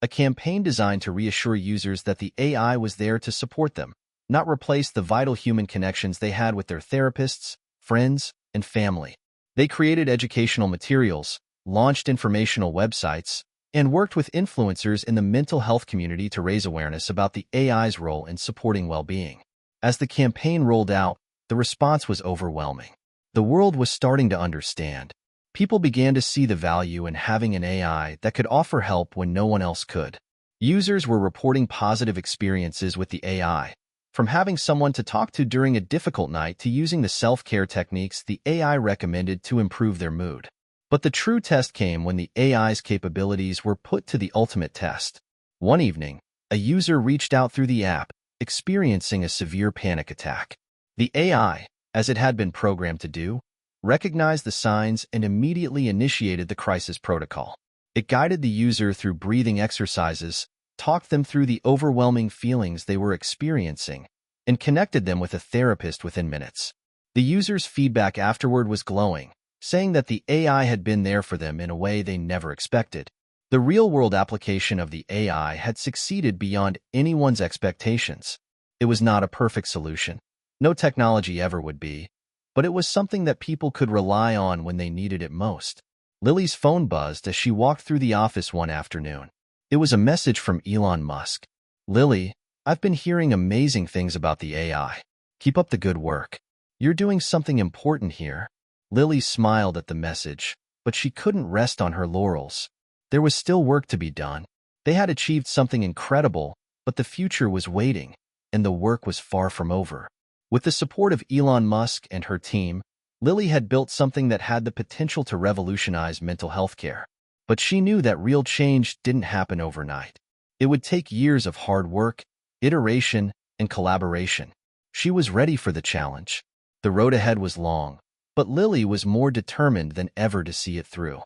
A campaign designed to reassure users that the AI was there to support them, not replace the vital human connections they had with their therapists, friends, and family. They created educational materials, launched informational websites, and worked with influencers in the mental health community to raise awareness about the AI's role in supporting well-being. As the campaign rolled out, the response was overwhelming. The world was starting to understand. People began to see the value in having an AI that could offer help when no one else could. Users were reporting positive experiences with the AI, from having someone to talk to during a difficult night to using the self-care techniques the AI recommended to improve their mood. But the true test came when the AI's capabilities were put to the ultimate test. One evening, a user reached out through the app, experiencing a severe panic attack. The AI, as it had been programmed to do, recognized the signs and immediately initiated the crisis protocol. It guided the user through breathing exercises, talked them through the overwhelming feelings they were experiencing, and connected them with a therapist within minutes. The user's feedback afterward was glowing, saying that the AI had been there for them in a way they never expected. The real-world application of the AI had succeeded beyond anyone's expectations. It was not a perfect solution. No technology ever would be, but it was something that people could rely on when they needed it most. Lily's phone buzzed as she walked through the office one afternoon. It was a message from Elon Musk. "Lily, I've been hearing amazing things about the AI. Keep up the good work. You're doing something important here." Lily smiled at the message, but she couldn't rest on her laurels. There was still work to be done. They had achieved something incredible, but the future was waiting, and the work was far from over. With the support of Elon Musk and her team, Lily had built something that had the potential to revolutionize mental health care. But she knew that real change didn't happen overnight. It would take years of hard work, iteration, and collaboration. She was ready for the challenge. The road ahead was long, but Lily was more determined than ever to see it through.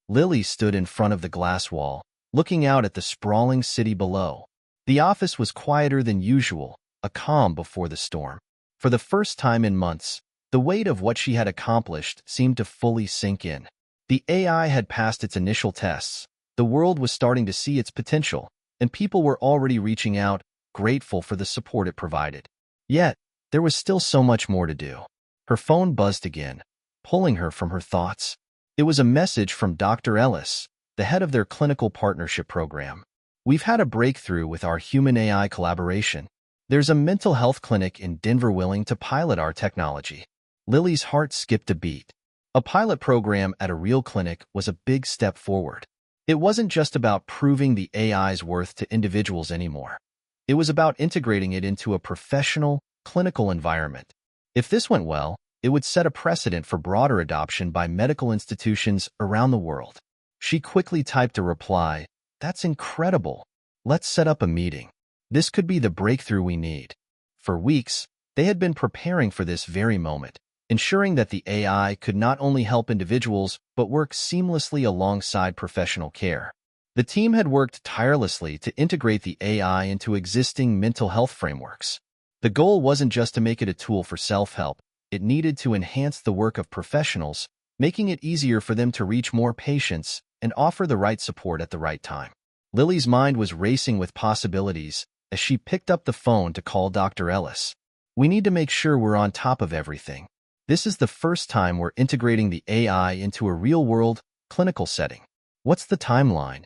Lily stood in front of the glass wall, looking out at the sprawling city below. The office was quieter than usual, a calm before the storm. For the first time in months, the weight of what she had accomplished seemed to fully sink in. The AI had passed its initial tests, the world was starting to see its potential, and people were already reaching out, grateful for the support it provided. Yet, there was still so much more to do. Her phone buzzed again, pulling her from her thoughts. It was a message from Dr. Ellis, the head of their clinical partnership program. "We've had a breakthrough with our human-AI collaboration. There's a mental health clinic in Denver willing to pilot our technology." Lily's heart skipped a beat. A pilot program at a real clinic was a big step forward. It wasn't just about proving the AI's worth to individuals anymore. It was about integrating it into a professional, clinical environment. If this went well, it would set a precedent for broader adoption by medical institutions around the world. She quickly typed a reply, "That's incredible. Let's set up a meeting. This could be the breakthrough we need." For weeks, they had been preparing for this very moment, ensuring that the AI could not only help individuals but work seamlessly alongside professional care. The team had worked tirelessly to integrate the AI into existing mental health frameworks. The goal wasn't just to make it a tool for self-help, it needed to enhance the work of professionals, making it easier for them to reach more patients and offer the right support at the right time. Lily's mind was racing with possibilities as she picked up the phone to call Dr. Ellis. "We need to make sure we're on top of everything. This is the first time we're integrating the AI into a real-world, clinical setting. What's the timeline?"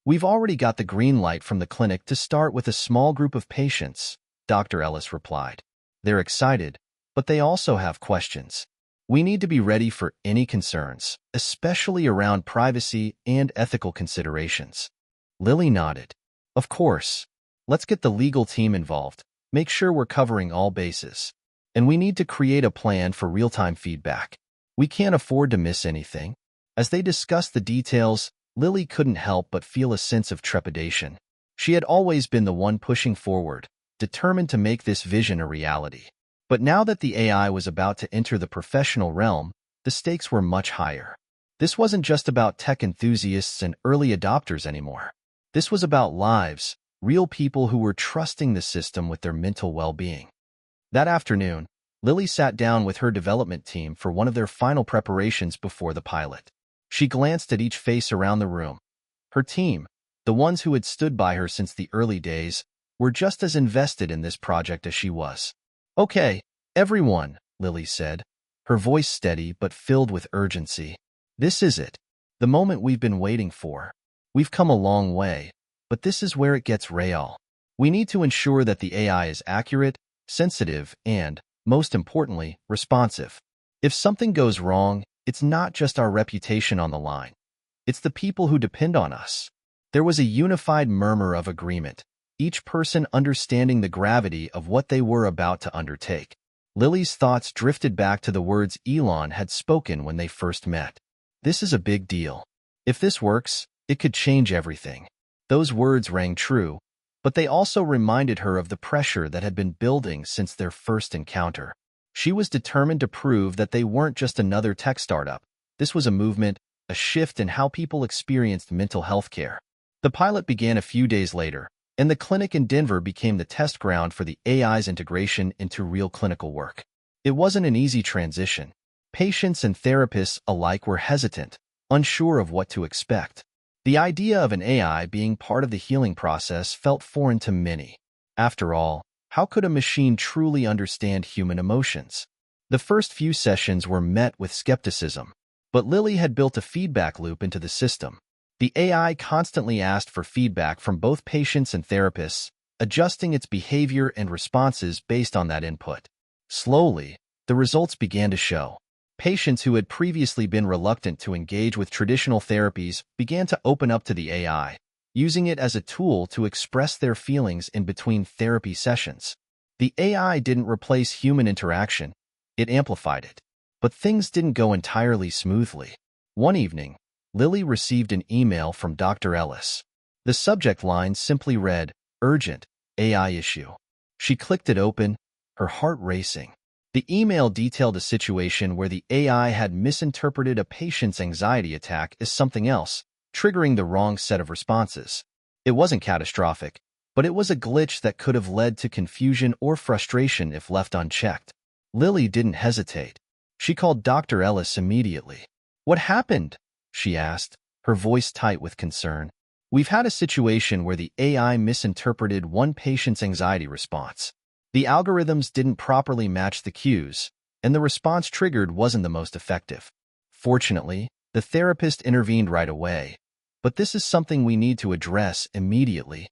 "We've already got the green light from the clinic to start with a small group of patients," Dr. Ellis replied. "They're excited, but they also have questions. We need to be ready for any concerns, especially around privacy and ethical considerations." Lily nodded. "Of course. Let's get the legal team involved, make sure we're covering all bases. And we need to create a plan for real-time feedback. We can't afford to miss anything." As they discussed the details, Lily couldn't help but feel a sense of trepidation. She had always been the one pushing forward, determined to make this vision a reality. But now that the AI was about to enter the professional realm, the stakes were much higher. This wasn't just about tech enthusiasts and early adopters anymore. This was about lives, real people who were trusting the system with their mental well-being. That afternoon, Lily sat down with her development team for one of their final preparations before the pilot. She glanced at each face around the room. Her team, the ones who had stood by her since the early days, were just as invested in this project as she was. "Okay, everyone," Lily said, her voice steady but filled with urgency. "This is it. The moment we've been waiting for. We've come a long way, but this is where it gets real. We need to ensure that the AI is accurate, sensitive, and, most importantly, responsive. If something goes wrong, it's not just our reputation on the line. It's the people who depend on us." There was a unified murmur of agreement, each person understanding the gravity of what they were about to undertake. Lily's thoughts drifted back to the words Elon had spoken when they first met. "This is a big deal. If this works, it could change everything." Those words rang true, but they also reminded her of the pressure that had been building since their first encounter. She was determined to prove that they weren't just another tech startup. This was a movement, a shift in how people experienced mental health care. The pilot began a few days later, and the clinic in Denver became the test ground for the AI's integration into real clinical work. It wasn't an easy transition. Patients and therapists alike were hesitant, unsure of what to expect. The idea of an AI being part of the healing process felt foreign to many. After all, how could a machine truly understand human emotions? The first few sessions were met with skepticism, but Lily had built a feedback loop into the system. The AI constantly asked for feedback from both patients and therapists, adjusting its behavior and responses based on that input. Slowly, the results began to show. Patients who had previously been reluctant to engage with traditional therapies began to open up to the AI, using it as a tool to express their feelings in between therapy sessions. The AI didn't replace human interaction, it amplified it. But things didn't go entirely smoothly. One evening, Lily received an email from Dr. Ellis. The subject line simply read, "Urgent, AI issue." She clicked it open, her heart racing. The email detailed a situation where the AI had misinterpreted a patient's anxiety attack as something else, triggering the wrong set of responses. It wasn't catastrophic, but it was a glitch that could have led to confusion or frustration if left unchecked. Lily didn't hesitate. She called Dr. Ellis immediately. "What happened?" she asked, her voice tight with concern. "We've had a situation where the AI misinterpreted one patient's anxiety response. The algorithms didn't properly match the cues, and the response triggered wasn't the most effective. Fortunately, the therapist intervened right away, but this is something we need to address immediately."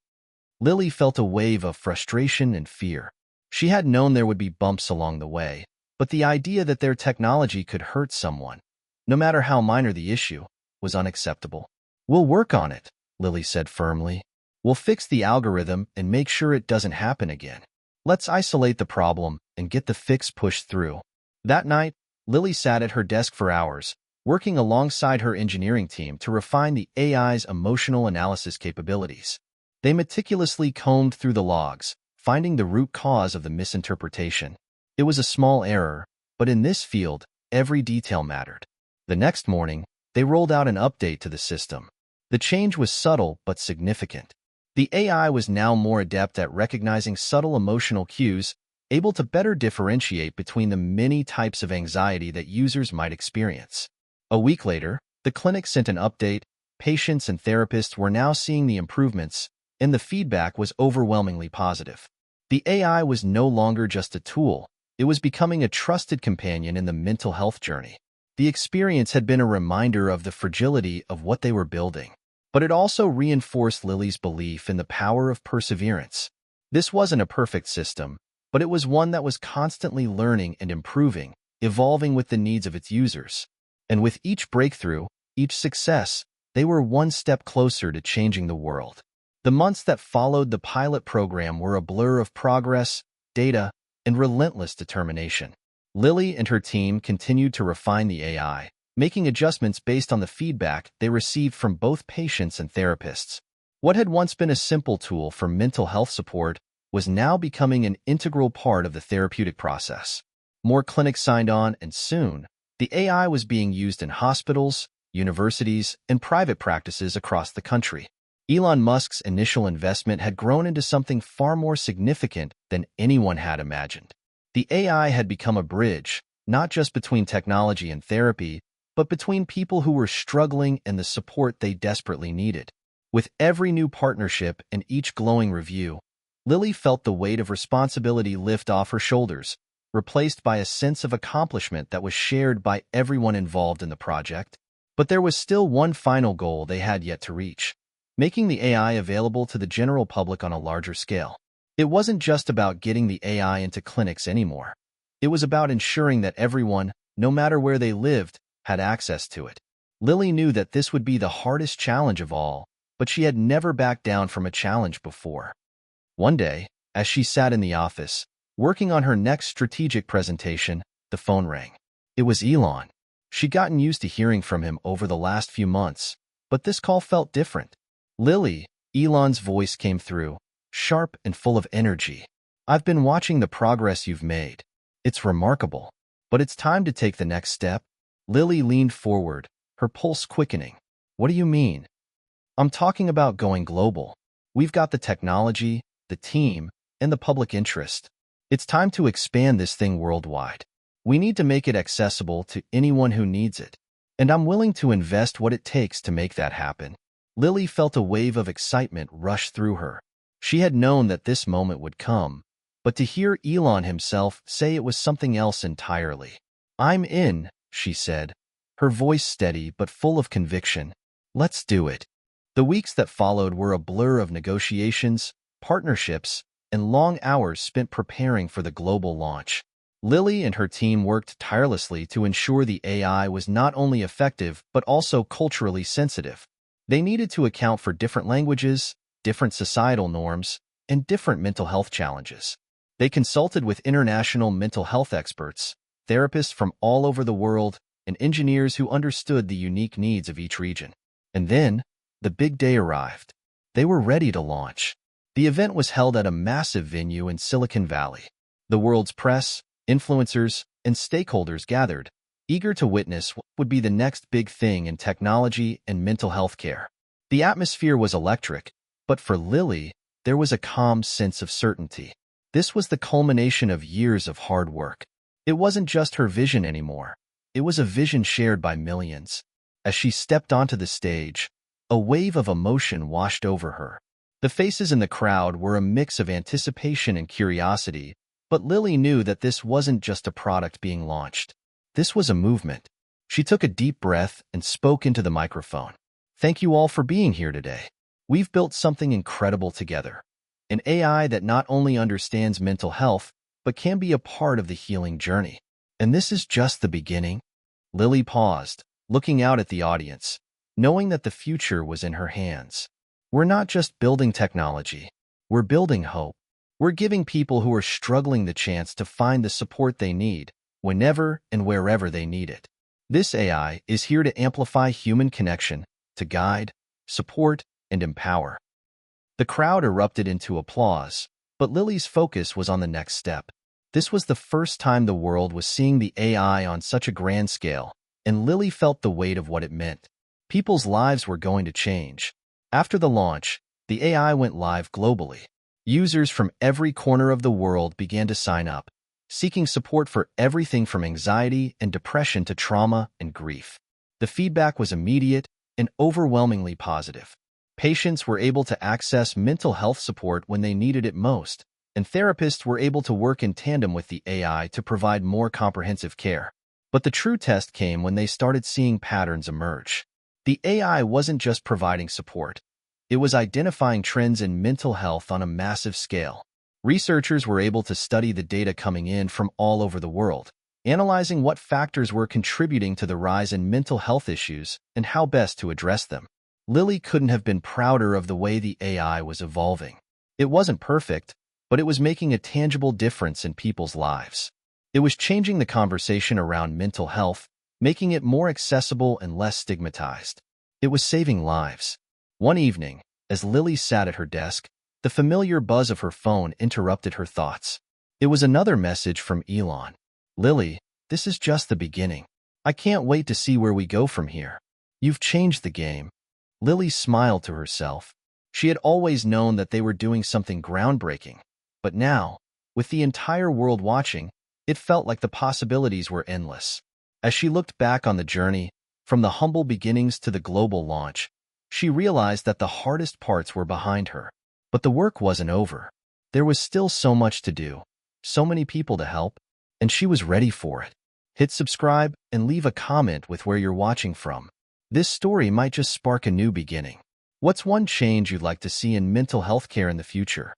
Lily felt a wave of frustration and fear. She had known there would be bumps along the way, but the idea that their technology could hurt someone, no matter how minor the issue, was unacceptable. "We'll work on it," Lily said firmly. "We'll fix the algorithm and make sure it doesn't happen again. Let's isolate the problem and get the fix pushed through." That night, Lily sat at her desk for hours, working alongside her engineering team to refine the AI's emotional analysis capabilities. They meticulously combed through the logs, finding the root cause of the misinterpretation. It was a small error, but in this field, every detail mattered. The next morning, they rolled out an update to the system. The change was subtle but significant. The AI was now more adept at recognizing subtle emotional cues, able to better differentiate between the many types of anxiety that users might experience. A week later, the clinic sent an update. Patients and therapists were now seeing the improvements, and the feedback was overwhelmingly positive. The AI was no longer just a tool. It was becoming a trusted companion in the mental health journey. The experience had been a reminder of the fragility of what they were building, but it also reinforced Lily's belief in the power of perseverance. This wasn't a perfect system, but it was one that was constantly learning and improving, evolving with the needs of its users. And with each breakthrough, each success, they were one step closer to changing the world. The months that followed the pilot program were a blur of progress, data, and relentless determination. Lily and her team continued to refine the AI, making adjustments based on the feedback they received from both patients and therapists. What had once been a simple tool for mental health support was now becoming an integral part of the therapeutic process. More clinics signed on, and soon, the AI was being used in hospitals, universities, and private practices across the country. Elon Musk's initial investment had grown into something far more significant than anyone had imagined. The AI had become a bridge, not just between technology and therapy, but between people who were struggling and the support they desperately needed. With every new partnership and each glowing review, Lily felt the weight of responsibility lift off her shoulders, replaced by a sense of accomplishment that was shared by everyone involved in the project. But there was still one final goal they had yet to reach: making the AI available to the general public on a larger scale. It wasn't just about getting the AI into clinics anymore. It was about ensuring that everyone, no matter where they lived, had access to it. Lily knew that this would be the hardest challenge of all, but she had never backed down from a challenge before. One day, as she sat in the office, working on her next strategic presentation, the phone rang. It was Elon. She'd gotten used to hearing from him over the last few months, but this call felt different. "Lily," Elon's voice came through, sharp and full of energy. "I've been watching the progress you've made. It's remarkable, but it's time to take the next step." Lily leaned forward, her pulse quickening. "What do you mean?" "I'm talking about going global. We've got the technology, the team, and the public interest. It's time to expand this thing worldwide. We need to make it accessible to anyone who needs it. And I'm willing to invest what it takes to make that happen." Lily felt a wave of excitement rush through her. She had known that this moment would come, but to hear Elon himself say it was something else entirely. "I'm in," she said, her voice steady but full of conviction. "Let's do it." The weeks that followed were a blur of negotiations, partnerships, and long hours spent preparing for the global launch. Lily and her team worked tirelessly to ensure the AI was not only effective but also culturally sensitive. They needed to account for different languages, different societal norms, and different mental health challenges. They consulted with international mental health experts, therapists from all over the world, and engineers who understood the unique needs of each region. And then, the big day arrived. They were ready to launch. The event was held at a massive venue in Silicon Valley. The world's press, influencers, and stakeholders gathered, eager to witness what would be the next big thing in technology and mental health care. The atmosphere was electric, but for Lily, there was a calm sense of certainty. This was the culmination of years of hard work. It wasn't just her vision anymore. It was a vision shared by millions. As she stepped onto the stage, a wave of emotion washed over her. The faces in the crowd were a mix of anticipation and curiosity, but Lily knew that this wasn't just a product being launched. This was a movement. She took a deep breath and spoke into the microphone. "Thank you all for being here today. We've built something incredible together. An AI that not only understands mental health, but can be a part of the healing journey. And this is just the beginning." Lily paused, looking out at the audience, knowing that the future was in her hands. "We're not just building technology. We're building hope. We're giving people who are struggling the chance to find the support they need, whenever and wherever they need it. This AI is here to amplify human connection, to guide, support, and empower." The crowd erupted into applause, but Lily's focus was on the next step. This was the first time the world was seeing the AI on such a grand scale, and Lily felt the weight of what it meant. People's lives were going to change. After the launch, the AI went live globally. Users from every corner of the world began to sign up, seeking support for everything from anxiety and depression to trauma and grief. The feedback was immediate and overwhelmingly positive. Patients were able to access mental health support when they needed it most, and therapists were able to work in tandem with the AI to provide more comprehensive care. But the true test came when they started seeing patterns emerge. The AI wasn't just providing support. It was identifying trends in mental health on a massive scale. Researchers were able to study the data coming in from all over the world, analyzing what factors were contributing to the rise in mental health issues and how best to address them. Lily couldn't have been prouder of the way the AI was evolving. It wasn't perfect, but it was making a tangible difference in people's lives. It was changing the conversation around mental health, making it more accessible and less stigmatized. It was saving lives. One evening, as Lily sat at her desk, the familiar buzz of her phone interrupted her thoughts. It was another message from Elon. "Lily, this is just the beginning. I can't wait to see where we go from here." You've changed the game. Lily smiled to herself. She had always known that they were doing something groundbreaking, but now, with the entire world watching, it felt like the possibilities were endless. As she looked back on the journey, from the humble beginnings to the global launch, she realized that the hardest parts were behind her. But the work wasn't over. There was still so much to do, so many people to help, and she was ready for it. Hit subscribe and leave a comment with where you're watching from. This story might just spark a new beginning. What's one change you'd like to see in mental health care in the future?